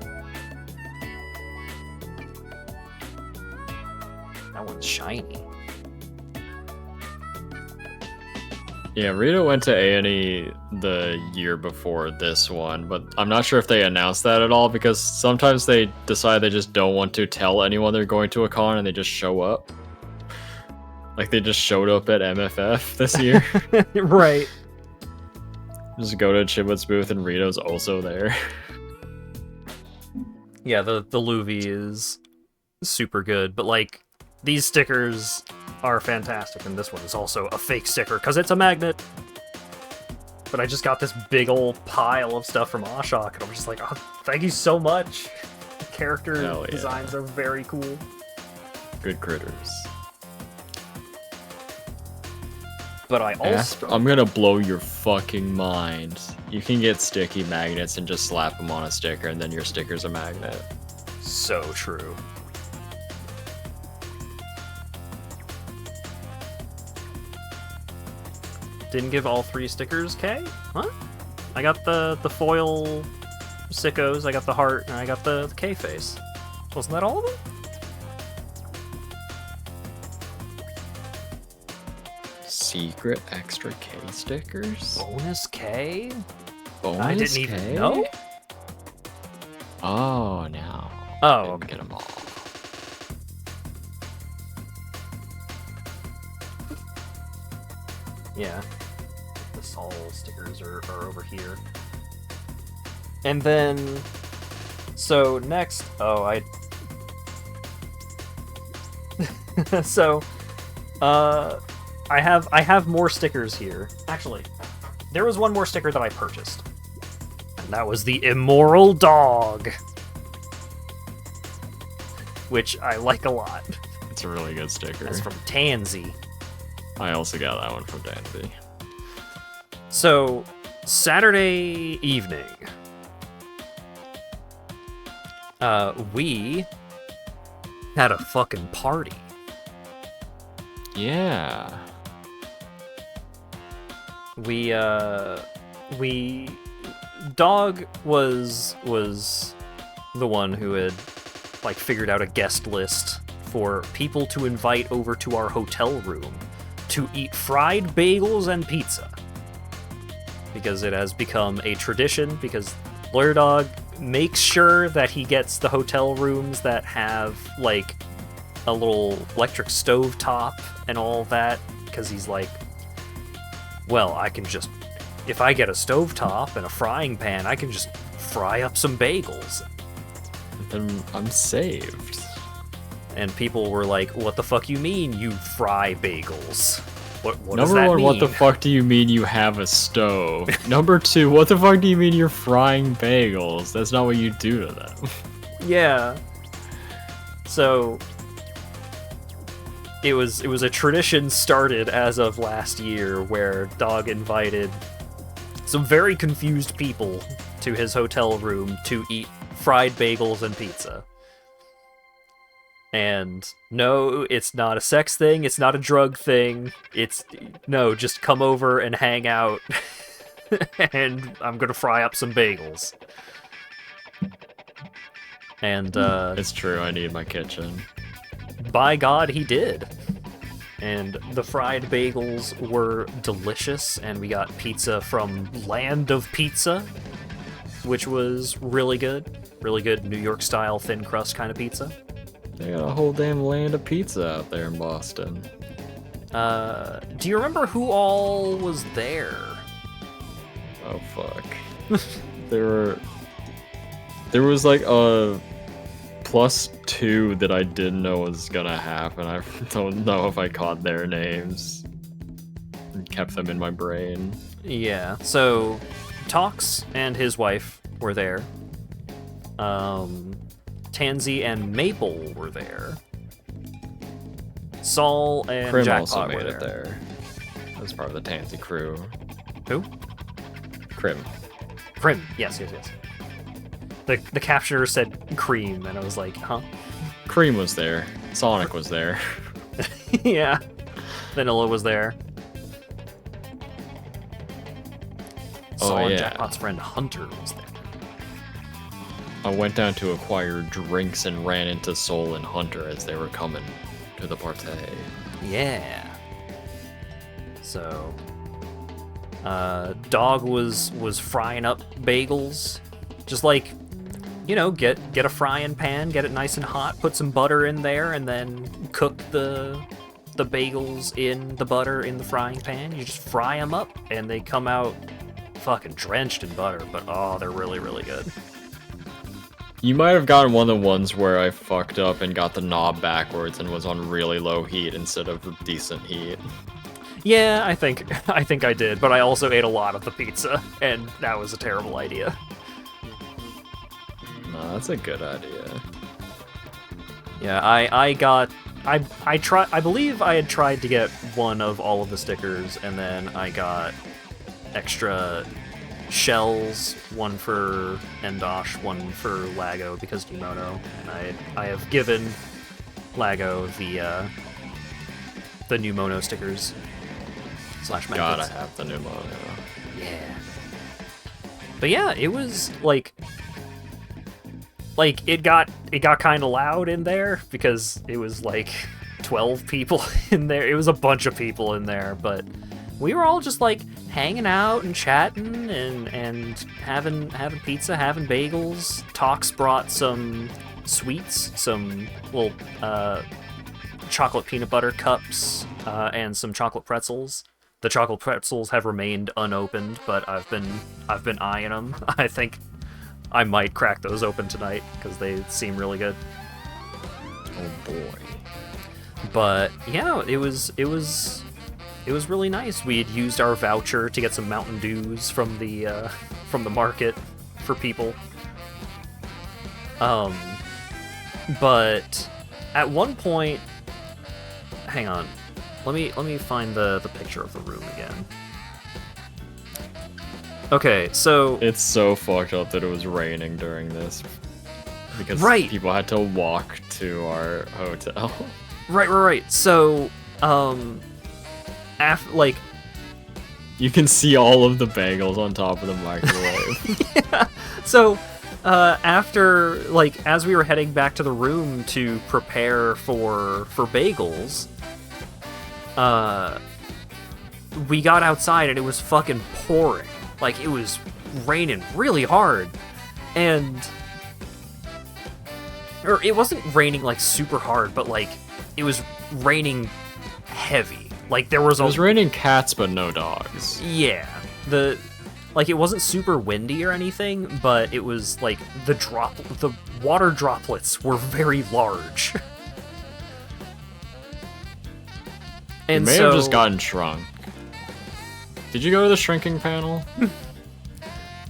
That one's shiny. Yeah, Rito went to A&E the year before this one, but I'm not sure if they announced that at all, because sometimes they decide they just don't want to tell anyone they're going to a con and they just show up. Like, they just showed up at MFF this year. Right. Just go to Chibut's booth and Rito's also there. Yeah, the Luvi is super good, but like, these stickers are fantastic, and this one is also a fake sticker because it's a magnet. But I just got this big old pile of stuff from Ashok, and I'm just like, oh, thank you so much. The character designs are very cool. Good critters. But I also... I'm gonna blow your fucking mind. You can get sticky magnets and just slap them on a sticker, and then your sticker's a magnet. So true. Didn't give all 3 stickers K? Huh? I got the foil Sickos, I got the heart, and I got the K face. Wasn't that all of them? Secret extra K stickers? Bonus K? Bonus I didn't even know? Oh, no. Oh, Didn't okay. get them all. Yeah. The Saul stickers are over here. And then... So, next... Oh, So... I have more stickers here. Actually, there was one more sticker that I purchased. And that was the Immoral Dog. Which I like a lot. It's a really good sticker. That's from Tansy. I also got that one from Danby. So, Saturday evening, we had a fucking party. Yeah. We Dog was the one who had like figured out a guest list for people to invite over to our hotel room to eat fried bagels and pizza. Because it has become a tradition, because LawyerDog makes sure that he gets the hotel rooms that have, like, a little electric stove top and all that, because he's like, well, I can just, if I get a stove top and a frying pan, I can just fry up some bagels. Then I'm saved. And people were like, what the fuck you mean you fry bagels? What does Number that one, mean? what the fuck do you mean you have a stove? Number two, what the fuck do you mean you're frying bagels? That's not what you do to them. Yeah. So it was a tradition started as of last year where Dog invited some very confused people to his hotel room to eat fried bagels and pizza. And no, it's not a sex thing, it's not a drug thing, no, just come over and hang out, and I'm gonna fry up some bagels. And, It's true, I need my kitchen. by God, he did. And the fried bagels were delicious, and we got pizza from Land of Pizza, which was really good. Really good New York-style thin crust kind of pizza. They got a whole damn land of pizza out there in Boston. Do you remember who all was there? Oh fuck. There was like a +2 that I didn't know was gonna happen. I don't know if I caught their names and kept them in my brain. Yeah, so Tox and his wife were there. Tansy and Maple were there. Saul and Krim Jackpot also made were it there. That was part of the Tansy crew. Who? Krim. Krim. Yes. The captioner said cream, and I was like, huh? Cream was there. Sonic was there. Yeah. Vanilla was there. Saul and yeah. Jackpot's friend Hunter was there. I went down to acquire drinks and ran into Soul and Hunter as they were coming to the party. Yeah. So, Dog was frying up bagels, just like, you know, get a frying pan, get it nice and hot, put some butter in there, and then cook the bagels in the butter in the frying pan. You just fry them up, and they come out fucking drenched in butter. But oh, they're really, really good. You might have gotten one of the ones where I fucked up and got the knob backwards and was on really low heat instead of decent heat. Yeah, I think I did, but I also ate a lot of the pizza, and that was a terrible idea. No, that's a good idea. Yeah, I believe I had tried to get one of all of the stickers, and then I got extra shells, one for Endosh, one for Lago, because Numono, and I have given Lago the Numono stickers / Gotta magnets. have the pneumonia. Yeah. But yeah, it was like it got kind of loud in there because it was like 12 people in there. It was a bunch of people in there, but we were all just like hanging out and chatting and having pizza, having bagels. Tox brought some sweets, some little chocolate peanut butter cups, and some chocolate pretzels. The chocolate pretzels have remained unopened, but I've been eyeing them. I think I might crack those open tonight because they seem really good. Oh boy. But yeah, it was really nice. We had used our voucher to get some Mountain Dews from the market for people. But at one point, hang on, let me find the picture of the room again. Okay, so It's so fucked up that it was raining during this. Because Right. people had to walk to our hotel. right. So, like, You can see all of the bagels on top of the microwave. so after, like, as we were heading back to the room to prepare for bagels, we got outside and it was fucking pouring. Like, it was raining really hard. Or it wasn't raining, like, super hard, but, like, it was raining heavy. Like, there was... It was raining cats, but no dogs. Yeah. Like, it wasn't super windy or anything, but it was, like, the water droplets were very large. And you may have just gotten shrunk. Did you go to the shrinking panel?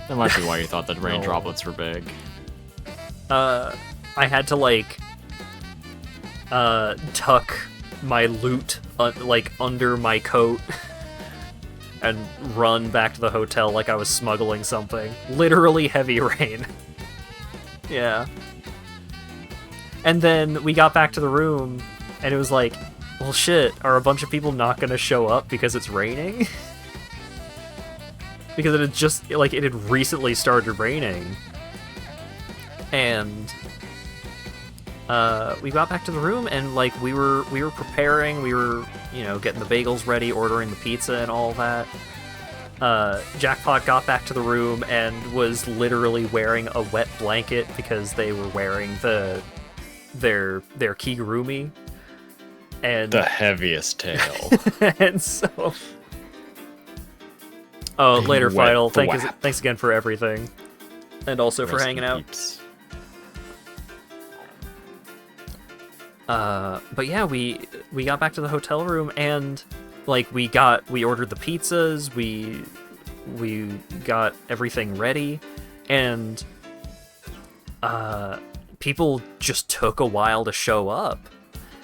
That might be why you thought that rain droplets were big. I had to, like, tuck my loot, like, under my coat and run back to the hotel like I was smuggling something. Literally heavy rain. Yeah. And then we got back to the room, and it was like, well, shit, are a bunch of people not gonna show up because it's raining? Because it had just, like, it had recently started raining. And we got back to the room, and, like, we were preparing, we were, you know, getting the bagels ready, ordering the pizza and all that. Jackpot got back to the room and was literally wearing a wet blanket because they were wearing their kigurumi. And the heaviest tail. And so... Oh, later, Final. Thanks again for everything. And also for hanging out. But yeah, we got back to the hotel room, and, like, we ordered the pizzas, we got everything ready, and people just took a while to show up.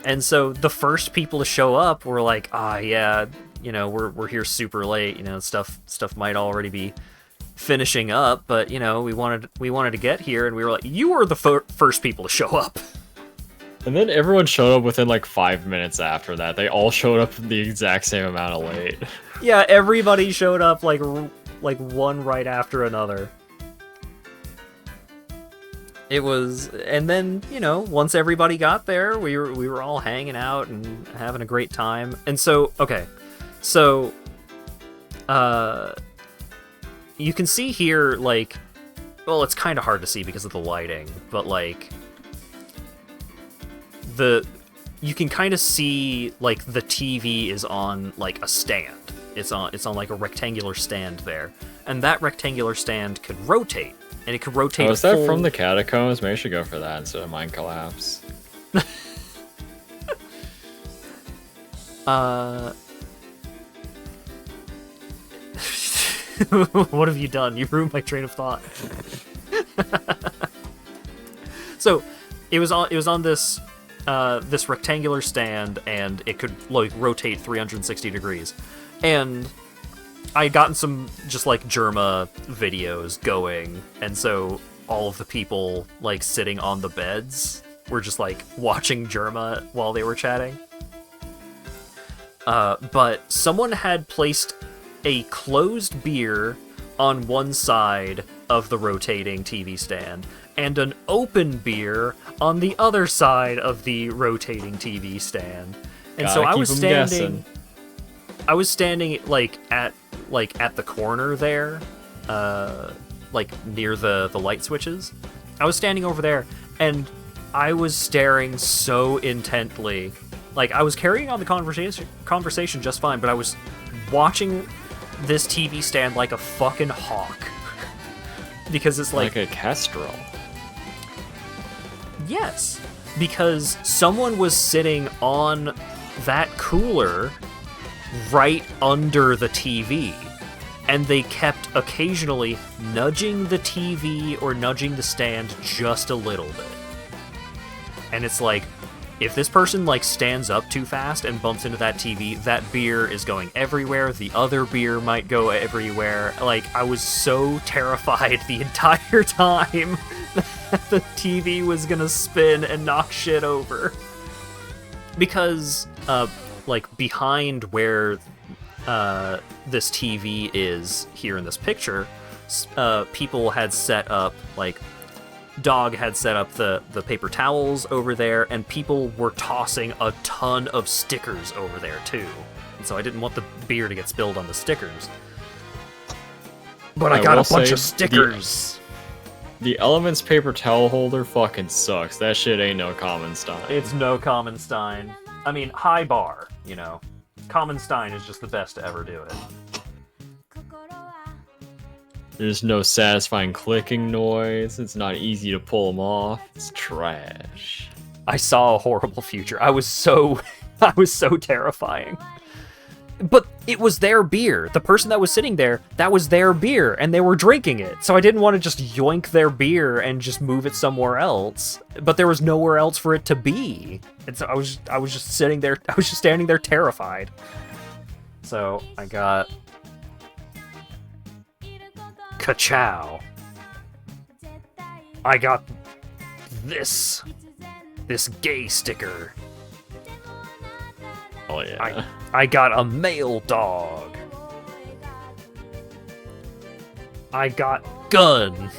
And so the first people to show up were like, yeah, you know, we're here super late, you know, stuff might already be finishing up, but, you know, we wanted to get here, and we were like, you were the first people to show up. And then everyone showed up within, like, 5 minutes after that. They all showed up the exact same amount of late. Yeah, everybody showed up, like one right after another. It was, and then, you know, once everybody got there, we were all hanging out and having a great time. And so, okay, so, you can see here, like, well, it's kind of hard to see because of the lighting, but, like, you can kind of see, like, the TV is on, like, a stand. It's on like a rectangular stand there, and that rectangular stand could rotate, and it could rotate. Oh, is that from the catacombs? Maybe I should go for that instead of Mine Collapse. What have you done? You ruined my train of thought. So, it was on this this rectangular stand, and it could, like, rotate 360 degrees. And I had gotten some just, like, Germa videos going, and so all of the people, like, sitting on the beds were just, like, watching Germa while they were chatting. But someone had placed a closed beer on one side of the rotating TV stand, and an open beer on the other side of the rotating TV stand. And so I was standing like at the corner there, like near the light switches. I was standing over there, and I was staring so intently. Like, I was carrying on the conversation just fine, but I was watching this TV stand like a fucking hawk. Because it's like a kestrel. Yes, because someone was sitting on that cooler right under the TV, and they kept occasionally nudging the TV or nudging the stand just a little bit. And it's like, if this person, like, stands up too fast and bumps into that TV, that beer is going everywhere, the other beer might go everywhere. Like, I was so terrified the entire time that the TV was gonna spin and knock shit over. Because, like, behind where this TV is here in this picture, people had set up, like, Dog had set up the paper towels over there, and people were tossing a ton of stickers over there too. And so I didn't want the beer to get spilled on the stickers. But I got a bunch of stickers. The Elements paper towel holder fucking sucks. That shit ain't no common Stein. It's no common Stein. I mean, high bar, you know. Common Stein is just the best to ever do it. There's no satisfying clicking noise. It's not easy to pull them off. It's trash. I saw a horrible future. I was so terrifying. But it was their beer. The person that was sitting there, that was their beer, and they were drinking it. So I didn't want to just yoink their beer and just move it somewhere else. But there was nowhere else for it to be. And so I was just sitting there. I was just standing there terrified. So I got Ka-chow. I got this gay sticker. Oh yeah. I got a male dog. I got gun.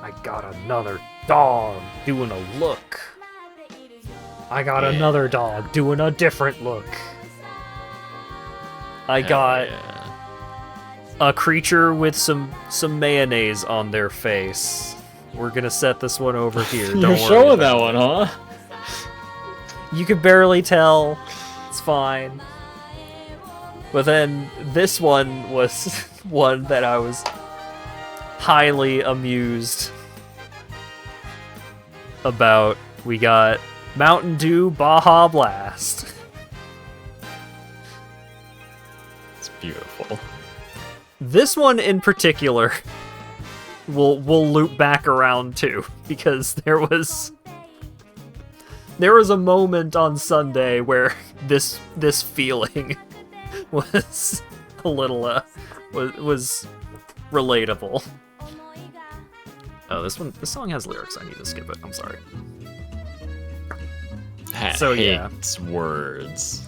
I got another dog doing a look. I got another dog doing a different look. I got a creature with some mayonnaise on their face. We're gonna set this one over here. Don't You're worry showing about that one, huh? You can barely tell. It's fine. But then this one was one that I was highly amused about. We got Mountain Dew Baja Blast. It's beautiful. This one in particular we'll loop back around to, because there was a moment on Sunday where this feeling was a little was relatable. Oh, this song has lyrics. I need to skip it. I'm sorry. So yeah, hates words.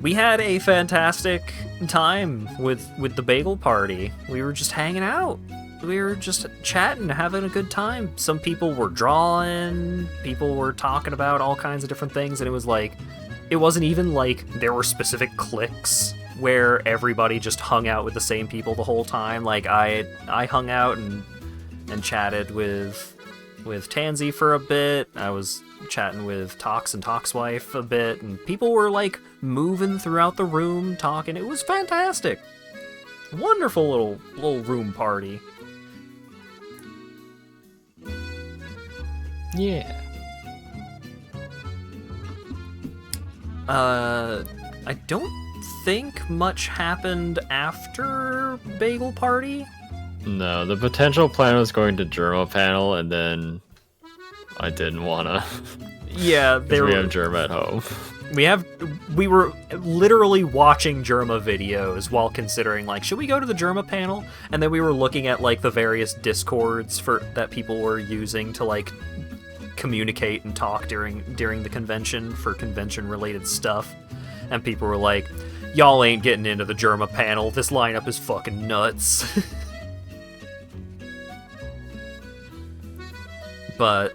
We had a fantastic time with the bagel party. We were just hanging out. We were just chatting, having a good time. Some people were drawing, people were talking about all kinds of different things, and it was like, it wasn't even like there were specific cliques where everybody just hung out with the same people the whole time. Like I hung out and chatted with Tansy for a bit. I was chatting with Tox and Tox wife a bit, and people were like moving throughout the room talking. It was fantastic. Wonderful little room party. Yeah. I don't think much happened after Bagel Party. No, the potential plan was going to Germa panel, and then I didn't wanna. Yeah, we have Germa at home. We were literally watching Germa videos while considering, like, should we go to the Germa panel? And then we were looking at like the various discords that people were using to like communicate and talk during the convention for convention related stuff. And people were like, y'all ain't getting into the Germa panel. This lineup is fucking nuts. But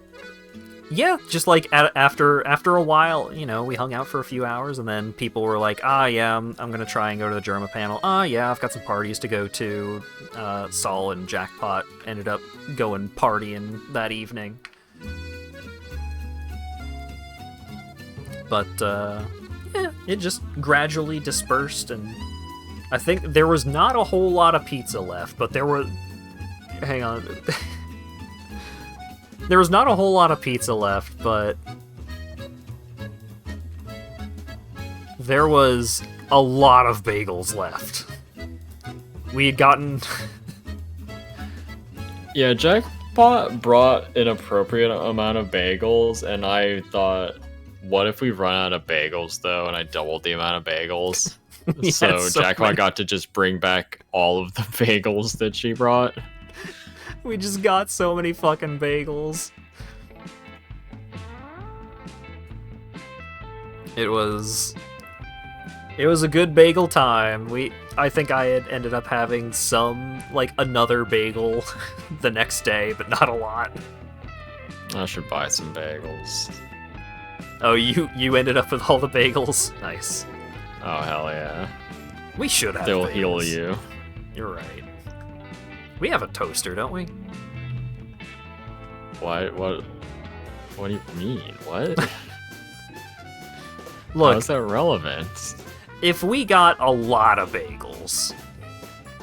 yeah, just like after a while, you know, we hung out for a few hours, and then people were like, yeah, I'm gonna try and go to the Germa panel. Yeah, I've got some parties to go to. Saul and Jackpot ended up going partying that evening. But yeah, it just gradually dispersed, and I think there was not a whole lot of pizza left, but there were... Hang on. There was not a whole lot of pizza left, but there was a lot of bagels left. We had gotten... Yeah, Jackpot brought an appropriate amount of bagels, and I thought, what if we run out of bagels, though? And I doubled the amount of bagels. So Jackpot got to just bring back all of the bagels that she brought. We just got so many fucking bagels. It was It was a good bagel time. I think I had ended up having another bagel the next day, but not a lot. I should buy some bagels. Oh, you ended up with all the bagels? Nice. Oh, hell yeah. We should have They'll bagels. heal you. You're right. We have a toaster, don't we? What do you mean? What? Look, how's that relevant? if we got a lot of bagels,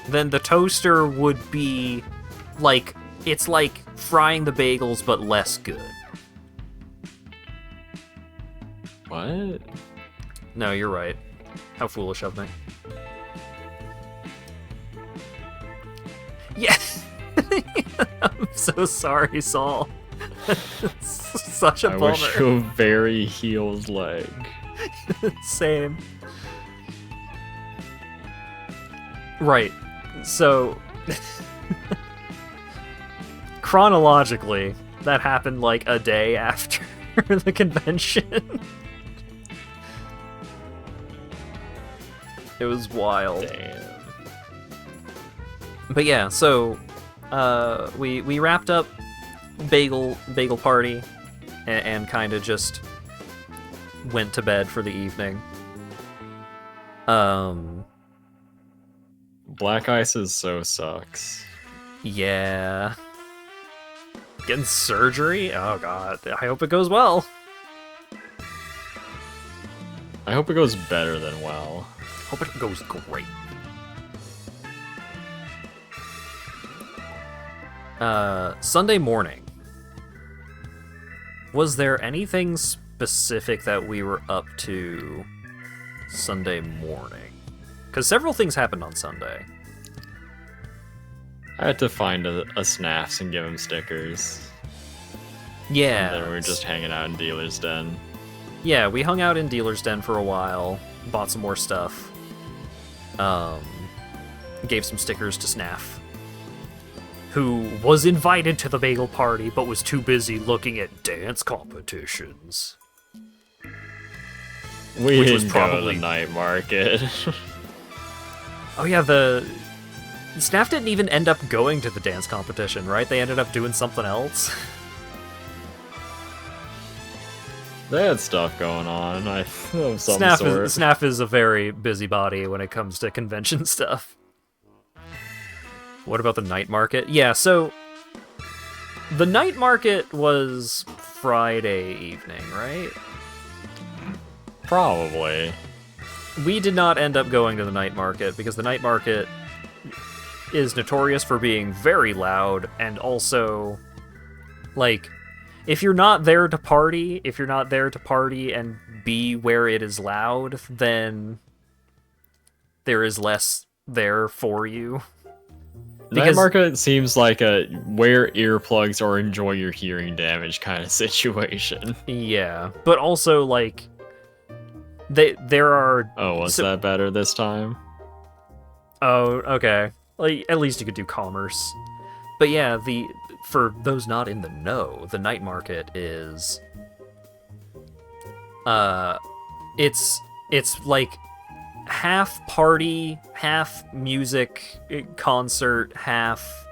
then the toaster would be it's like frying the bagels but less good. What? No, you're right. How foolish of me. Yeah. I'm so sorry, Saul. It's such a I bummer. wish you a very healed leg. Same. Right. So, chronologically, that happened like a day after the convention. It was wild. Damn. But yeah, so we wrapped up bagel party and kind of just went to bed for the evening. Black Ice so sucks. Yeah. Getting surgery? Oh god. I hope it goes well. I hope it goes better than well. Hope it goes great. Sunday morning. Was there anything specific that we were up to Sunday morning? Because several things happened on Sunday. I had to find a Snaps and give him stickers. Yeah. And then we were just hanging out in Dealer's Den. Yeah, we hung out in Dealer's Den for a while, bought some more stuff. Gave some stickers to Snaff, who was invited to the bagel party but was too busy looking at dance competitions. We Which didn't was go to probably- the night market. Oh yeah, Snaff didn't even end up going to the dance competition, right? They ended up doing something else. They had stuff going on. Of some sort. Snaff is a very busybody when it comes to convention stuff. What about the night market? Yeah, so the night market was Friday evening, right? Probably. We did not end up going to the night market because the night market is notorious for being very loud and also, like, if you're not there to party and be where it is loud, then there is less there for you. Night market seems like a wear earplugs or enjoy your hearing damage kind of situation. Yeah, but also, like, there are... Oh, was that better this time? Oh, okay. Like, at least you could do commerce. But yeah, for those not in the know, the night market is... It's like half party, half music concert, half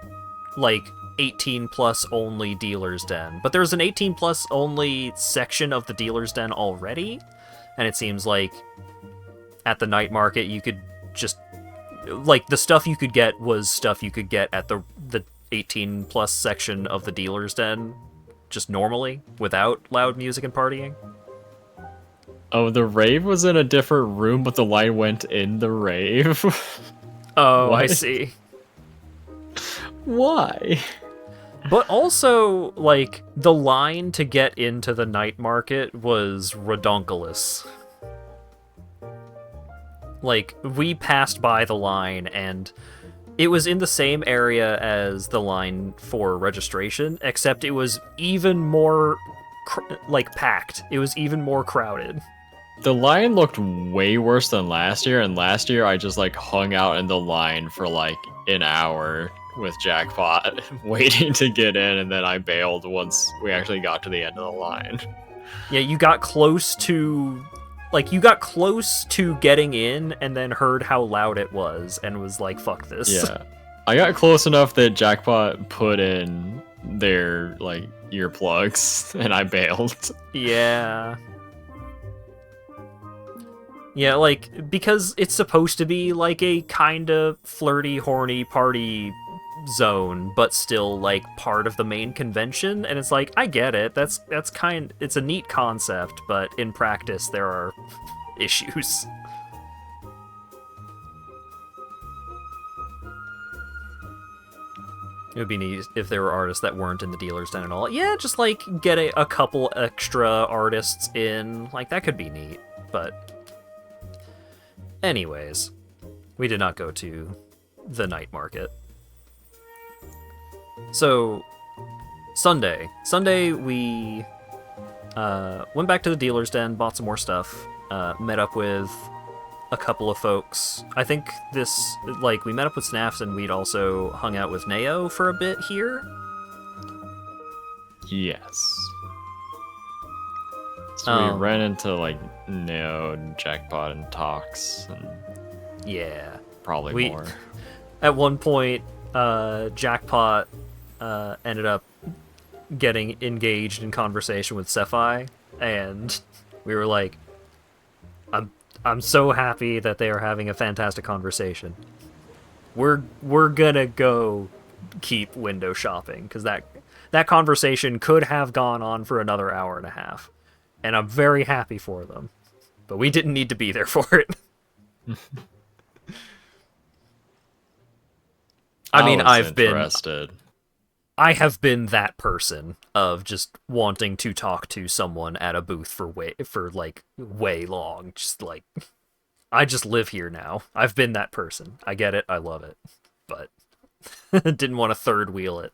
like 18 plus only Dealer's Den. But there's an 18 plus only section of the Dealer's Den already, and it seems like at the night market you could just, like, the stuff you could get was stuff you could get at the 18 plus section of the Dealer's Den just normally without loud music and partying. Oh, the rave was in a different room, but the line went in the rave. Oh, What? I see. Why? But also, like, the line to get into the night market was redonkulous. Like, we passed by the line, and it was in the same area as the line for registration, except it was even more, packed. It was even more crowded. The line looked way worse than last year, and last year I just like hung out in the line for like an hour with Jackpot waiting to get in, and then I bailed once we actually got to the end of the line. Yeah, you got close to like, you got close to getting in and then heard how loud it was and was like, fuck this. Yeah. I got close enough that Jackpot put in their, like, earplugs, and I bailed. Yeah. Yeah, like, because it's supposed to be, like, a kind of flirty, horny party zone, but still, like, part of the main convention, and it's like, I get it, it's a neat concept, but in practice, there are issues. It would be neat if there were artists that weren't in the dealer's den and all. Yeah, just, like, get a couple extra artists in, like, that could be neat, but... Anyways, we did not go to the night market. So, Sunday we went back to the dealer's den, bought some more stuff, met up with a couple of folks. I think we met up with Snaffs, and we'd also hung out with Neo for a bit here. Yes. So we ran into, like, Neo and Jackpot and Tox, and yeah, probably more. At one point, Jackpot ended up getting engaged in conversation with Sephi, and we were like, I'm so happy that they are having a fantastic conversation. We're gonna go keep window shopping, because that conversation could have gone on for another hour and a half. And I'm very happy for them. But we didn't need to be there for it. I mean, I have been that person of just wanting to talk to someone at a booth for way long. Just like, I just live here now. I've been that person. I get it. I love it. But didn't want to third wheel it.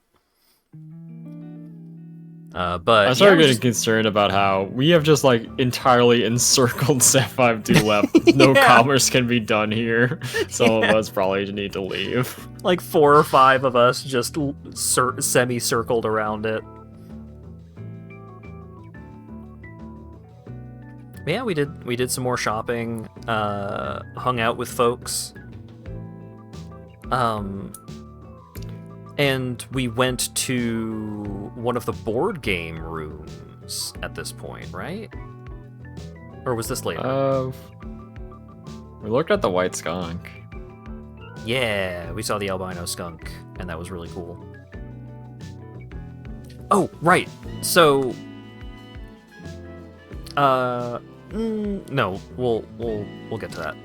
But I started getting concerned about how we have just, like, entirely encircled Set 5-2 left. No commerce can be done here. Some of us probably need to leave. Like 4 or 5 of us just semi-circled around it. But yeah, we did some more shopping, hung out with folks. And we went to one of the board game rooms at this point, right? Or was this later? We looked at the White Skunk. Yeah, we saw the albino skunk, and that was really cool. Oh, right. So, no, we'll get to that.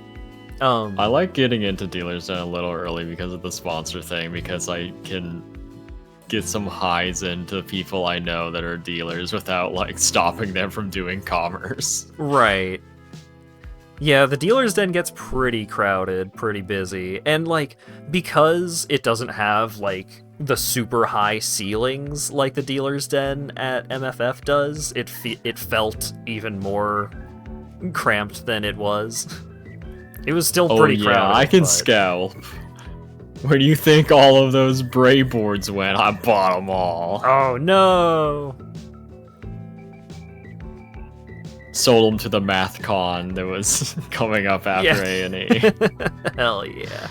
I like getting into Dealer's Den a little early because of the sponsor thing, because I can get some highs into people I know that are dealers without, like, stopping them from doing commerce. Right. Yeah, the Dealer's Den gets pretty crowded, pretty busy, and, like, because it doesn't have, like, the super high ceilings like the Dealer's Den at MFF does, it felt even more cramped than it was. It was still pretty crowded. I can scalp. Where do you think all of those Bray boards went? I bought them all. Oh no! Sold them to the math con that was coming up after A&E. Hell yeah.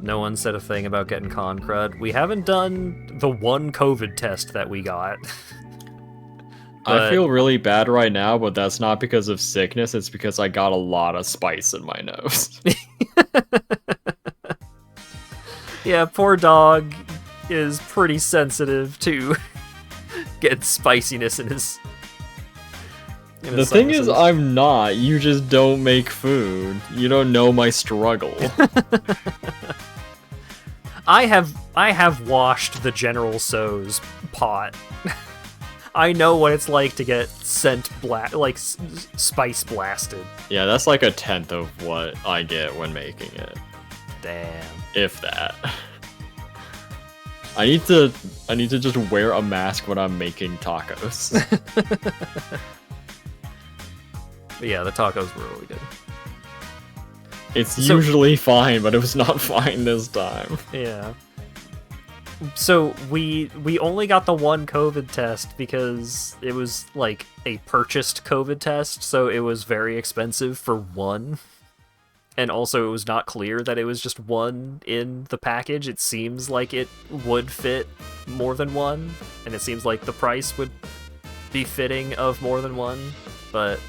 No one said a thing about getting con crud. We haven't done the one COVID test that we got. I feel really bad right now, but that's not because of sickness, it's because I got a lot of spice in my nose. Yeah, poor dog is pretty sensitive to get spiciness in his The thing is, I'm not. You just don't make food. You don't know my struggle. I have washed the General So's pot. I know what it's like to get spice blasted. Yeah, that's like 1/10 of what I get when making it. Damn. If that. I need to just wear a mask when I'm making tacos. But yeah, the tacos were really good. It's usually fine, but it was not fine this time. Yeah. So we only got the one COVID test because it was like a purchased COVID test, so it was very expensive for one. And also it was not clear that it was just one in the package. It seems like it would fit more than one, and it seems like the price would be fitting of more than one, but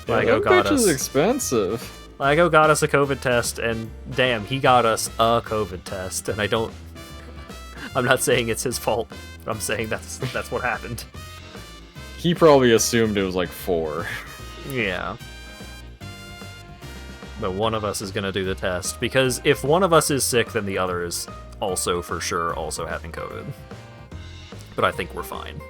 That bitch is expensive. LaGo got us a COVID test, and damn, he got us a COVID test, and I'm not saying it's his fault, but I'm saying that's what happened. He probably assumed it was like 4. Yeah. But one of us is gonna do the test, because if one of us is sick, then the other is also for sure also having COVID. But I think we're fine.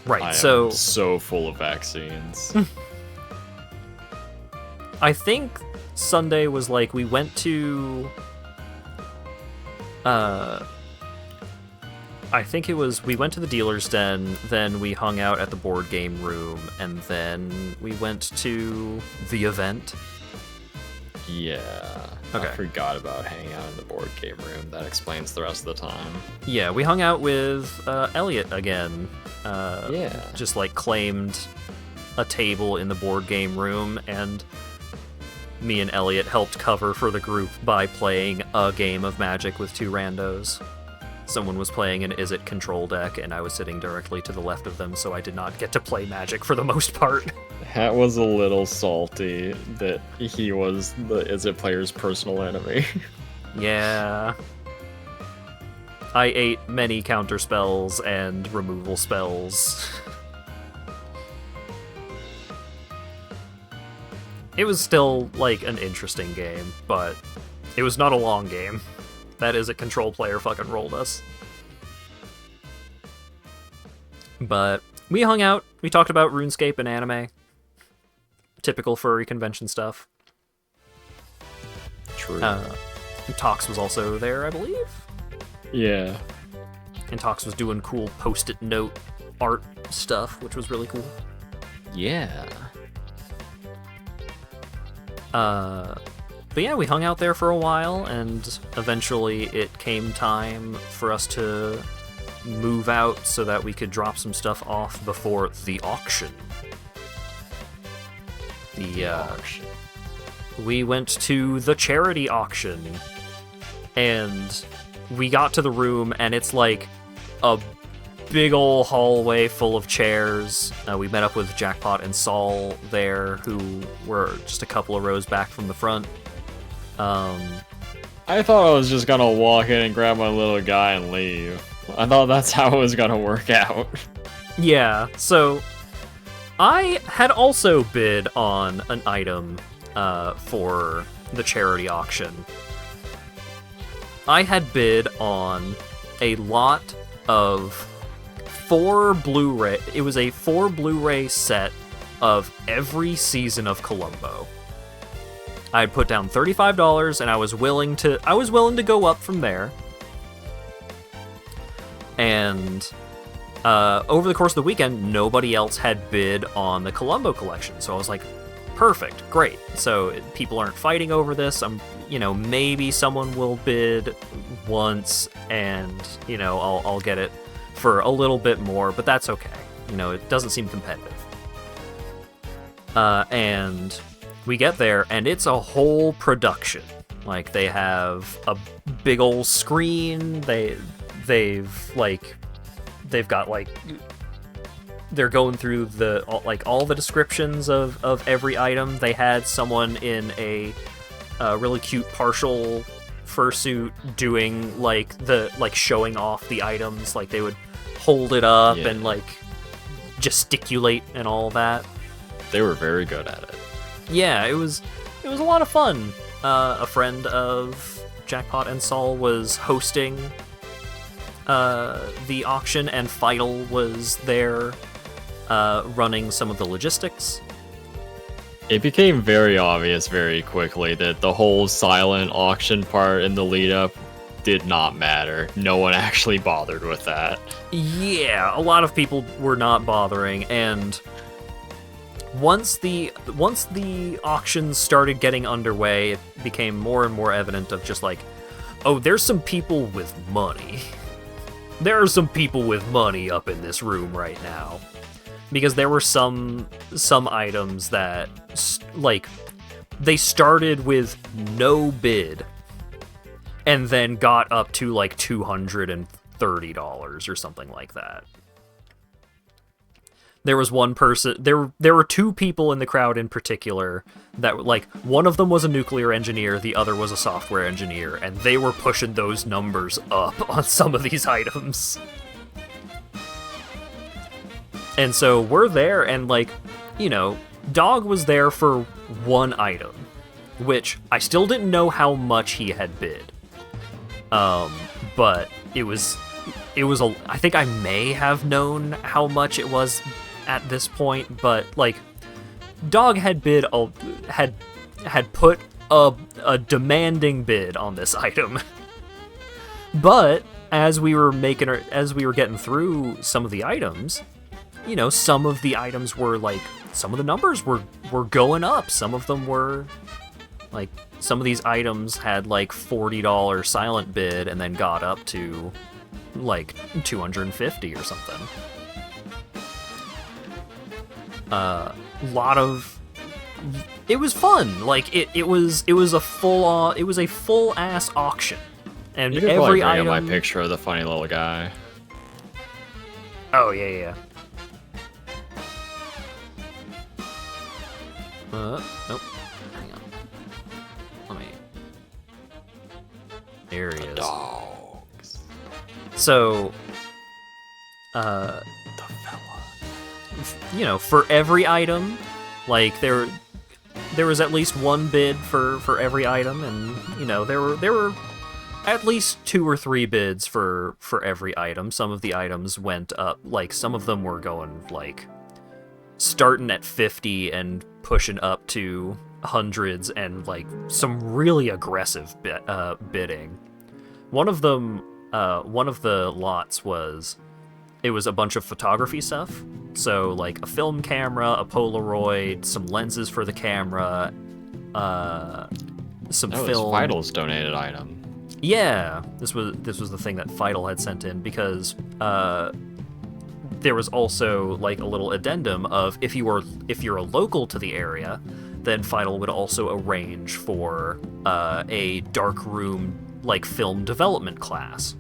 Right, I so... am so full of vaccines. I think Sunday was like, we went to... I think it was, we went to the dealer's den, then we hung out at the board game room, and then we went to the event. Yeah. Okay. I forgot about hanging out in the board game room. That explains the rest of the time. Yeah, we hung out with Elliot again. Yeah. Just like claimed a table in the board game room, and me and Elliot helped cover for the group by playing a game of Magic with 2 randos. Someone was playing an Is It control deck, and I was sitting directly to the left of them, so I did not get to play Magic for the most part. Hat was a little salty that he was the Is It player's personal enemy. Yeah. I ate many counter spells and removal spells. It was still, like, an interesting game, but it was not a long game. That Is It control player fucking rolled us. But we hung out, we talked about RuneScape and anime. Typical furry convention stuff. True. Tox was also there, I believe? Yeah. And Tox was doing cool post-it note art stuff, which was really cool. Yeah. But yeah, we hung out there for a while, and eventually it came time for us to move out so that we could drop some stuff off before the auction. Auction. We went to the charity auction, and we got to the room, and it's like a big ol' hallway full of chairs. We met up with Jackpot and Saul there, who were just a couple of rows back from the front. I thought I was just gonna walk in and grab my little guy and leave. I thought that's how it was gonna work out. Yeah, so I had also bid on an item for the charity auction. I had bid on a lot of 4 Blu-ray. It was a 4 Blu-ray set of every season of Columbo. I had put down $35, and I was willing to go up from there. And over the course of the weekend, nobody else had bid on the Columbo collection, so I was like, perfect, great. So people aren't fighting over this. Maybe someone will bid once, and I'll get it for a little bit more, but that's okay. It doesn't seem competitive. And we get there, and it's a whole production. Like, they have a big old screen. They've got they're going through all the descriptions of every item. They had someone in a really cute partial fursuit doing showing off the items. Like, they would hold it up and gesticulate and all that. They were very good at it. Yeah, it was a lot of fun. A friend of Jackpot and Saul was hosting the auction, and Fidel was there running some of the logistics. It became very obvious very quickly that the whole silent auction part in the lead up did not matter. No one actually bothered with that. Yeah, a lot of people were not bothering, and once the auctions started getting underway, it became more and more evident of just like, oh, there's some people with money. There are some people with money up in this room right now. Because there were some items that, like, they started with no bid and then got up to like $230 or something like that. There was one person, there were two people in the crowd in particular that, like, one of them was a nuclear engineer, the other was a software engineer, and they were pushing those numbers up on some of these items. And so we're there, and, like, you know, Dog was there for one item, which I still didn't know how much he had bid. But it was I think I may have known how much it was at this point, but, like, Dog had had put a demanding bid on this item. But as we were getting through some of the items, you know, some of the items were like, some of the numbers were going up. Some of them were like, some of these items had like $40 silent bid and then got up to like 250 or something. It was fun. Like, it was a full ass auction, and you could every bring item. up my picture of the funny little guy. Oh yeah. Nope. Hang on. Let me. There he is. Dogs. So, The fella. you know, for every item, like, there was at least one bid for every item, and, you know, there were at least 2 or 3 bids for every item. Some of the items went up, like, some of them were going, like, starting at 50 and pushing up to hundreds, and, like, some really aggressive bidding. One of them, one of the lots was a bunch of photography stuff. So, like, a film camera, a Polaroid, some lenses for the camera, some film. That was Vital's donated item. Yeah, this was the thing that Vital had sent in, because there was also, like, a little addendum of if you're a local to the area, then Vital would also arrange for a dark room, like, film development class.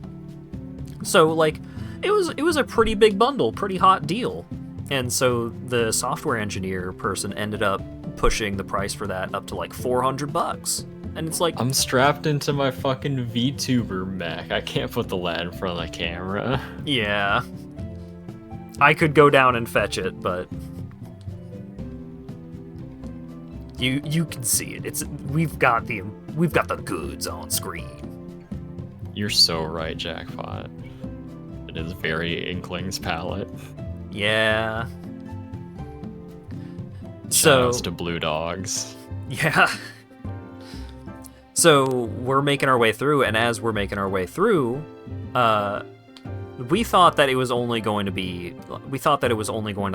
So, like, it was a pretty big bundle, pretty hot deal. And so the software engineer person ended up pushing the price for that up to like $400. And it's like, I'm strapped into my fucking VTuber mech. I can't put the lad in front of the camera. yeah. I could go down and fetch it, but you can see it. We've got the goods on screen. You're so right, Jackpot. It is very Inkling's palette. Yeah. Shoutouts to Blue Dogs. Yeah. So we're making our way through, and as we're making our way through, we thought that it was only going to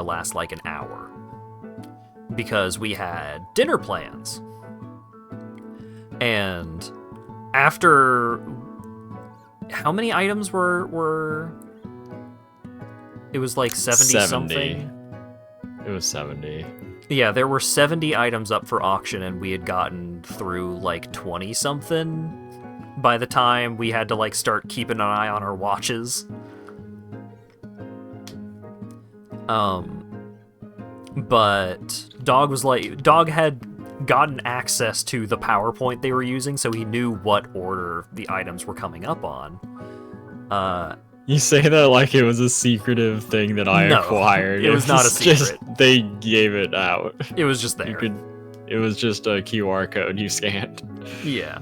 last like an hour, because we had dinner plans. And after, how many items were it was like 70 something? It was 70. Yeah, there were 70 items up for auction, and we had gotten through like 20 something by the time we had to like start keeping an eye on our watches. But Dog had gotten access to the PowerPoint they were using, so he knew what order the items were coming up on. You say that like it was a secretive thing that I acquired. It was not a secret. They gave it out. It was just there. It was just a QR code you scanned. Yeah.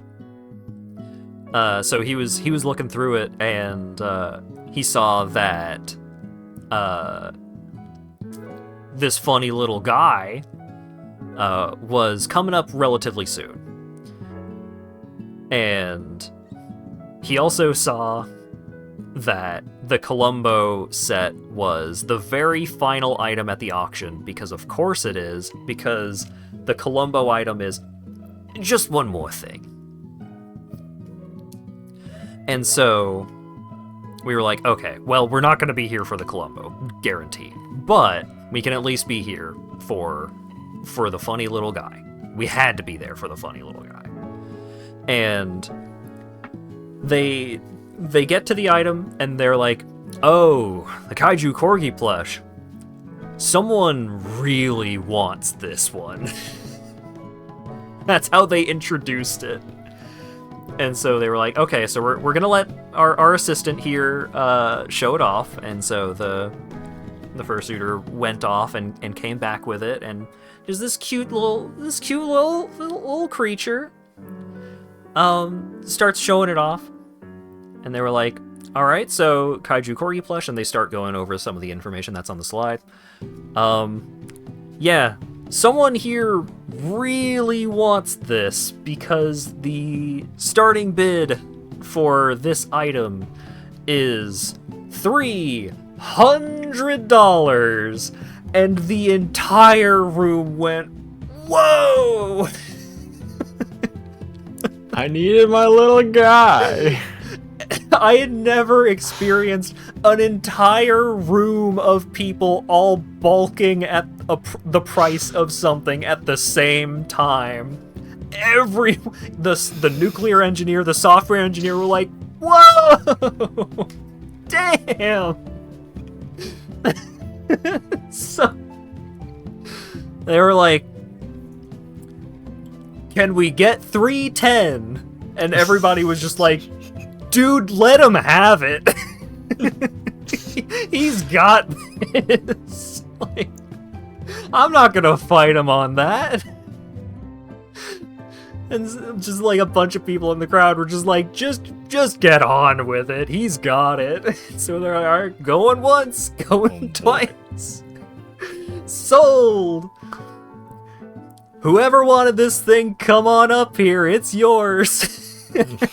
So he was looking through it, and he saw that this funny little guy was coming up relatively soon. And he also saw that the Columbo set was the very final item at the auction, because of course it is, because the Columbo item is just one more thing. And so we were like, okay, well, we're not going to be here for the Columbo, guaranteed, but we can at least be here for the funny little guy. We had to be there for the funny little guy. And they get to the item, and they're like, oh, the Kaiju Corgi plush. Someone really wants this one. That's how they introduced it. And so they were like, okay, so we're gonna let our assistant here show it off. And so the fursuiter went off and came back with it, and there's this cute little creature starts showing it off. And they were like, all right, so Kaiju Corgi plush, and they start going over some of the information that's on the slide. Yeah, someone here really wants this because the starting bid for this item is $300, and the entire room went, whoa! I needed my little guy. I had never experienced an entire room of people all balking at the price of something at the same time. The nuclear engineer, the software engineer were like, whoa! Damn! So they were like, can we get 310? And everybody was just like, dude, let him have it. He's got this. Like, I'm not gonna fight him on that. And just like a bunch of people in the crowd were just like, just get on with it. He's got it. So they're like, all right, going once, going twice. Sold. Whoever wanted this thing, come on up here. It's yours.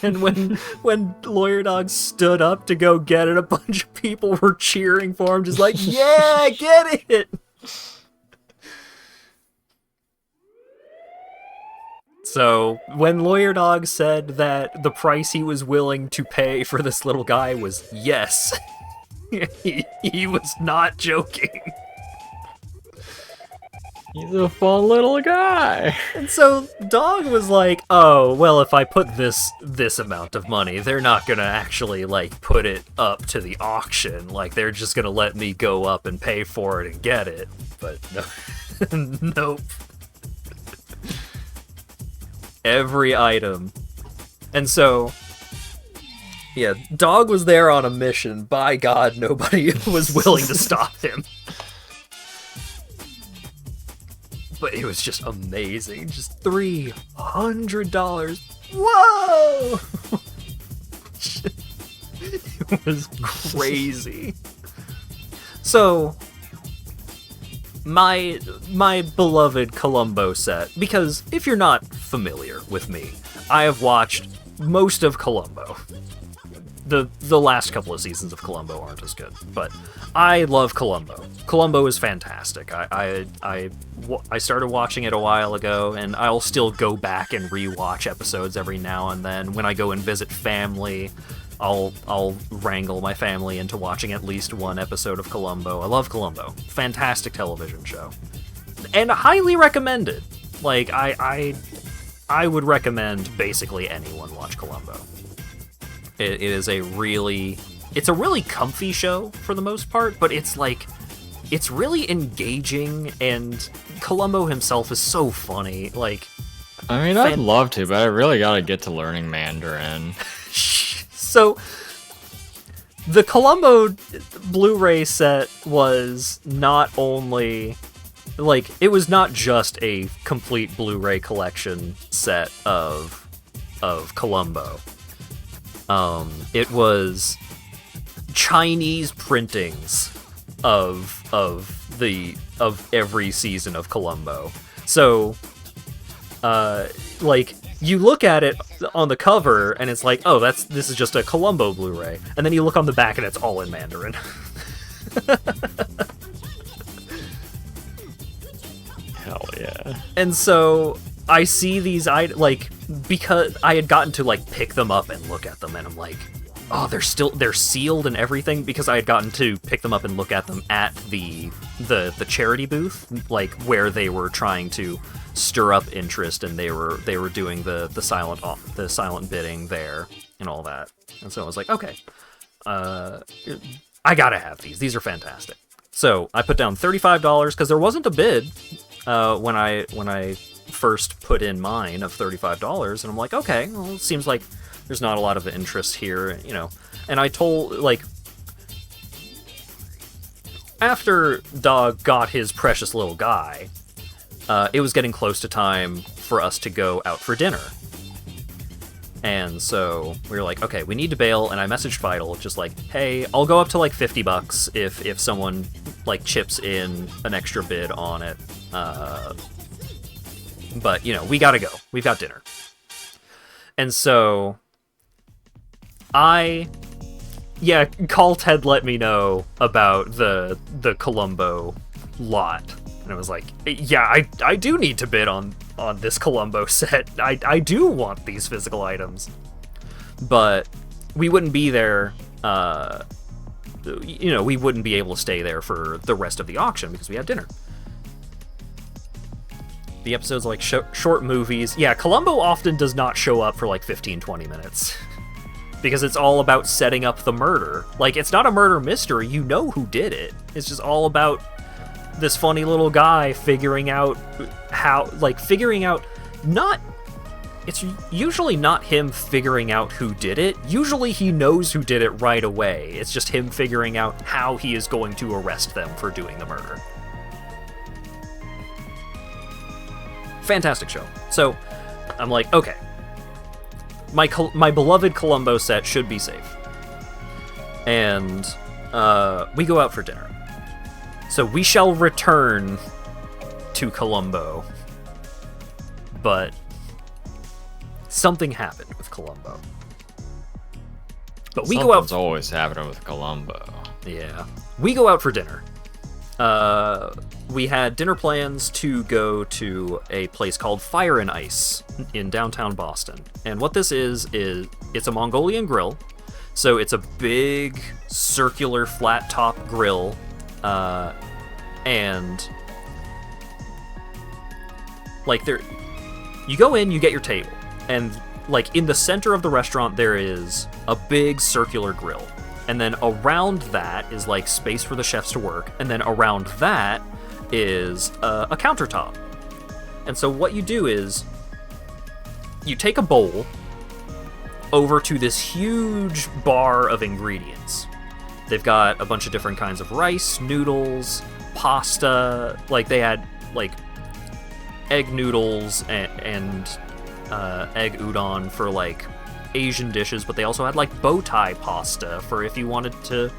And when LawyerDog stood up to go get it, a bunch of people were cheering for him, just like, yeah, get it! So, when LawyerDog said that the price he was willing to pay for this little guy was yes, he was not joking. He's a fun little guy. And so Dog was like, oh, well, if I put this amount of money, they're not gonna actually, like, put it up to the auction. Like, they're just gonna let me go up and pay for it and get it. But no. Nope. Every item. And so, yeah, Dog was there on a mission. By God, nobody was willing to stop him. But it was just amazing. Just $300. Whoa! It was crazy. So, my beloved Columbo set, because if you're not familiar with me, I have watched most of Columbo. The last couple of seasons of Columbo aren't as good, but I love Columbo. Columbo is fantastic. I started watching it a while ago, and I'll still go back and rewatch episodes every now and then. When I go and visit family, I'll wrangle my family into watching at least one episode of Columbo. I love Columbo. Fantastic television show. And highly recommended. Like, I would recommend basically anyone watch Columbo. It is a really comfy show for the most part, but it's really engaging, and Columbo himself is so funny. Like, I mean, I'd love to, but I really gotta get to learning Mandarin. So, the Columbo Blu-ray set was not only, like, it was not just a complete Blu-ray collection set of Columbo. It was Chinese printings of every season of Columbo. So, like, you look at it on the cover and it's like, oh, this is just a Columbo Blu-ray, and then you look on the back and it's all in Mandarin. Hell yeah. And so I see these, because I had gotten to like pick them up and look at them, and I'm like, oh, they're sealed and everything, because I had gotten to pick them up and look at them at the charity booth, like where they were trying to stir up interest, and they were doing the silent bidding there and all that. And so I was like, okay, I gotta have these. These are fantastic. So I put down $35 because there wasn't a bid when I first put in mine of $35, and I'm like, okay, well, it seems like there's not a lot of interest here, you know. And I told, like, after Dog got his precious little guy, it was getting close to time for us to go out for dinner. And so we were like, okay, we need to bail, and I messaged Vital, just like, hey, I'll go up to like $50 if someone like chips in an extra bid on it. But, you know, we gotta go. We've got dinner. And so Colt had let me know about the Columbo lot. And I was like, yeah, I do need to bid on this Columbo set. I do want these physical items. But we wouldn't be there, you know, we wouldn't be able to stay there for the rest of the auction because we had dinner. The episodes like short movies. Yeah, Columbo often does not show up for like 15-20 minutes. Because it's all about setting up the murder. Like, it's not a murder mystery, you know who did it. It's just all about this funny little guy figuring out it's usually not him figuring out who did it. Usually he knows who did it right away. It's just him figuring out how he is going to arrest them for doing the murder. Fantastic show. So, I'm like, okay. My beloved Columbo set should be safe. And we go out for dinner. So we shall return to Columbo. But something happened with Columbo. But we go out. Something's always happening with Columbo. Yeah. We go out for dinner. We had dinner plans to go to a place called Fire and Ice in downtown Boston. And what this is it's a Mongolian grill. So it's a big circular flat top grill. And like you go in, you get your table. And like in the center of the restaurant, there is a big circular grill. And then around that is like space for the chefs to work. And then around that is a countertop. And so what you do is you take a bowl over to this huge bar of ingredients. They've got a bunch of different kinds of rice, noodles, pasta. Like they had like egg noodles and egg udon for like Asian dishes, but they also had like bow tie pasta for if you wanted to.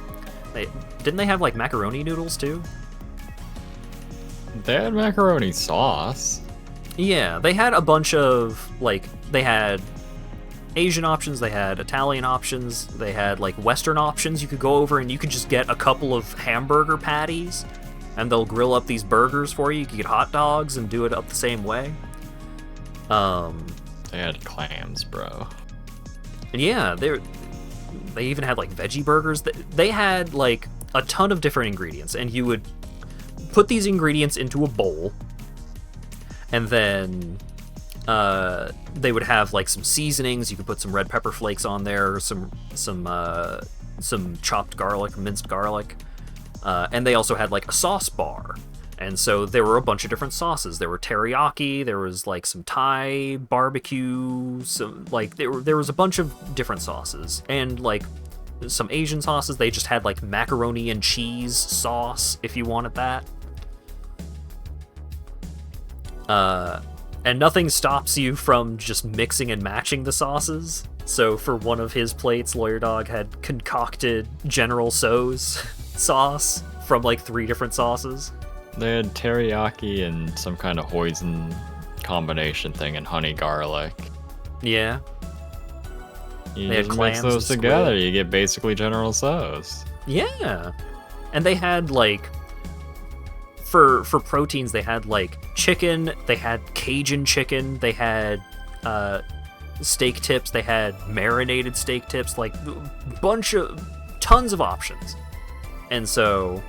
Didn't they have like macaroni noodles too? They had macaroni sauce. Yeah, they had a bunch of like, they had Asian options, they had Italian options, they had like Western options. You could go over and you could just get a couple of hamburger patties and they'll grill up these burgers for you. You could get hot dogs and do it up the same way. They had clams, bro. And yeah, they even had like veggie burgers. They had like a ton of different ingredients, and you would put these ingredients into a bowl, and then they would have like some seasonings. You could put some red pepper flakes on there, some chopped garlic, minced garlic, and they also had like a sauce bar. And so there were a bunch of different sauces. There were teriyaki, there was like some Thai barbecue, some like there was a bunch of different sauces, and like some Asian sauces. They just had like macaroni and cheese sauce if you wanted that. And nothing stops you from just mixing and matching the sauces. So for one of his plates, LawyerDog had concocted General Tso's sauce from like 3 different sauces. They had teriyaki and some kind of hoisin combination thing and honey garlic. Yeah. You They had just mix clams those and together, squid. you get basically General Tso's. Yeah. And they had, like, for proteins, they had, like, chicken, they had Cajun chicken, they had steak tips, they had marinated steak tips, like, tons of options. And so,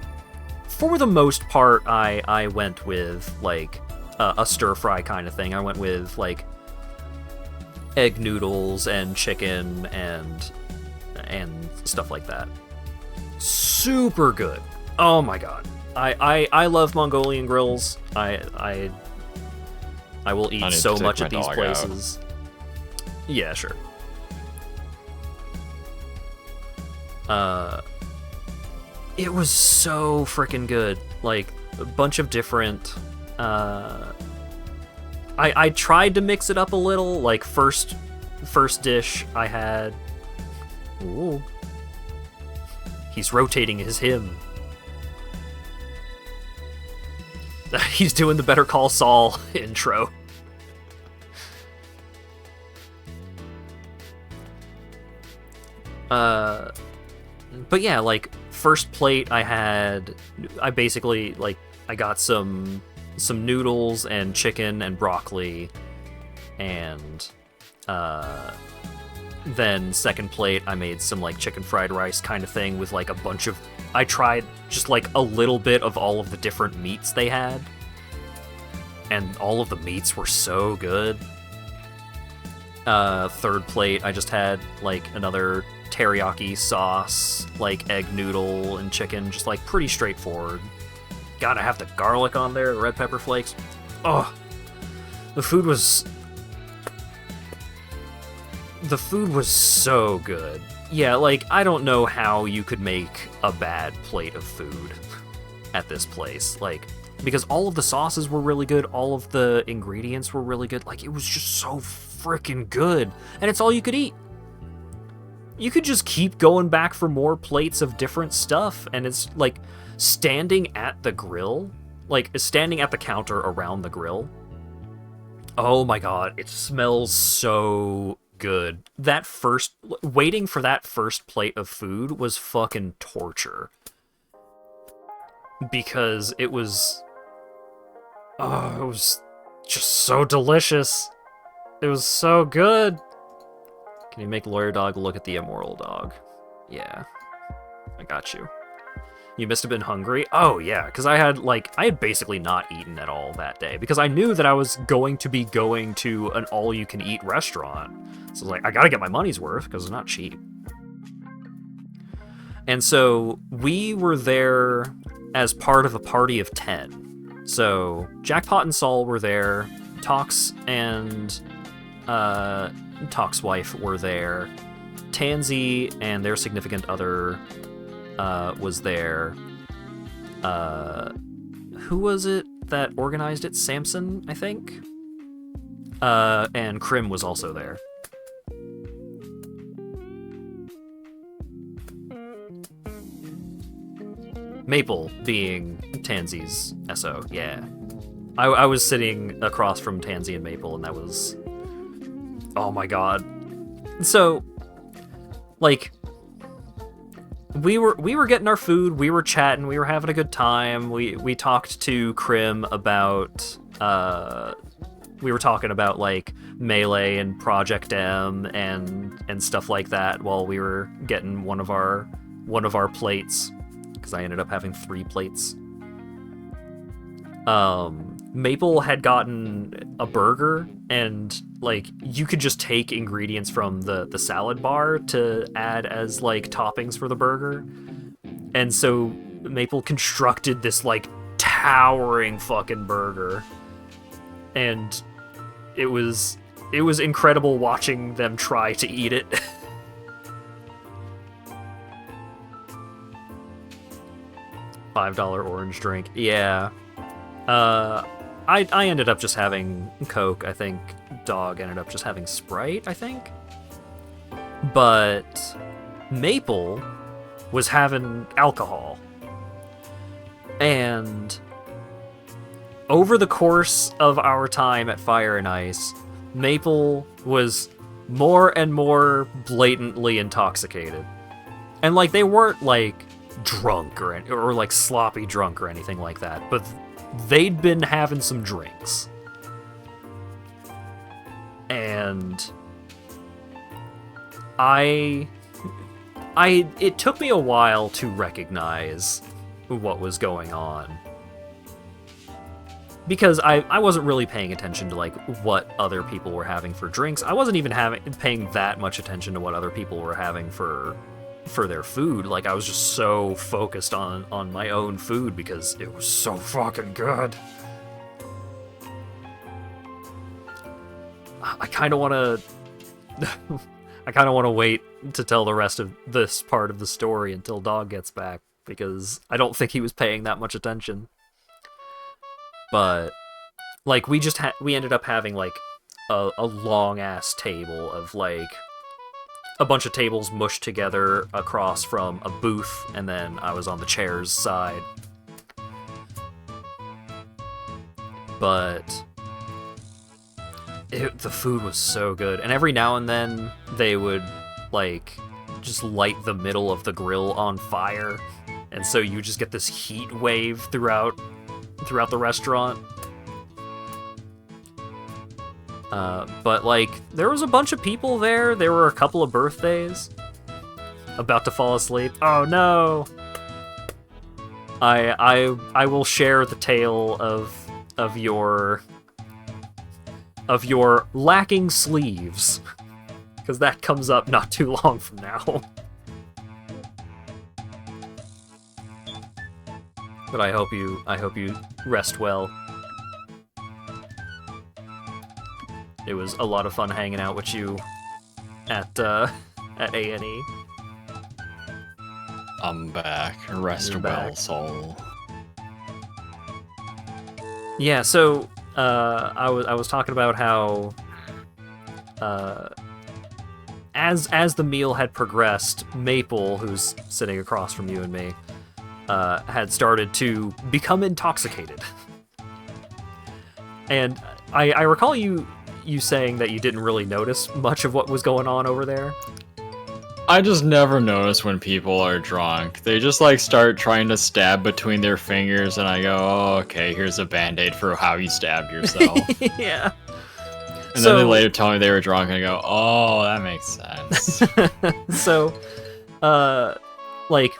for the most part, I went with, like, a stir-fry kind of thing. I went with, like, egg noodles and chicken and stuff like that. Super good. Oh my god. I love Mongolian grills. I will eat so much at these places. Yeah, sure. It was so freaking good. Like, a bunch of different I tried to mix it up a little. Like, first dish I had. Ooh. He's rotating his hymn. He's doing the Better Call Saul intro. But yeah, like, first plate I basically, like, I got some noodles and chicken and broccoli, and then second plate I made some, like, chicken fried rice kind of thing with, like, I tried just, like, a little bit of all of the different meats they had, and all of the meats were so good. Third plate I just had, like, another teriyaki sauce, like, egg noodle and chicken, just, like, pretty straightforward. Gotta have the garlic on there, the red pepper flakes. Oh, the food was so good. Yeah, like, I don't know how you could make a bad plate of food at this place. Like, because all of the sauces were really good, all of the ingredients were really good. Like, it was just so freaking good. And it's all you could eat. You could just keep going back for more plates of different stuff, and it's, like, standing at the grill, like, standing at the counter around the grill. Oh my god, it smells so good. Waiting for that first plate of food was fucking torture. Because it was just so delicious. It was so good. Can you make LawyerDog look at the immoral dog? Yeah. I got you. You must have been hungry? Oh, yeah, because I had basically not eaten at all that day, because I knew that I was going to be going to an all-you-can-eat restaurant. So I was like, I gotta get my money's worth, because it's not cheap. And so we were there as part of a party of 10. So Jackpot and Saul were there, Tox and Tox's wife were there, Tansy and their significant other was there. Who was it that organized it? Samson, I think? And Krim was also there. Maple being Tansy's SO, yeah. I was sitting across from Tansy and Maple, and that was... Oh my god. So, like... We were getting our food, we were chatting, we were having a good time. We talked to Krim about we were talking about, like, Melee and Project M and stuff like that while we were getting one of our plates, because I ended up having 3 plates. Maple had gotten a burger, and, like, you could just take ingredients from the salad bar to add as, like, toppings for the burger. And so Maple constructed this, like, towering fucking burger. And it was incredible watching them try to eat it. $5 orange drink. Yeah. I ended up just having Coke. I think Dog ended up just having Sprite, I think. But Maple was having alcohol. And over the course of our time at Fire and Ice, Maple was more and more blatantly intoxicated. And, like, they weren't, like, drunk or like, sloppy drunk or anything like that, but they'd been having some drinks. And it took me a while to recognize what was going on. Because I wasn't really paying attention to, like, what other people were having for drinks. I wasn't even paying that much attention to what other people were having for their food. Like, I was just so focused on my own food because it was so fucking good. I kind of want to wait to tell the rest of this part of the story until Dog gets back, because I don't think he was paying that much attention. But, like, we ended up having, like, a long-ass table of, like, a bunch of tables mushed together across from a booth, and then I was on the chair's side. But the food was so good, and every now and then they would, like, just light the middle of the grill on fire, and so you just get this heat wave throughout the restaurant. But, like, there was a bunch of people there. There were a couple of birthdays. About to fall asleep. Oh no! I will share the tale of your lacking sleeves, because that comes up not too long from now. But I hope you rest well. It was a lot of fun hanging out with you at A&E. I'm back. Rest well, soul. Yeah, so I was talking about how as the meal had progressed, Maple, who's sitting across from you and me, had started to become intoxicated. And I recall you saying that you didn't really notice much of what was going on over there. I just never notice when people are drunk. They just, like, start trying to stab between their fingers, and I go, oh, okay, here's a band-aid for how you stabbed yourself. Yeah. And then they later tell me they were drunk, and I go, oh, that makes sense. So, like,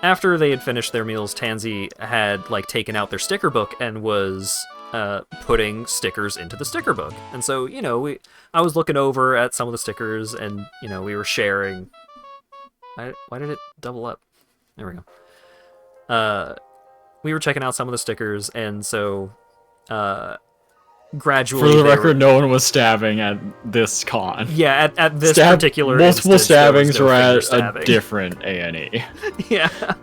after they had finished their meals, Tansy had, like, taken out their sticker book and was putting stickers into the sticker book. And so, you know, I was looking over at some of the stickers, and, you know, we were sharing. Why did it double up? There we go. We were checking out some of the stickers, and so gradually... For the record, no one was stabbing at this con. Yeah, at this particular multiple instance, stabbings no were at stabbing. A different A&E. Yeah.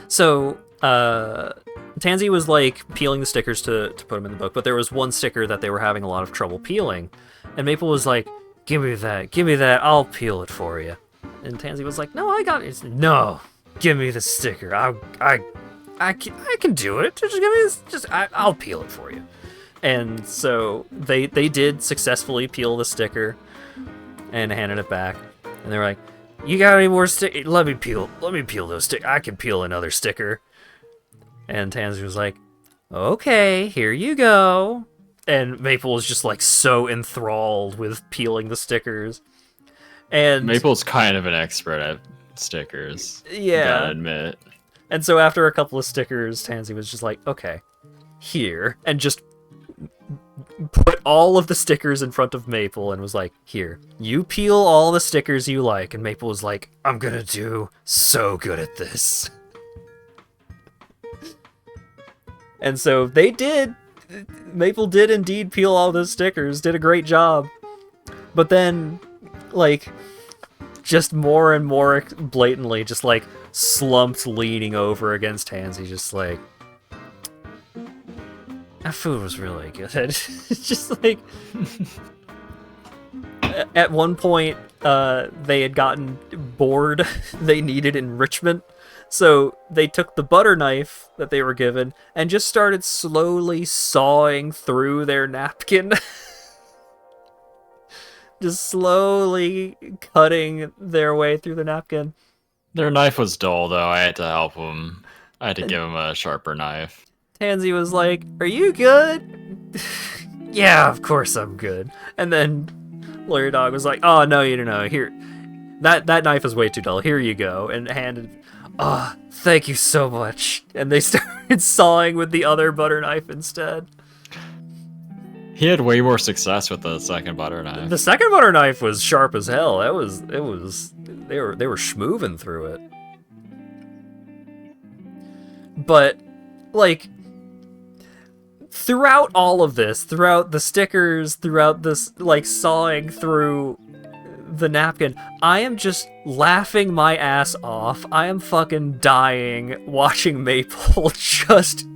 So, Tansy was, like, peeling the stickers to put them in the book, but there was one sticker that they were having a lot of trouble peeling, and Maple was like, give me that, I'll peel it for you. And Tansy was like, no, I got it. No, give me the sticker, I can do it, just give me this, I'll peel it for you. And so they did successfully peel the sticker and handed it back, and they were like, you got any more stickers? Let me peel those stickers, I can peel another sticker. And Tansy was like, okay, here you go. And Maple was just, like, so enthralled with peeling the stickers. And Maple's kind of an expert at stickers. Yeah. Gotta admit. And so after a couple of stickers, Tansy was just like, okay, here. And just put all of the stickers in front of Maple and was like, here, you peel all the stickers you like. And Maple was like, I'm gonna do so good at this. And so they did. Maple did indeed peel all those stickers, did a great job. But then, like, just more and more blatantly, just, like, slumped leaning over against Tansy, just like, that food was really good. Just like, at one point, they had gotten bored. They needed enrichment. So they took the butter knife that they were given and just started slowly sawing through their napkin. just slowly cutting their way through the napkin. Their knife was dull, though. I had to help him. I had to give him a sharper knife. Tansy was like, "Are you good?" "Yeah, of course I'm good." And then LawyerDog was like, "Oh, no, you don't know. Here, that knife is way too dull. Here you go." And handed, "Oh, thank you so much." And they started sawing with the other butter knife instead. He had way more success with the second butter knife. The second butter knife was sharp as hell. They were schmooving through it. But like throughout all of this, throughout the stickers, throughout this like sawing through the napkin, I am just laughing my ass off. I am fucking dying watching Maple just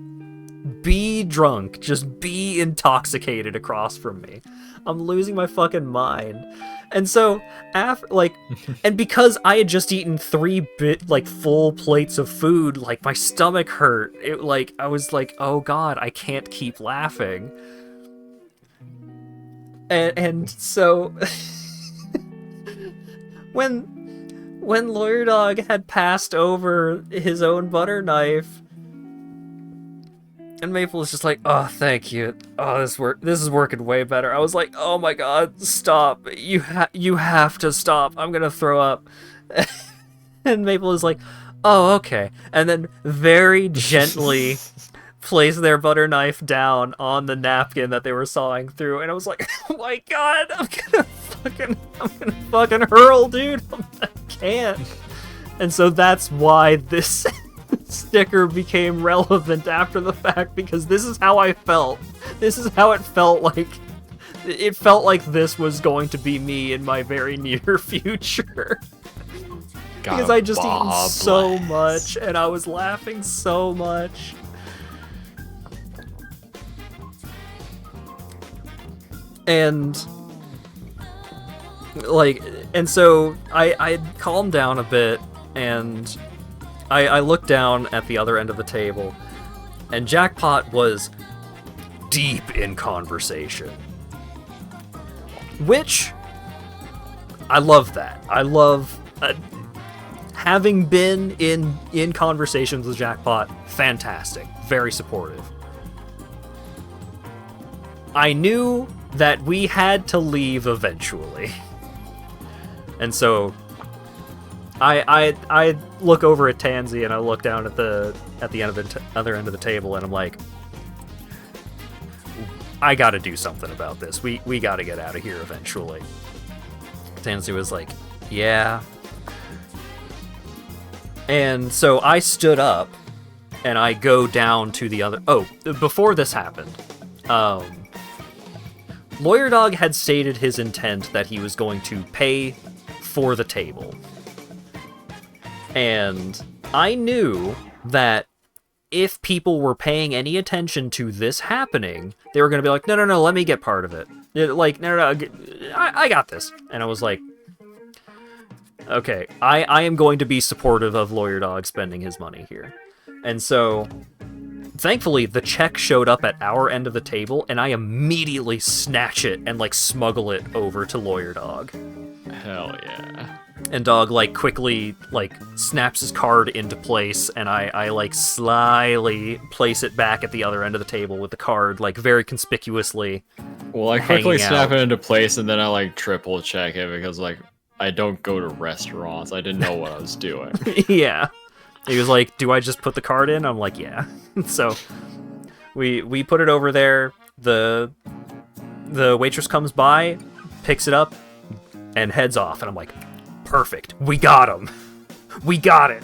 be drunk, just be intoxicated across from me. I'm losing my fucking mind. And so, and because I had just eaten 3 full plates of food, like, my stomach hurt. It, like, I was like, oh god, I can't keep laughing. And so, when LawyerDog had passed over his own butter knife, and Maple was just like, "Oh, thank you. Oh, this is working way better." I was like, "Oh my god, stop. You have to stop. I'm gonna throw up." And Maple is like, "Oh, okay." And then very gently placed their butter knife down on the napkin that they were sawing through. And I was like, "Oh my god, I'm gonna fucking hurl, dude. I can't." And so that's why this sticker became relevant after the fact, because this is how I felt. This is how it felt like. It felt like this was going to be me in my very near future. Because I just eaten so much and I was laughing so much. And so I calmed down a bit, and I looked down at the other end of the table, and Jackpot was deep in conversation. Which, I love that. I love having been in conversations with Jackpot. Fantastic. Very supportive. I knew that we had to leave eventually. And so I look over at Tansy, and I look down at the end of the other end of the table, and I'm like, I gotta do something about this. We gotta get out of here eventually. Tansy was like, yeah. And so I stood up, and I go down to the other... Oh, before this happened, LawyerDog had stated his intent that he was going to pay for the table. And I knew that if people were paying any attention to this happening, they were going to be like, no, let me get part of it. Like, no, I got this. And I was like, okay, I am going to be supportive of LawyerDog spending his money here. And so, thankfully, the check showed up at our end of the table, and I immediately snatch it and, like, smuggle it over to LawyerDog. Hell yeah. And Dog, like, quickly, like, snaps his card into place, and I like, slyly place it back at the other end of the table with the card, like, very conspicuously. Well, I quickly snap it into place, and then I, like, triple check it, because, like, I don't go to restaurants. I didn't know what I was doing. Yeah. He was like, do I just put the card in? I'm like, yeah. So, we put it over there. The waitress comes by, picks it up, and heads off, and I'm like, perfect. We got him. We got it.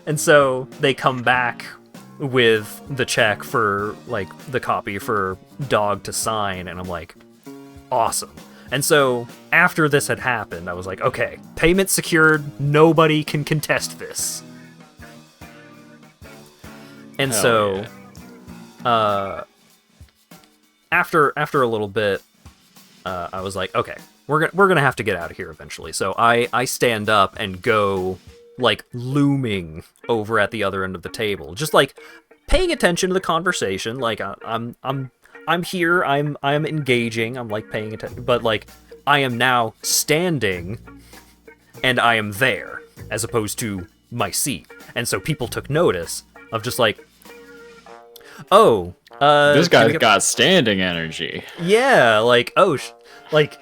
And so they come back with the check for, like, the copy for Dog to sign, and I'm like, awesome. And so after this had happened, I was like, okay, payment secured. Nobody can contest this. And Hell so, yeah. after a little bit, I was like, okay, we're gonna have to get out of here eventually. So I stand up and go, like, looming over at the other end of the table, just like paying attention to the conversation. Like I'm here, I'm engaging, I'm like paying attention, but like I am now standing and I am there as opposed to my seat. And so people took notice of just like, oh, this guy's got standing energy. Yeah, like, oh, like,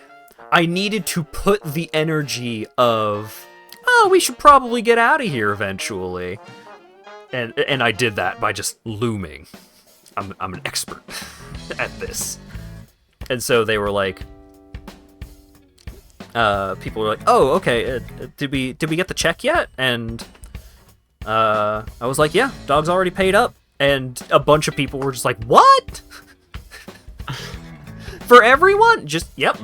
I needed to put the energy of, oh, we should probably get out of here eventually. And I did that by just looming. I'm an expert at this. And so they were like, people were like, oh, okay, did we get the check yet? And I was like, yeah, dog's already paid up. And a bunch of people were just like, what? For everyone? Just, yep,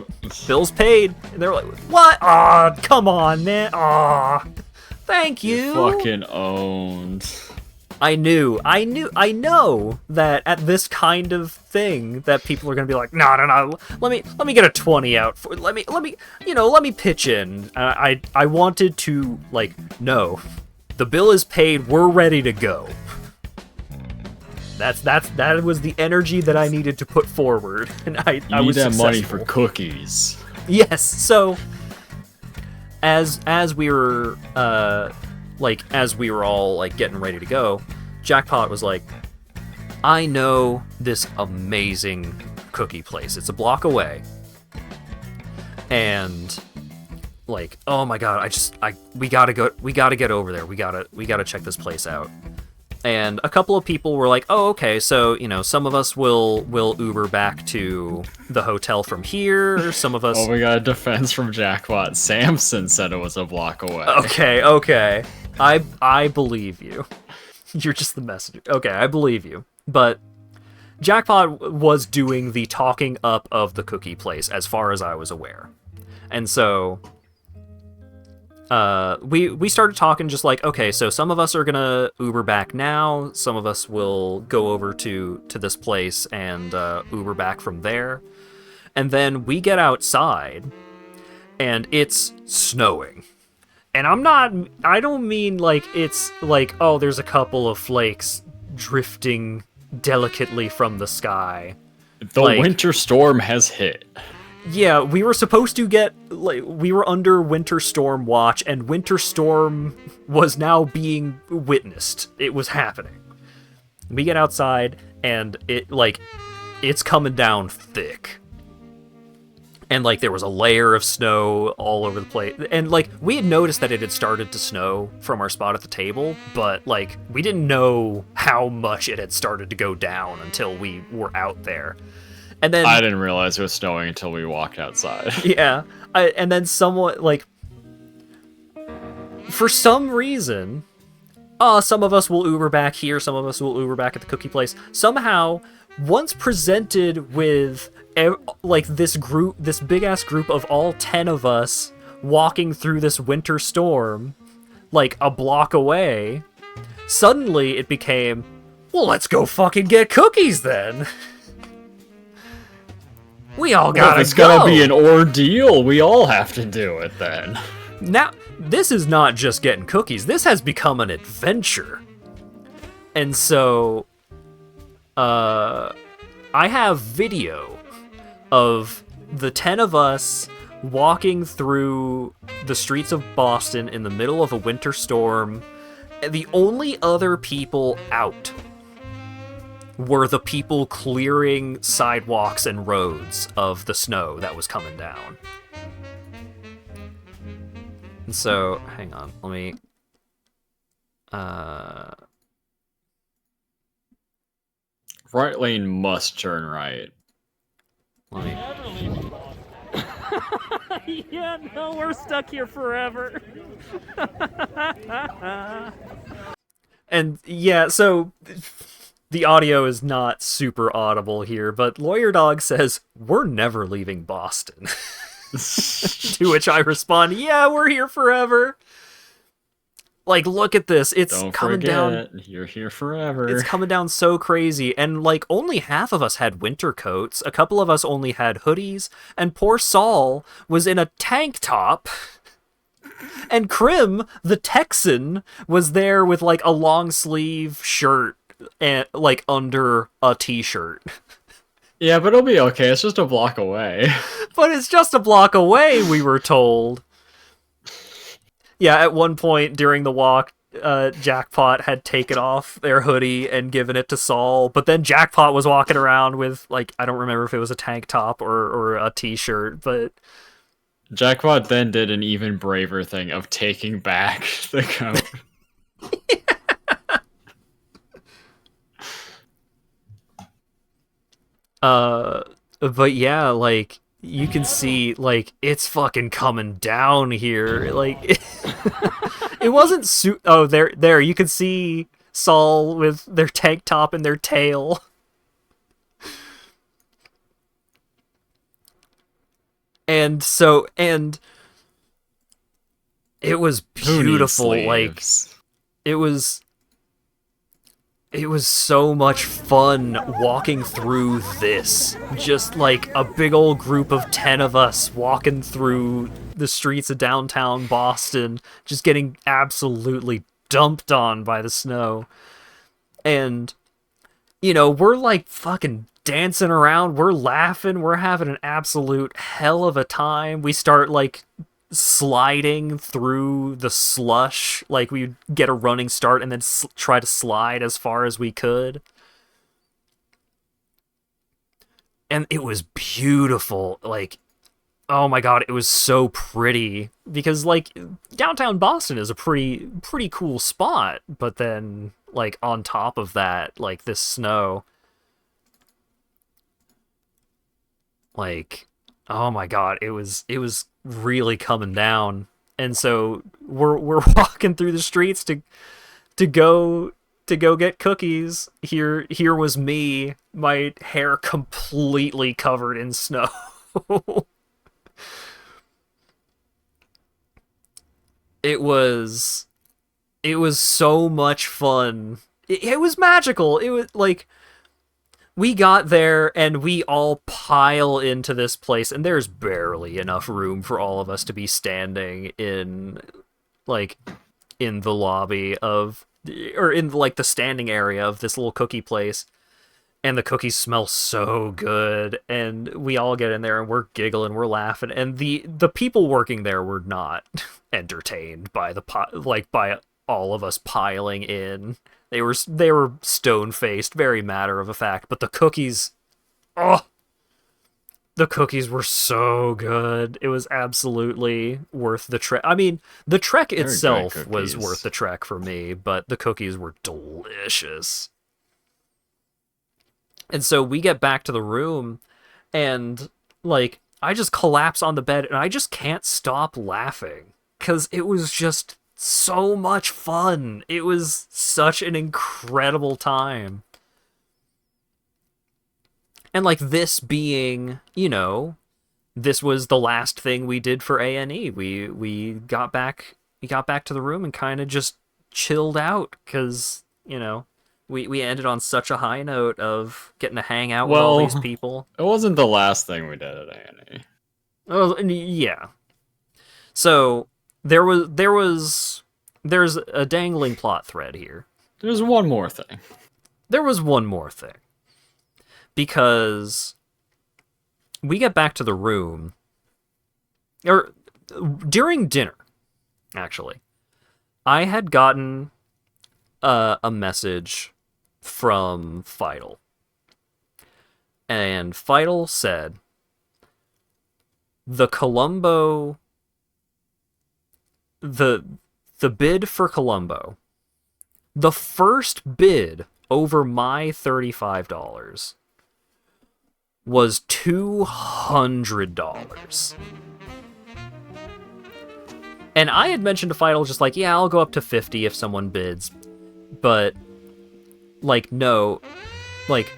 bill's paid. And they were like, what? Aw, come on, man. Aw, thank you. You're fucking owned. I know that at this kind of thing that people are gonna be like, no, let me get a 20 out for, let me pitch in. I wanted to, like, no, the bill is paid, we're ready to go. That was the energy that I needed to put forward, and I was need that successful. money for cookies. Yes. So as we were as we were all like getting ready to go, Jackpot was like, I know this amazing cookie place. It's a block away, and like, oh my god, we gotta get over there. We gotta check this place out. And a couple of people were like, oh, okay, so, you know, some of us will Uber back to the hotel from here, some of us... Oh, we got a defense from Jackpot. Samson said it was a block away. Okay. I believe you. You're just the messenger. Okay, I believe you. But Jackpot was doing the talking up of the cookie place, as far as I was aware. And so... we started talking just like, okay, so some of us are gonna Uber back now, some of us will go over to this place and Uber back from there. And then we get outside and it's snowing. And I don't mean like it's like, oh, there's a couple of flakes drifting delicately from the sky. The winter storm has hit. Yeah, we were supposed to get, like, we were under winter storm watch, and winter storm was now being witnessed. It was happening. We get outside, and it's coming down thick. And, like, there was a layer of snow all over the place. And, like, we had noticed that it had started to snow from our spot at the table, but, like, we didn't know how much it had started to go down until we were out there. And then I didn't realize it was snowing until we walked outside. Yeah. And then somewhat, like, for some reason, some of us will Uber back here, some of us will Uber back at the cookie place. Somehow, once presented with, like, this big-ass group of all 10 of us walking through this winter storm, like, a block away, suddenly it became, well, let's go fucking get cookies then. We all gotta go. It's gonna be an ordeal. We all have to do it then. Now, this is not just getting cookies. This has become an adventure. And so, I have video of the 10 of us walking through the streets of Boston in the middle of a winter storm. The only other people out were the people clearing sidewalks and roads of the snow that was coming down. And so, hang on, let me... Right lane must turn right. Let me... Yeah, no, we're stuck here forever. And, yeah, so... The audio is not super audible here, but LawyerDog says, we're never leaving Boston. To which I respond, yeah, we're here forever. Like, look at this. It's Don't coming forget, down. You're here forever. It's coming down so crazy. And, like, only half of us had winter coats. A couple of us only had hoodies. And poor Saul was in a tank top. And Krim, the Texan, was there with, like, a long sleeve shirt. And like under a t-shirt. Yeah, but it'll be okay. It's just a block away. But it's just a block away, we were told. Yeah, at one point during the walk, Jackpot had taken off their hoodie and given it to Saul, but then Jackpot was walking around with, like, I don't remember if it was a tank top or a t-shirt, but... Jackpot then did an even braver thing of taking back the coat. But yeah, like, you can see, like, it's fucking coming down here. Like, it wasn't oh, there, you can see Saul with their tank top and their tail. And it was beautiful. Like, it was so much fun walking through this. Just like a big old group of 10 of us walking through the streets of downtown Boston, just getting absolutely dumped on by the snow. And, you know, we're like fucking dancing around, we're laughing, we're having an absolute hell of a time. We start like sliding through the slush, like we'd get a running start and then try to slide as far as we could. And it was beautiful. Like, oh my god, it was so pretty. Because, like, downtown Boston is a pretty cool spot, but then, like, on top of that, like, this snow, like, oh my god, it was really coming down. And so we're walking through the streets to go get cookies. Here was me, my hair completely covered in snow. It was so much fun. It was magical. It was like, we got there and we all pile into this place, and there's barely enough room for all of us to be standing in, like, in the lobby of, or in, like, the standing area of this little cookie place. And the cookies smell so good, and we all get in there and we're giggling, we're laughing, and the people working there were not entertained by by all of us piling in. They were stone-faced, very matter of fact, but the cookies, the cookies were so good. It was absolutely worth the trek. I mean, the trek itself was worth the trek for me, but the cookies were delicious. And so we get back to the room, and, like, I just collapse on the bed, and I just can't stop laughing, because it was just so much fun. It was such an incredible time. And, like, this being, you know, this was the last thing we did for A&E. We got back to the room and kind of just chilled out, because, you know, we ended on such a high note of getting to hang out with all these people. It wasn't the last thing we did at A&E. Oh, yeah. So there's a dangling plot thread here. There's one more thing. There was one more thing. Because we get back to the room, or during dinner, actually, I had gotten a message from Fidel. And Fidel said, the bid for Columbo, the first bid over my $35 was $200. And I had mentioned to Fidel just like, yeah, I'll go up to 50 if someone bids. But, like, no, like,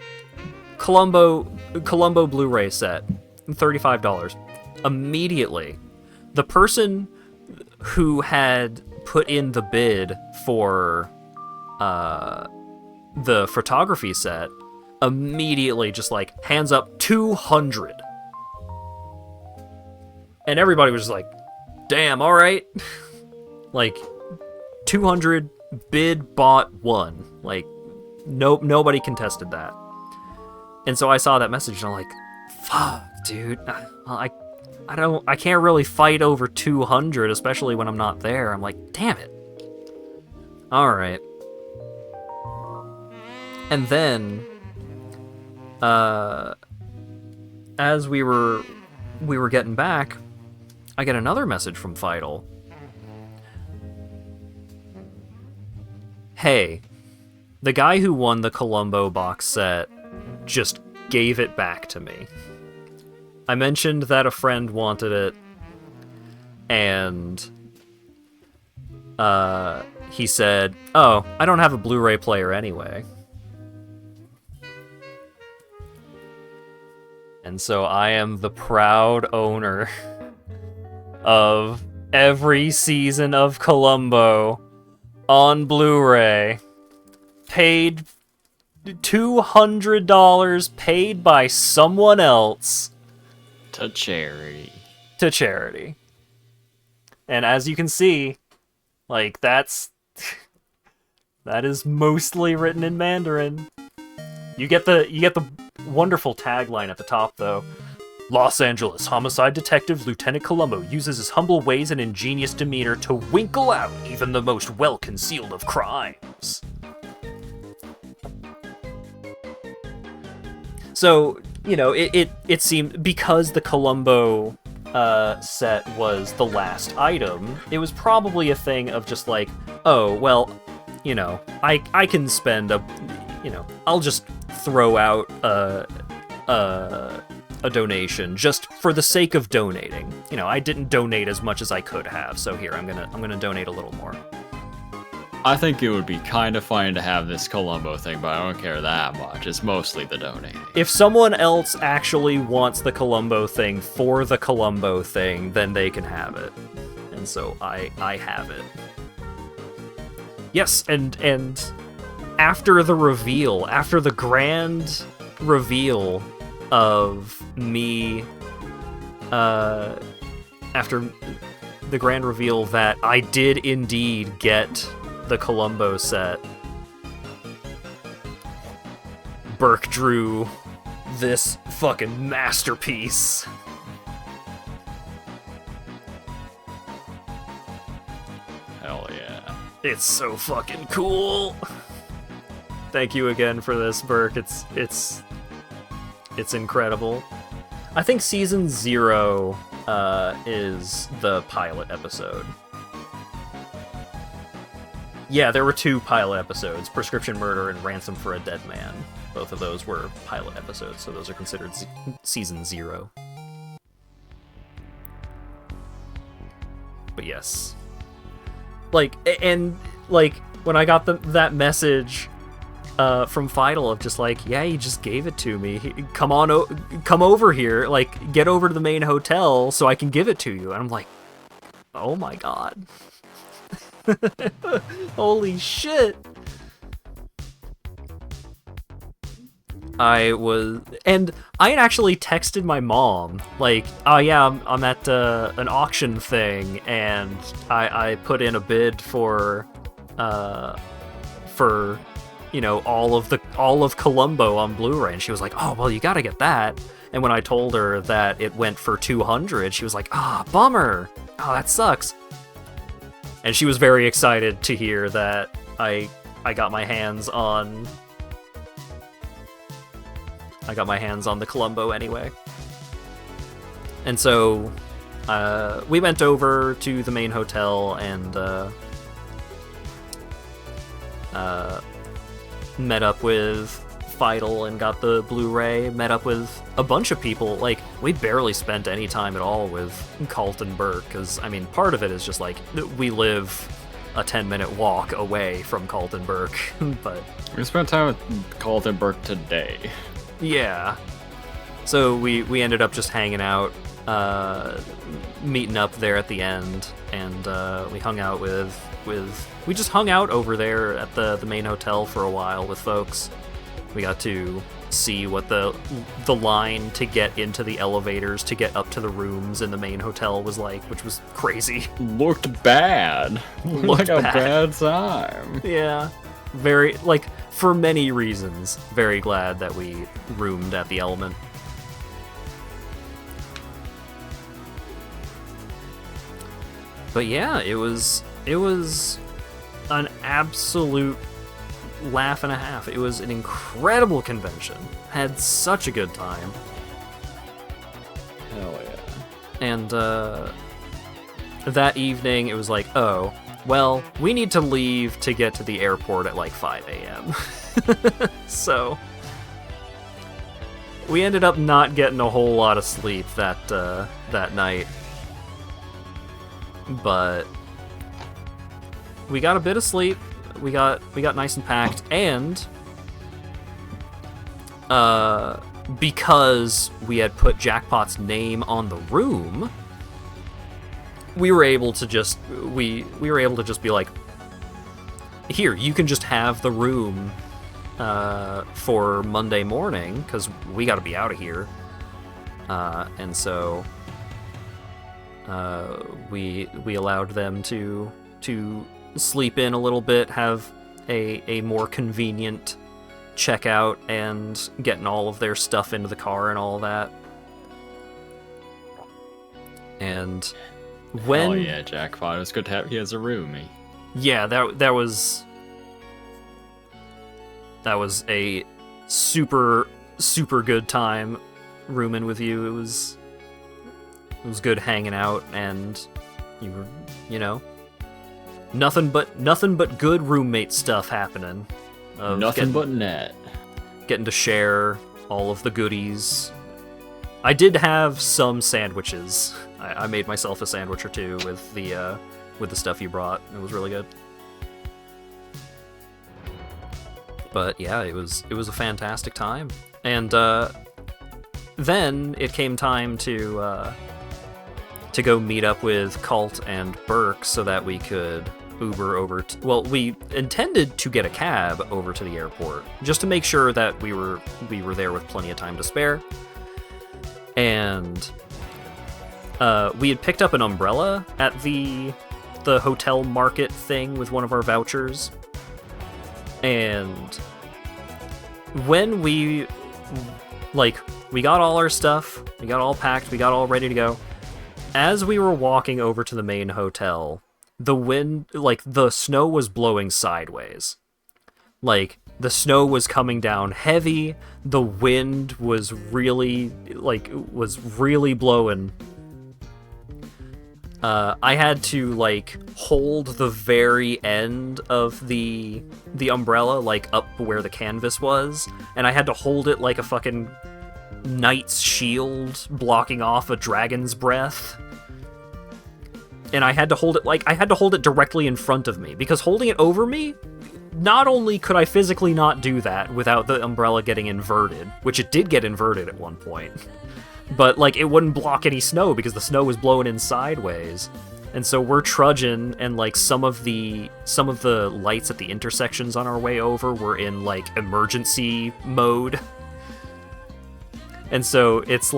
Columbo Blu-ray set, $35. Immediately, the person who had put in the bid for the photography set immediately just like, hands up, 200. And everybody was just like, damn, all right. Like, 200, bid, bought, won. Like, nobody contested that. And so I saw that message, and I'm like, fuck, dude. I can't really fight over 200, especially when I'm not there. I'm like, damn it. All right. And then, as we were getting back, I get another message from Fidel. Hey, the guy who won the Columbo box set just gave it back to me. I mentioned that a friend wanted it, and he said, oh, I don't have a Blu-ray player anyway. And so I am the proud owner of every season of Columbo on Blu-ray. Paid $200 paid by someone else. To charity. To charity. And as you can see, like, that is mostly written in Mandarin. You get the wonderful tagline at the top, though. Los Angeles homicide detective Lieutenant Columbo uses his humble ways and ingenious demeanor to winkle out even the most well-concealed of crimes. So, you know, it seemed, because the Columbo set was the last item, it was probably a thing of just like, oh, well, you know, I can spend I'll just throw out a donation just for the sake of donating. You know, I didn't donate as much as I could have, so here, I'm gonna donate a little more. I think it would be kind of funny to have this Columbo thing, but I don't care that much. It's mostly the donating. If someone else actually wants the Columbo thing for the Columbo thing, then they can have it. And so I have it. Yes, and after the reveal, after the grand reveal of me, after the grand reveal that I did indeed get the Columbo set, Burke drew this fucking masterpiece. Hell yeah. It's so fucking cool. Thank you again for this, Burke. It's incredible. I think season 0 is the pilot episode. Yeah, there were 2 pilot episodes, Prescription Murder and Ransom for a Dead Man. Both of those were pilot episodes, so those are considered season 0. But yes. Like, and, like, when I got that message from Fidel of just like, yeah, he just gave it to me. Come over here, like, get over to the main hotel so I can give it to you. And I'm like, oh my god. Holy shit. I had actually texted my mom, like, oh yeah, I'm at an auction thing, and I put in a bid for you know, all of Columbo on Blu-ray, and she was like, oh, well, you gotta get that. And when I told her that it went for $200, she was like, bummer. Oh, that sucks. And she was very excited to hear that I got my hands on the Columbo anyway. And so we went over to the main hotel and met up with Fidel and got the Blu-ray, met up with a bunch of people. Like, we barely spent any time at all with Carlton Burke, because, I mean, part of it is just like, we live a 10-minute walk away from Carlton Burke, but... We spent time with Carlton Burke today. Yeah. So we ended up just hanging out, meeting up there at the end, and we hung out we just hung out over there at the main hotel for a while with folks. We got to see what the line to get into the elevators to get up to the rooms in the main hotel was like, which was crazy. Looked bad. Looked like a bad bad time. Yeah. Very, like, for many reasons, very glad that we roomed at the Element. But yeah, it was an absolute laugh and a half. It was an incredible convention. Had such a good time. Hell yeah. And that evening, it was like, oh, well, we need to leave to get to the airport at like 5 a.m. So we ended up not getting a whole lot of sleep that night. But we got a bit of sleep. We got nice and packed, and because we had put Jackpot's name on the room, we were able to just be like, here, you can just have the room for Monday morning, because we got to be out of here. And so we allowed them to sleep in a little bit, have a more convenient checkout, and getting all of their stuff into the car and all that. And when... Oh yeah, Jackpot. It was good to have you as a roomie. Yeah, that was a super, super good time rooming with you. It was good hanging out, and you were, nothing but good roommate stuff happening. Nothing but net. Getting to share all of the goodies. I did have some sandwiches. I made myself a sandwich or two with the stuff you brought. It was really good. But yeah, it was a fantastic time. And then it came time to go meet up with Colt and Burke so that we could Uber over well, we intended to get a cab over to the airport just to make sure that we were there with plenty of time to spare. And we had picked up an umbrella at the hotel market thing with one of our vouchers. And when we got all our stuff, we got all packed, we got all ready to go. As we were walking over to the main hotel, the wind, the snow was blowing sideways. The snow was coming down heavy, the wind was really blowing. I had to, hold the very end of the umbrella, up where the canvas was, and I had to hold it like a fucking knight's shield blocking off a dragon's breath. And I had to hold it directly in front of me, because holding it over me, not only could I physically not do that without the umbrella getting inverted, which it did get inverted at one point, but it wouldn't block any snow because the snow was blowing in sideways. And so we're trudging, and some of the lights at the intersections on our way over were in emergency mode. And so it's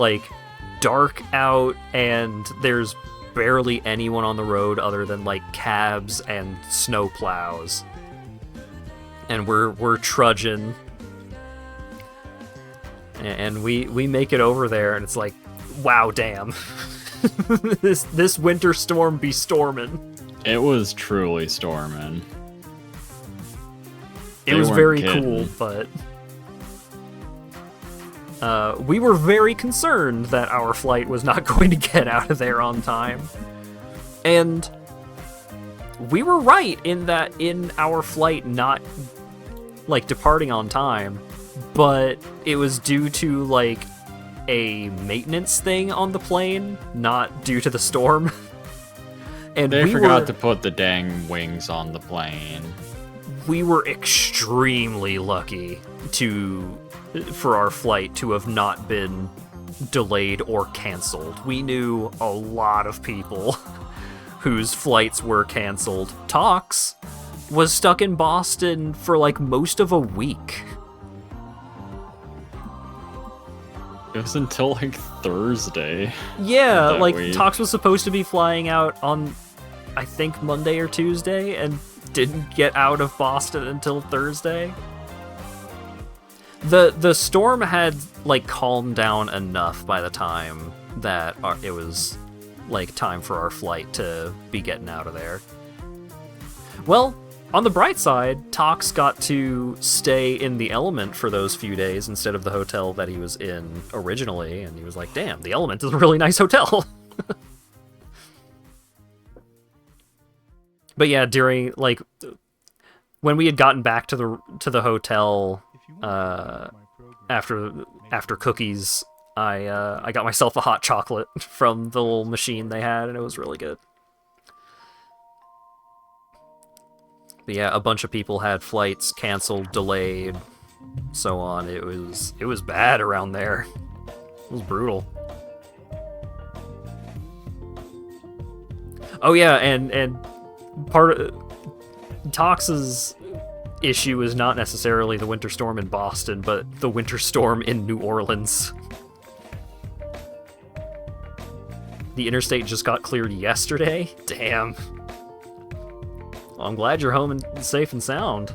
dark out, and there's barely anyone on the road other than cabs and snow plows. And we're trudging, and we make it over there, and it's wow, damn. this winter storm be storming. It was truly storming. It was very cool, but we were very concerned that our flight was not going to get out of there on time. And we were right in that in our flight not departing on time, but it was due to a maintenance thing on the plane, not due to the storm. And they forgot to put the dang wings on the plane. We were extremely lucky for our flight to have not been delayed or canceled. We knew a lot of people whose flights were canceled. Tox was stuck in Boston for most of a week. It was until Thursday. Yeah, Tox was supposed to be flying out on, I think, Monday or Tuesday, and didn't get out of Boston until Thursday. The storm had like calmed down enough by the time that it was like time for our flight to be getting out of there. Well, on the bright side, Tox got to stay in the Element for those few days instead of the hotel that he was in originally, and he was like, damn, the Element is a really nice hotel. But yeah, during, like, when we had gotten back to the hotel after cookies, I got myself a hot chocolate from the little machine they had, and it was really good. But yeah, a bunch of people had flights canceled, delayed, so on. It was bad around there. It was brutal. Oh yeah, and part of Tox's issue is not necessarily the winter storm in Boston, but the winter storm in New Orleans. The interstate just got cleared yesterday? Damn. Well, I'm glad you're home and safe and sound.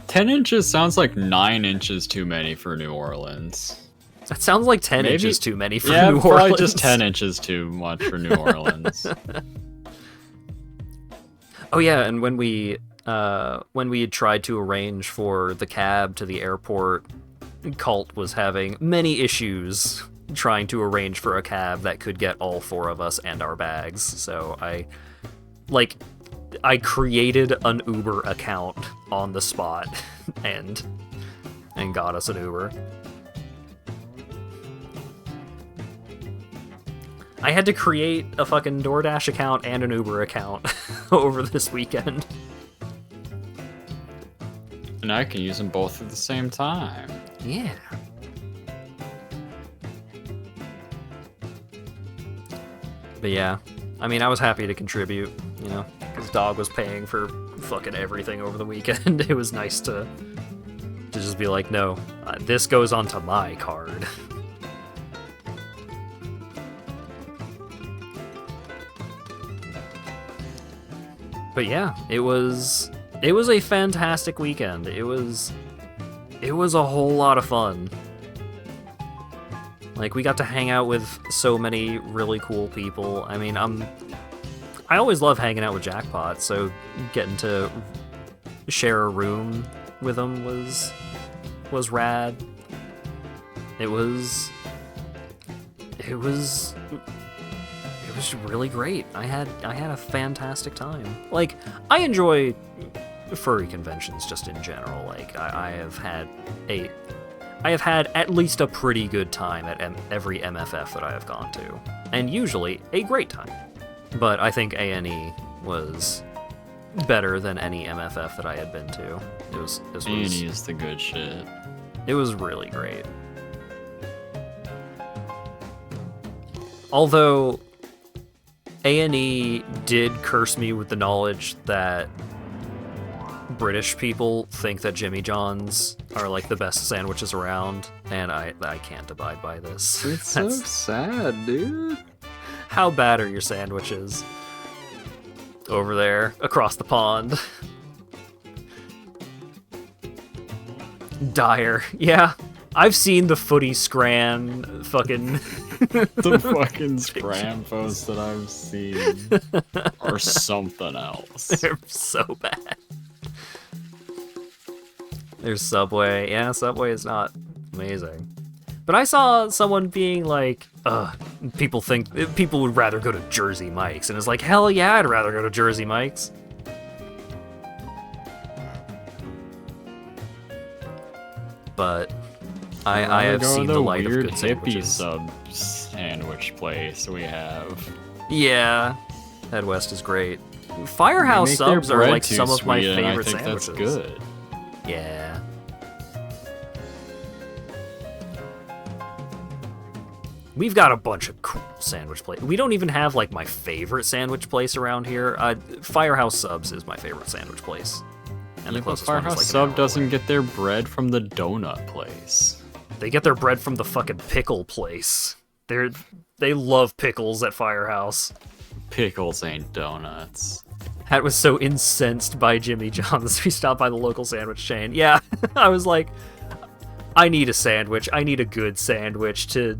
10 inches sounds like 9 inches too many for New Orleans. That sounds like 10 inches too many for New Orleans. Yeah, probably just 10 inches too much for New Orleans. Oh yeah, and when we had tried to arrange for the cab to the airport, Colt was having many issues trying to arrange for a cab that could get all 4 of us and our bags. So I created an Uber account on the spot and got us an Uber. I had to create a fucking DoorDash account and an Uber account over this weekend. And I can use them both at the same time. Yeah. But yeah, I mean, I was happy to contribute, you know, because Dog was paying for fucking everything over the weekend. It was nice to just be like, no, this goes onto my card. But yeah, it was a fantastic weekend. It was a whole lot of fun. Like, we got to hang out with so many really cool people. I mean, I always love hanging out with Jackpot, so getting to share a room with him was rad. It was really great. I had a fantastic time. Like, I enjoy furry conventions just in general. Like, I have had at least a pretty good time at every MFF that I have gone to, and usually a great time. But I think A&E was better than any MFF that I had been to. A&E is the good shit. It was really great. Although A&E did curse me with the knowledge that British people think that Jimmy John's are like the best sandwiches around, and I can't abide by this. It's so sad, dude. How bad are your sandwiches over there across the pond? Dire. Yeah, I've seen the footy scran fucking The fucking scram posts that I've seen are something else. They're so bad. There's Subway. Yeah, Subway is not amazing. But I saw someone being like, people would rather go to Jersey Mike's. And it's like, hell yeah, I'd rather go to Jersey Mike's. But I have seen the light of good hippie sandwiches. sub sandwich place we have. Yeah, Head West is great. Firehouse They make their subs are bread like too some of my sweet, and favorite I think sandwiches. That's good. Yeah. We've got a bunch of cool sandwich places. We don't even have like my favorite sandwich place around here. Firehouse Subs is my favorite sandwich place. And the closest one is, Firehouse like, an Sub hour doesn't away. get their bread from the donut place. They get their bread from the fucking pickle place. They love pickles at Firehouse. Pickles ain't donuts. Hat was so incensed by Jimmy John's, we stopped by the local sandwich chain. Yeah, I was like, I need a sandwich. I need a good sandwich to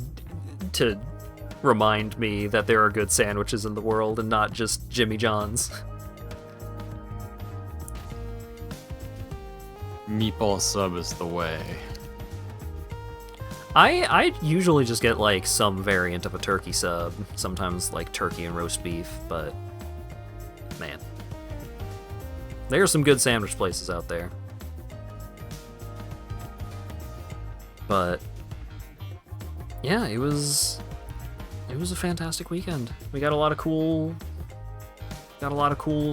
remind me that there are good sandwiches in the world and not just Jimmy John's. Meatball sub is the way. I usually just get like some variant of a turkey sub, sometimes like turkey and roast beef, but man, there are some good sandwich places out there. But yeah, it was a fantastic weekend. We got a lot of cool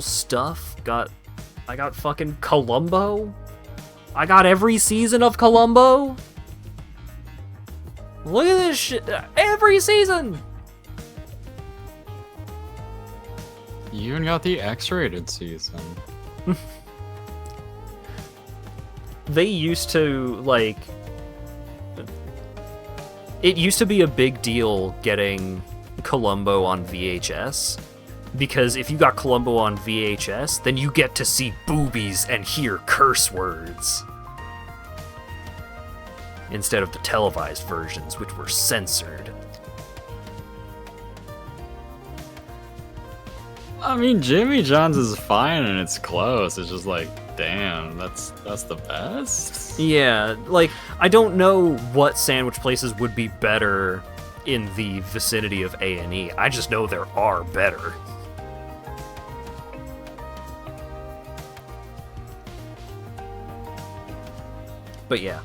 stuff. I got fucking Columbo. I got every season of Columbo. Look at this shit. Every season. You even got the X-rated season. They used to, like... It used to be a big deal getting Columbo on VHS, because if you got Columbo on VHS, then you get to see boobies and hear curse words. Instead of the televised versions, which were censored. I mean, Jimmy John's is fine and it's close. It's just like, damn, that's the best? Yeah, like, I don't know what sandwich places would be better in the vicinity of A&E. I just know there are better. But yeah.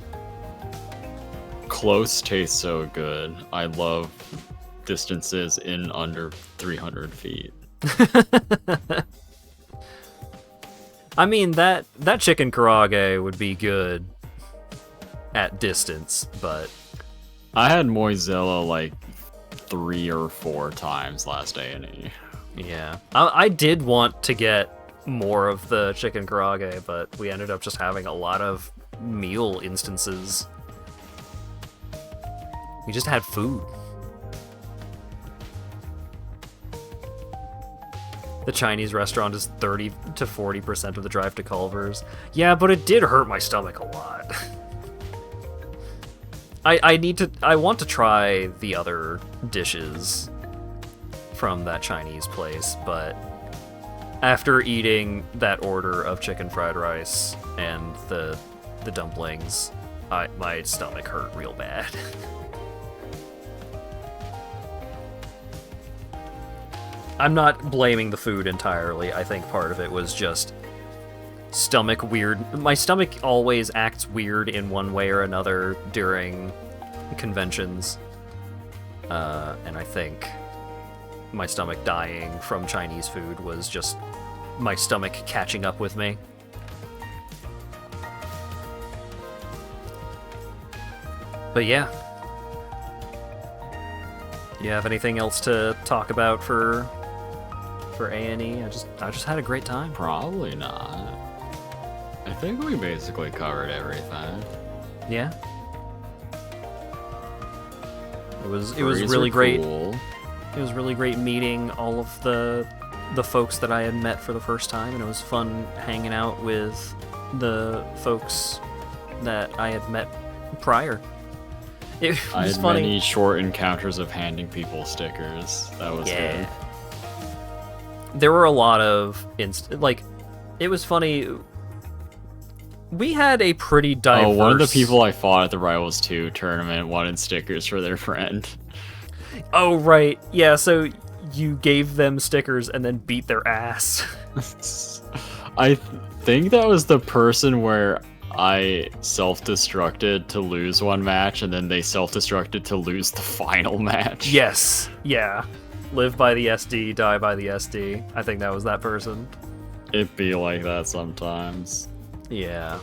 Close tastes so good. I love distances in under 300 feet. I mean, that chicken karaage would be good at distance, but... I had Moisella like 3 or 4 times last A&E. Yeah. I did want to get more of the chicken karaage, but we ended up just having a lot of meal instances. We just had food. The Chinese restaurant is 30 to 40% of the drive to Culver's. Yeah, but it did hurt my stomach a lot. I want to try the other dishes from that Chinese place, but after eating that order of chicken fried rice and the dumplings, my stomach hurt real bad. I'm not blaming the food entirely. I think part of it was just stomach weird. My stomach always acts weird in one way or another during conventions. And I think my stomach dying from Chinese food was just my stomach catching up with me. But yeah. You have anything else to talk about for A&E? I just had a great time. Probably not. I think we basically covered everything. Yeah. It was Furries really are great. cool. It was really great meeting all of the folks that I had met for the first time, and it was fun hanging out with the folks that I had met prior. It was I had funny. many short encounters of handing people stickers. That was good. There were a lot of it was funny. We had a pretty diverse... Oh, one of the people I fought at the Rivals 2 tournament wanted stickers for their friend. Oh, right. Yeah, so you gave them stickers and then beat their ass. I think that was the person where I self-destructed to lose one match, and then they self-destructed to lose the final match. Yes. Yeah. Live by the SD, die by the SD. I think that was that person. It'd be like that sometimes. Yeah.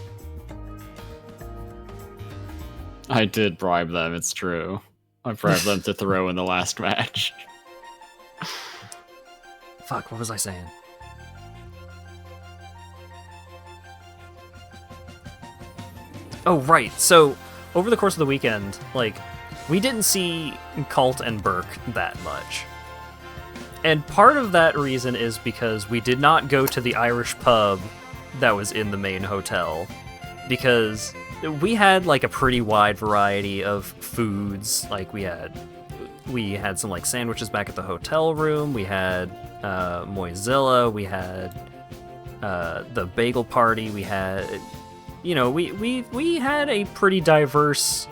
I did bribe them, it's true. I bribed them to throw in the last match. Fuck, what was I saying? Oh, right. So, over the course of the weekend, we didn't see Colt and Burke that much. And part of that reason is because we did not go to the Irish pub that was in the main hotel, because we had like a pretty wide variety of foods. Like we had some like sandwiches back at the hotel room. We had Moizilla. We had the bagel party. We had, we had a pretty diverse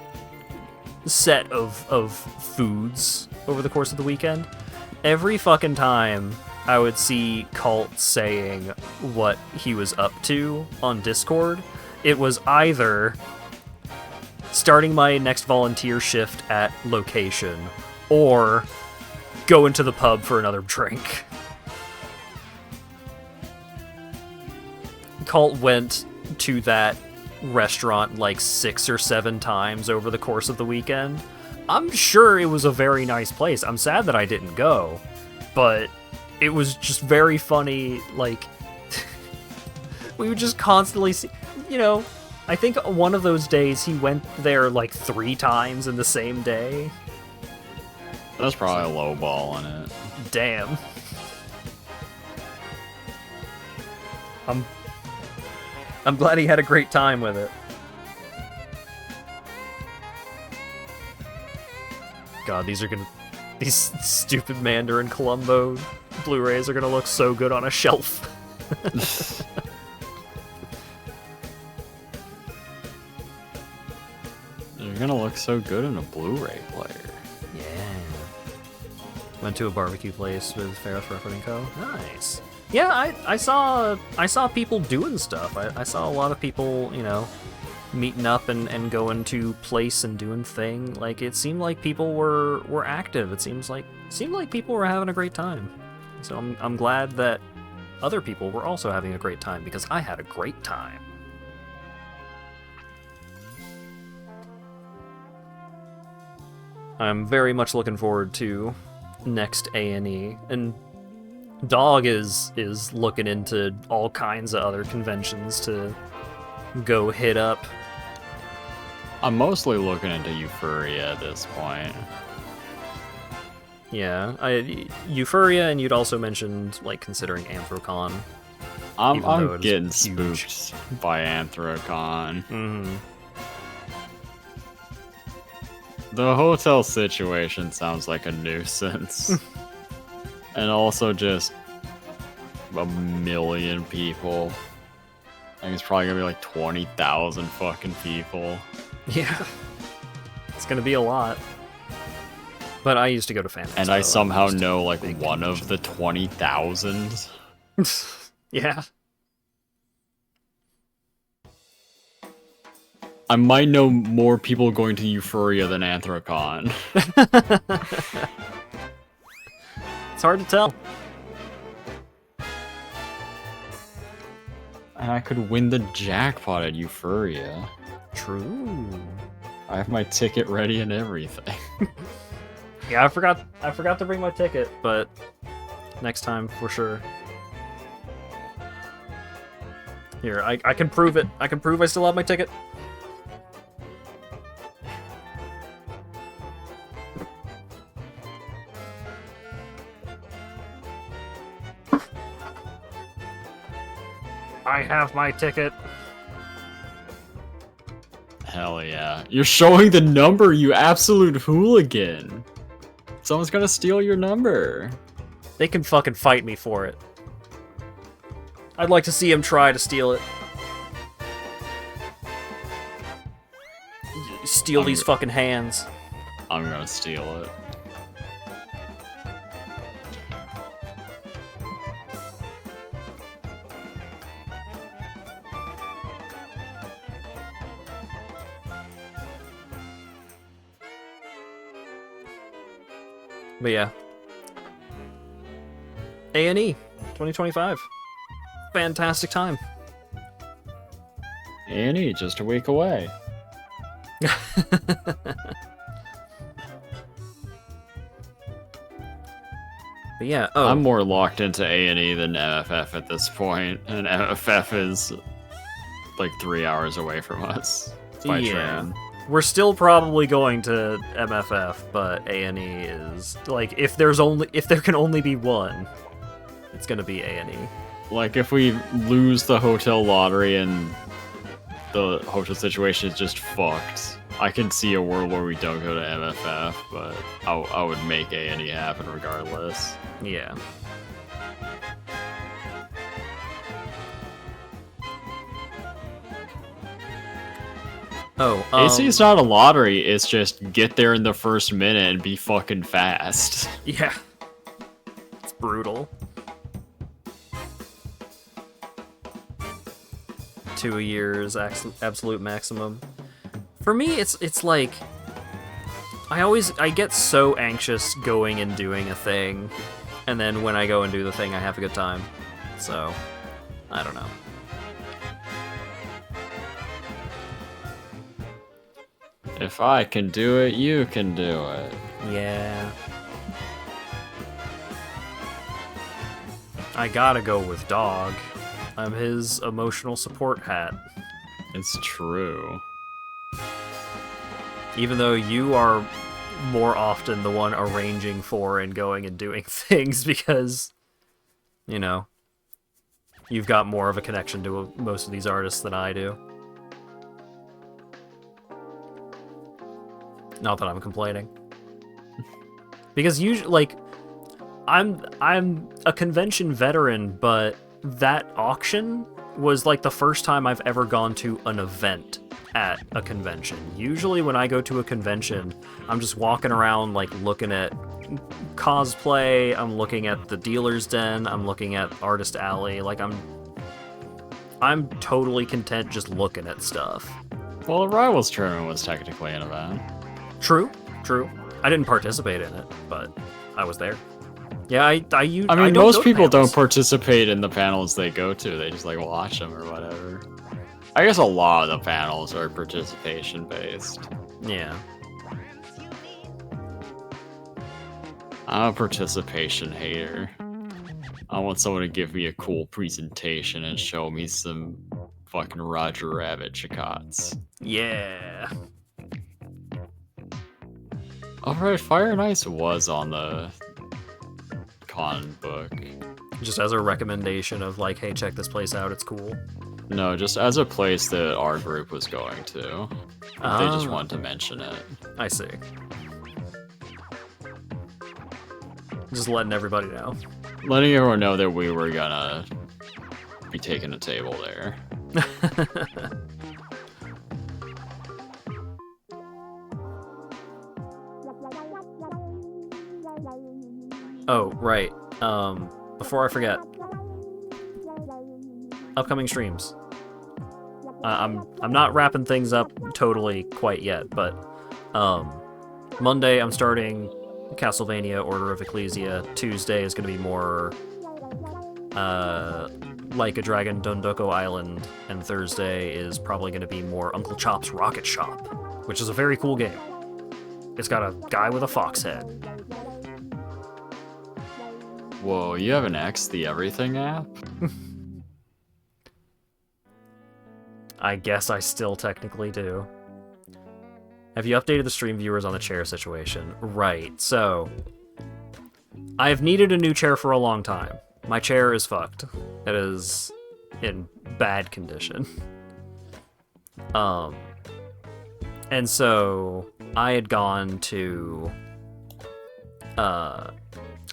set of foods over the course of the weekend. Every fucking time I would see Colt saying what he was up to on Discord, it was either starting my next volunteer shift at location or going to the pub for another drink. Colt went to that restaurant like 6 or 7 times over the course of the weekend. I'm sure it was a very nice place. I'm sad that I didn't go, but it was just very funny. Like, we would just constantly see, I think one of those days he went there like 3 times in the same day. That's probably a low ball on it. Damn. I'm glad he had a great time with it. God, these stupid Mandarin Columbo Blu-rays are gonna look so good on a shelf. They're gonna look so good in a Blu-ray player. Yeah. Went to a barbecue place with Ferris Rufford & Co. Nice. Yeah, I saw people doing stuff. I saw a lot of people, meeting up and going to place and doing thing. Like, it seemed like people were active. It seemed like people were having a great time. So I'm glad that other people were also having a great time, because I had a great time. I'm very much looking forward to next A&E, and Dog is looking into all kinds of other conventions to go hit up. I'm mostly looking into Euphoria at this point. Yeah, Euphoria, and you'd also mentioned like considering Anthrocon. I'm getting spooked by Anthrocon. Mm-hmm. The hotel situation sounds like a nuisance. And also just a million people. I think it's probably gonna be like 20,000 fucking people. Yeah. It's gonna be a lot. But I used to go to fan. And I somehow know like one of the 20,000. Yeah. I might know more people going to Euphoria than Anthrocon. It's hard to tell. And I could win the jackpot at Euphoria. True. I have my ticket ready and everything. Yeah, I forgot to bring my ticket, but next time for sure. Here, I can prove it. I can prove I still have my ticket. I have my ticket. Hell yeah. You're showing the number, you absolute hooligan. Someone's gonna steal your number. They can fucking fight me for it. I'd like to see him try to steal it. Steal these fucking hands. I'm gonna steal it. But yeah. A&E 2025. Fantastic time. A&E, just a week away. But yeah, oh. I'm more locked into A&E than MFF at this point, and MFF is like 3 hours away from us by train. We're still probably going to MFF, but A&E is like if there can only be one, it's gonna be A&E. Like, if we lose the hotel lottery and the hotel situation is just fucked, I can see a world where we don't go to MFF, but I would make A&E happen regardless. Yeah. Oh, AC not a lottery, it's just get there in the first minute and be fucking fast. Yeah. It's brutal. 2 years, absolute maximum. For me, it's like... I get so anxious going and doing a thing, and then when I go and do the thing, I have a good time. So, I don't know. If I can do it, you can do it. Yeah. I gotta go with Dog. I'm his emotional support hat. It's true. Even though you are more often the one arranging for and going and doing things because, you know, you've got more of a connection to most of these artists than I do. Not that I'm complaining. Because usually, like, I'm a convention veteran, but that auction was like the first time I've ever gone to an event at a convention. Usually when I go to a convention, I'm just walking around like looking at cosplay, I'm looking at the dealer's den, I'm looking at Artist Alley, like I'm totally content just looking at stuff. Well, the Rivals Tournament was technically an event. True. I didn't participate in it, but I was there. Yeah, I mean, most people don't participate in the panels they go to. They just, like, watch them or whatever. I guess a lot of the panels are participation-based. Yeah. I'm a participation hater. I want someone to give me a cool presentation and show me some fucking Roger Rabbit chicots. Yeah. Alright, Fire and Ice was on the con book. Just as a recommendation of like, hey, check this place out, it's cool. No, just as a place that our group was going to. They just wanted to mention it. I see. Just letting everybody know. Letting everyone know that we were gonna be taking a table there. Oh, right. Before I forget. Upcoming streams. I'm not wrapping things up totally quite yet, but Monday I'm starting Castlevania Order of Ecclesia. Tuesday is going to be more Like a Dragon Dondoko Island, and Thursday is probably going to be more Uncle Chop's Rocket Shop, which is a very cool game. It's got a guy with a fox head. Whoa, you have an X the Everything app? I guess I still technically do. Have you updated the stream viewers on the chair situation? Right, so... I've needed a new chair for a long time. My chair is fucked. It is in bad condition. And so I had gone to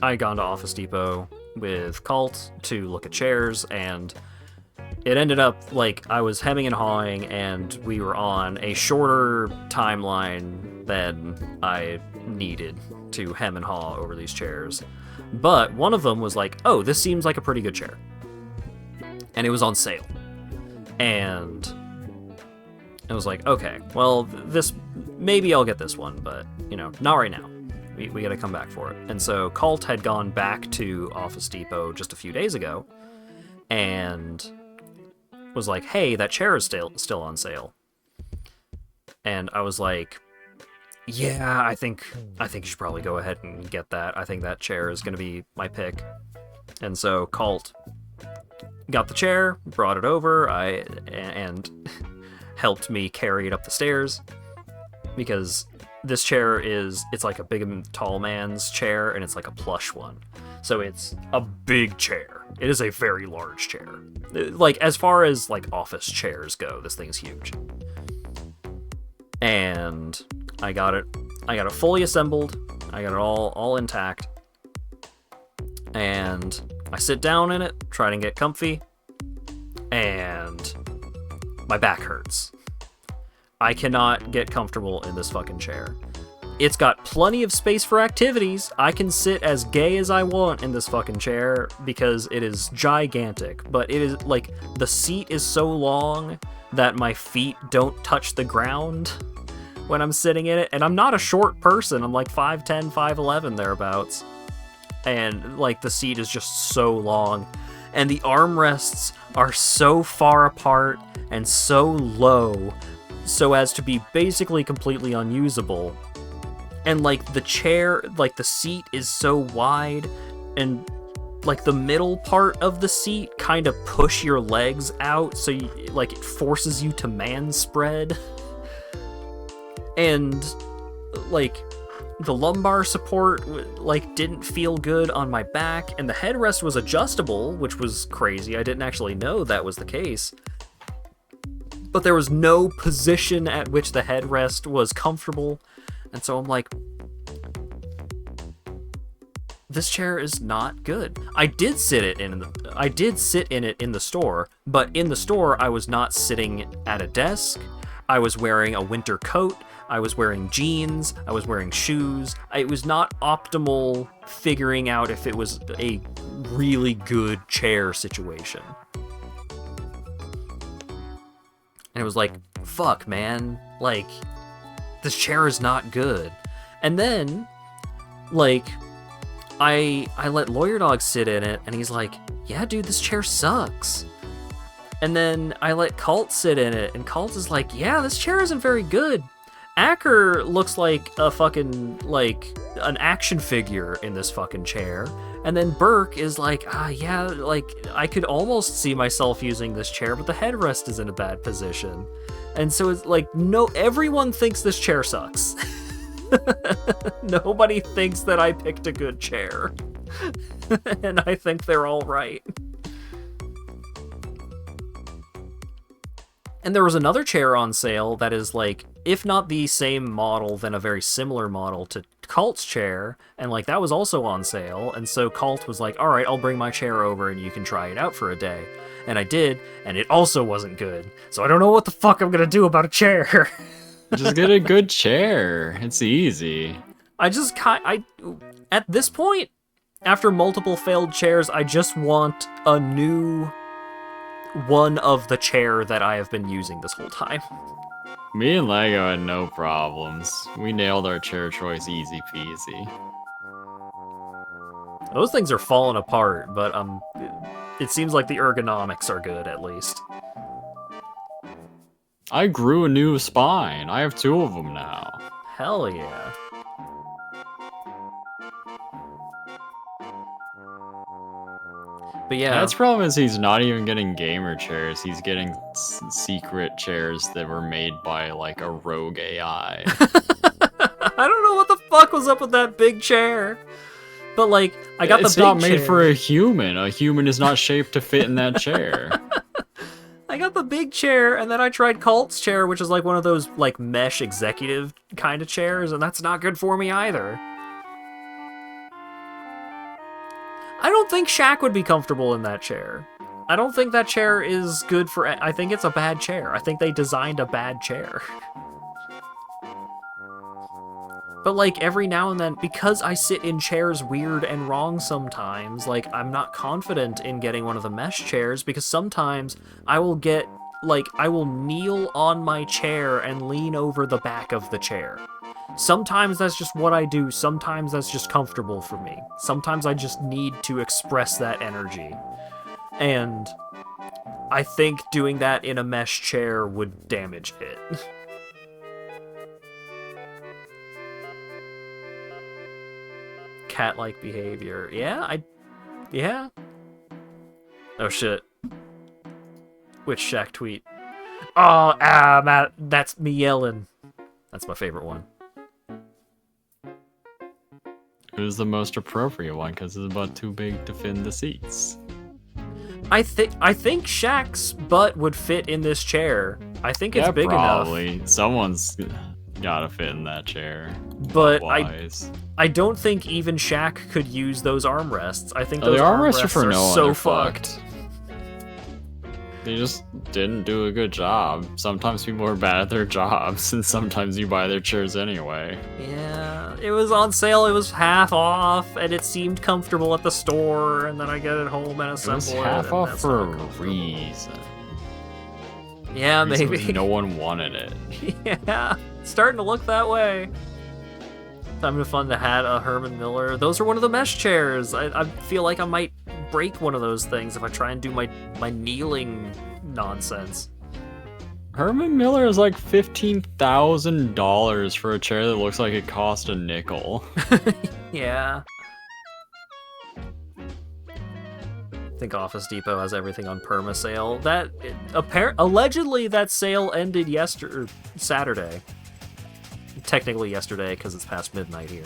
Office Depot with Cult to look at chairs, and it ended up like I was hemming and hawing, and we were on a shorter timeline than I needed to hem and haw over these chairs. But one of them was like, oh, this seems like a pretty good chair. And it was on sale. And I was like, okay, well, maybe I'll get this one, but, not right now. We gotta come back for it. And so Cult had gone back to Office Depot just a few days ago and was like, hey, that chair is still on sale. And I was like, yeah, I think you should probably go ahead and get that. I think that chair is going to be my pick. And so Cult got the chair, brought it over, and helped me carry it up the stairs. because this chair it's like a big and tall man's chair, and it's like a plush one. So it's a big chair. It is a very large chair. Like, as far as like office chairs go, this thing's huge. And I got it fully assembled. I got it all intact. And I sit down in it, try to get comfy, and my back hurts. I cannot get comfortable in this fucking chair. It's got plenty of space for activities. I can sit as gay as I want in this fucking chair because it is gigantic. But it is, like, the seat is so long that my feet don't touch the ground when I'm sitting in it. And I'm not a short person. I'm like 5'10", 5'11", thereabouts. And, like, the seat is just so long. And the armrests are so far apart and so low so as to be basically completely unusable. And, like, the chair, like, the seat is so wide, and, like, the middle part of the seat kind of push your legs out, so, like, it forces you to man spread. And, like, the lumbar support, like, didn't feel good on my back, and the headrest was adjustable, which was crazy. I didn't actually know that was the case. But there was no position at which the headrest was comfortable. And so I'm like, this chair is not good. I did sit in it in the store, but in the store I was not sitting at a desk. I was wearing a winter coat. I was wearing jeans. I was wearing shoes. It was not optimal figuring out if it was a really good chair situation. And it was like, fuck, man. Like, this chair is not good. And then, like, I let LawyerDog sit in it, and he's like, yeah, dude, this chair sucks. And then I let Cult sit in it, and Cult is like, yeah, this chair isn't very good. Acker looks like a fucking, like, an action figure in this fucking chair. And then Burke is like, yeah, like, I could almost see myself using this chair, but the headrest is in a bad position. And so it's like, no, everyone thinks this chair sucks. Nobody thinks that I picked a good chair. And I think they're all right. And there was another chair on sale that is like, if not the same model, then a very similar model to Cult's chair, and like that was also on sale, and so Cult was like, alright, I'll bring my chair over and you can try it out for a day. And I did, and it also wasn't good. So I don't know what the fuck I'm gonna do about a chair. Just get a good chair. It's easy. At this point, after multiple failed chairs, I just want a new one of the chair that I have been using this whole time. Me and Lego had no problems. We nailed our chair choice easy peasy. Those things are falling apart, but it seems like the ergonomics are good, at least. I grew a new spine. I have 2 of them now. Hell yeah. But yeah. That's problem is he's not even getting gamer chairs. He's getting secret chairs that were made by, like, a rogue AI. I don't know what the fuck was up with that big chair. But, like, I got the big chair. It's not made for a human. A human is not shaped to fit in that chair. I got the big chair, and then I tried Cult's chair, which is like one of those, like, mesh executive kind of chairs, and that's not good for me either. I don't think Shaq would be comfortable in that chair. I don't think that chair is good for... I think it's a bad chair. I think they designed a bad chair. But, like, every now and then, because I sit in chairs weird and wrong sometimes, like, I'm not confident in getting one of the mesh chairs, because sometimes I will get, like, I will kneel on my chair and lean over the back of the chair. Sometimes that's just what I do, sometimes that's just comfortable for me. Sometimes I just need to express that energy. And I think doing that in a mesh chair would damage it. Cat-like behavior. Yeah. Oh shit. Which Shaq tweet? Oh, Matt, that's me yelling. That's my favorite one. It was the most appropriate one because it's about too big to fit in the seats. I think Shaq's butt would fit in this chair. I think it's big probably. enough. Someone's gotta fit in that chair. But Wise. I don't think even Shaq could use those armrests. I think those the armrests armrests are no so one. fucked. They just didn't do a good job. Sometimes people are bad at their jobs, and sometimes you buy their chairs anyway. Yeah, it was on sale. It was half off, and it seemed comfortable at the store. And then I get it home and assemble it. It was half off that's for not a comfortable. reason. Yeah, The reason was maybe. no one wanted it. Yeah, it's starting to look that way. Time to fund the hat, a Herman Miller. Those are one of the mesh chairs. I feel like I might break one of those things if I try and do my kneeling nonsense. Herman Miller is like $15,000 for a chair that looks like it cost a nickel. Yeah. I think Office Depot has everything on perma sale. Allegedly that sale ended Saturday. Technically yesterday because it's past midnight here.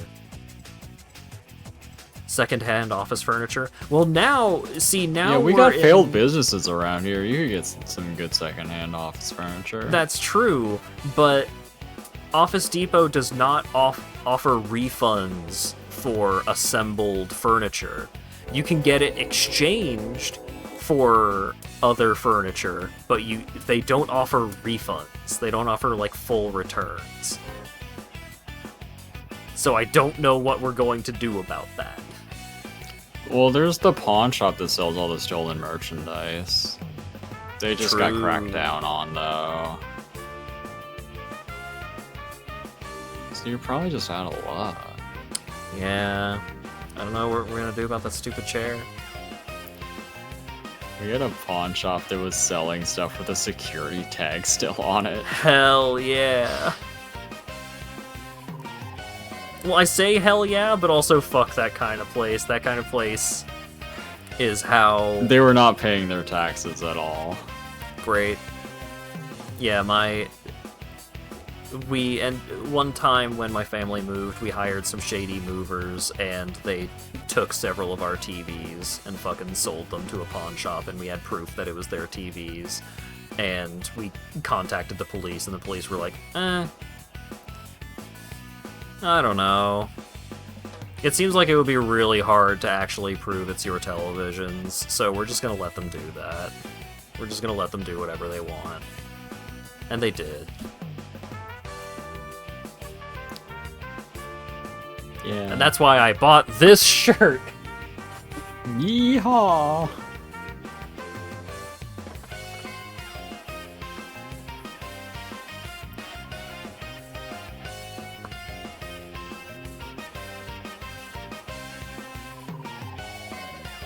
Secondhand office furniture. Well, now Yeah, we got failed businesses around here. You could get some good secondhand office furniture. That's true, but Office Depot does not offer refunds for assembled furniture. You can get it exchanged for other furniture, but they don't offer refunds. They don't offer like full returns. So I don't know what we're going to do about that. Well, there's the pawn shop that sells all the stolen merchandise. They just got True. cracked down on, though. So you're probably just out of luck. Yeah. I don't know what we're going to do about that stupid chair. We had a pawn shop that was selling stuff with a security tag still on it. Hell yeah. Well, I say hell yeah, but also fuck that kind of place. That kind of place is how They were not paying their taxes at all. great. Yeah, one time when my family moved, we hired some shady movers, and they took several of our TVs and fucking sold them to a pawn shop, and we had proof that it was their TVs. And we contacted the police, and the police were like, I don't know. It seems like it would be really hard to actually prove it's your televisions, so we're just gonna let them do that. We're just gonna let them do whatever they want. And they did. Yeah. And that's why I bought this shirt. Yeehaw!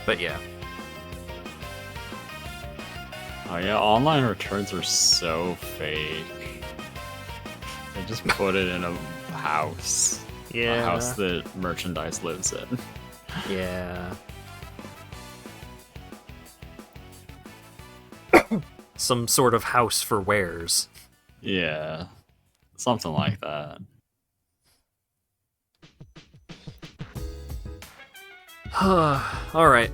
But yeah. Oh yeah, online returns are so fake. They just put it in a house. Yeah. A house that merchandise lives in. Yeah. Some sort of house for wares. Yeah. Something like that. Alright.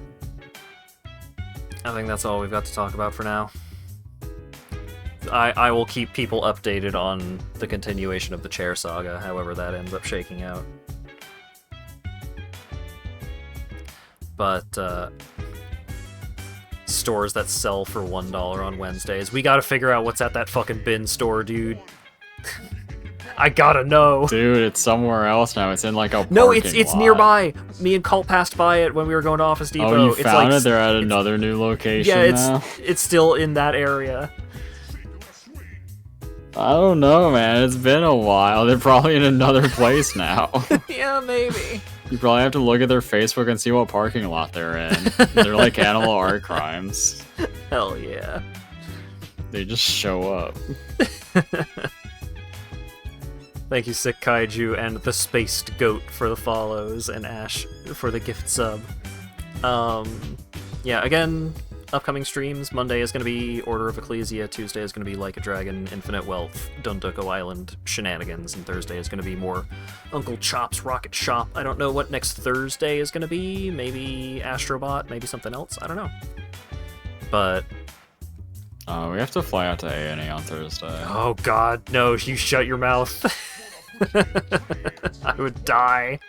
I think that's all we've got to talk about for now. I will keep people updated on the continuation of the chair saga, however that ends up shaking out. But, stores that sell for $1 on Wednesdays. We gotta figure out what's at that fucking bin store, dude. I gotta know. Dude, it's somewhere else now. It's in like a No, parking it's lot. nearby. Me and Colt passed by it when we were going to Office Depot. Oh, you It's found like, it? They're at another new location yeah, now? it's still in that area. I don't know, man. It's been a while. They're probably in another place now. Yeah, maybe. You probably have to look at their Facebook and see what parking lot they're in. They're like animal art crimes. Hell yeah. They just show up. Thank you, Sick Kaiju, and the Spaced Goat for the follows, and Ash for the gift sub. Yeah, again, upcoming streams. Monday is going to be Order of Ecclesia. Tuesday is going to be Like a Dragon, Infinite Wealth, Dunduko Island shenanigans. And Thursday is going to be more Uncle Chop's Rocket Shop. I don't know what next Thursday is going to be. Maybe Astrobot, maybe something else. I don't know. But... we have to fly out to A&E on Thursday. oh god, no, you shut your mouth. I would die.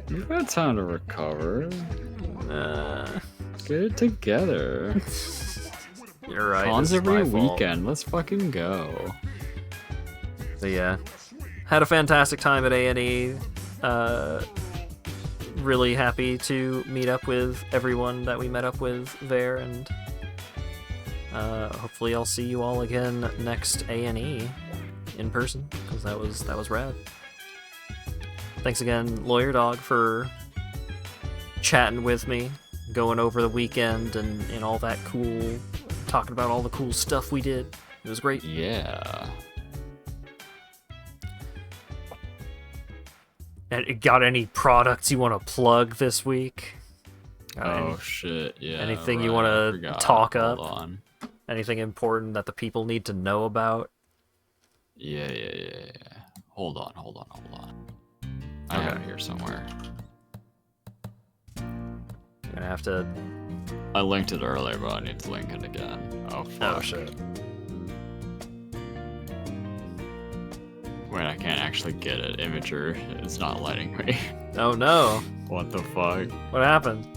You've had time to recover. Uh, Get it together. you're right. Cons this is every my fault. weekend. Let's fucking go. But yeah, had a fantastic time at A&E. Really happy to meet up with everyone that we met up with there, and hopefully I'll see you all again next A&E in person, because that was rad. Thanks again, LawyerDog, for chatting with me, going over the weekend and all that cool, talking about all the cool stuff we did. It was great. Yeah. And got any products you want to plug this week? Oh shit, yeah. anything you right, I wanna forgot. talk Hold up? on. Anything important that the people need to know about? Yeah. Hold on. I have it here somewhere. You're gonna have to... I linked it earlier, but I need to link it again. Oh fuck. oh shit. Wait, I can't actually get it. Imager is not letting me. Oh no. What the fuck? What happened?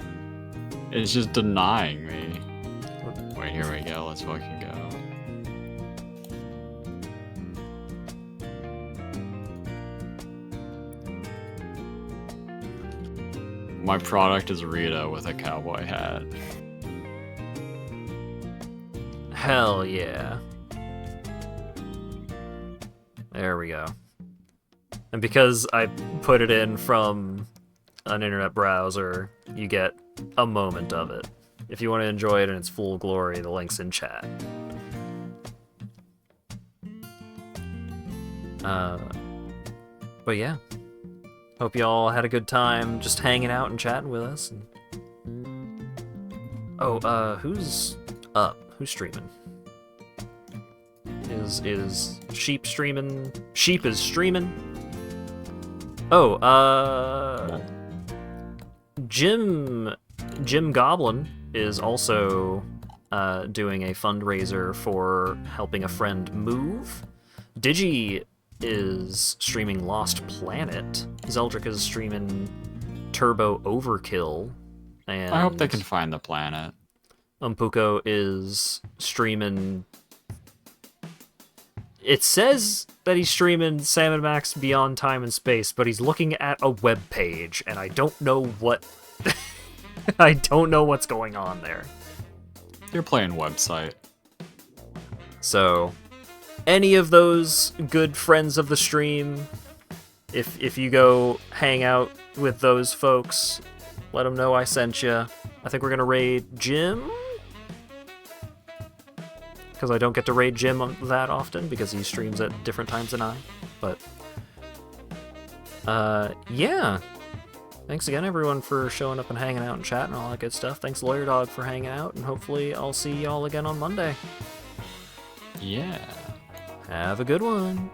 It's just denying me. Wait, here we go. Let's fucking go. My product is Rita with a cowboy hat. Hell yeah. There we go. And because I put it in from an internet browser, you get a moment of it. If you want to enjoy it in its full glory, the link's in chat. But yeah. Hope y'all had a good time just hanging out and chatting with us. Oh, who's up? Who's streaming? Is Sheep streaming? Sheep is streaming? Oh, Jim Goblin is also doing a fundraiser for helping a friend move. Digi is streaming Lost Planet. Zeldrick is streaming Turbo Overkill. And I hope they can find the planet. Umpuko is streaming... It says that he's streaming Salmon Max Beyond Time and Space, but he's looking at a web page, and I don't know what... I don't know what's going on there. You're playing website. So, any of those good friends of the stream, if you go hang out with those folks, let them know I sent you. I think we're gonna raid Jim, because I don't get to raid Jim that often because he streams at different times than I. But yeah. Thanks again, everyone, for showing up and hanging out and chatting and all that good stuff. Thanks, LawyerDog, for hanging out, and hopefully I'll see y'all again on Monday. Yeah. Have a good one.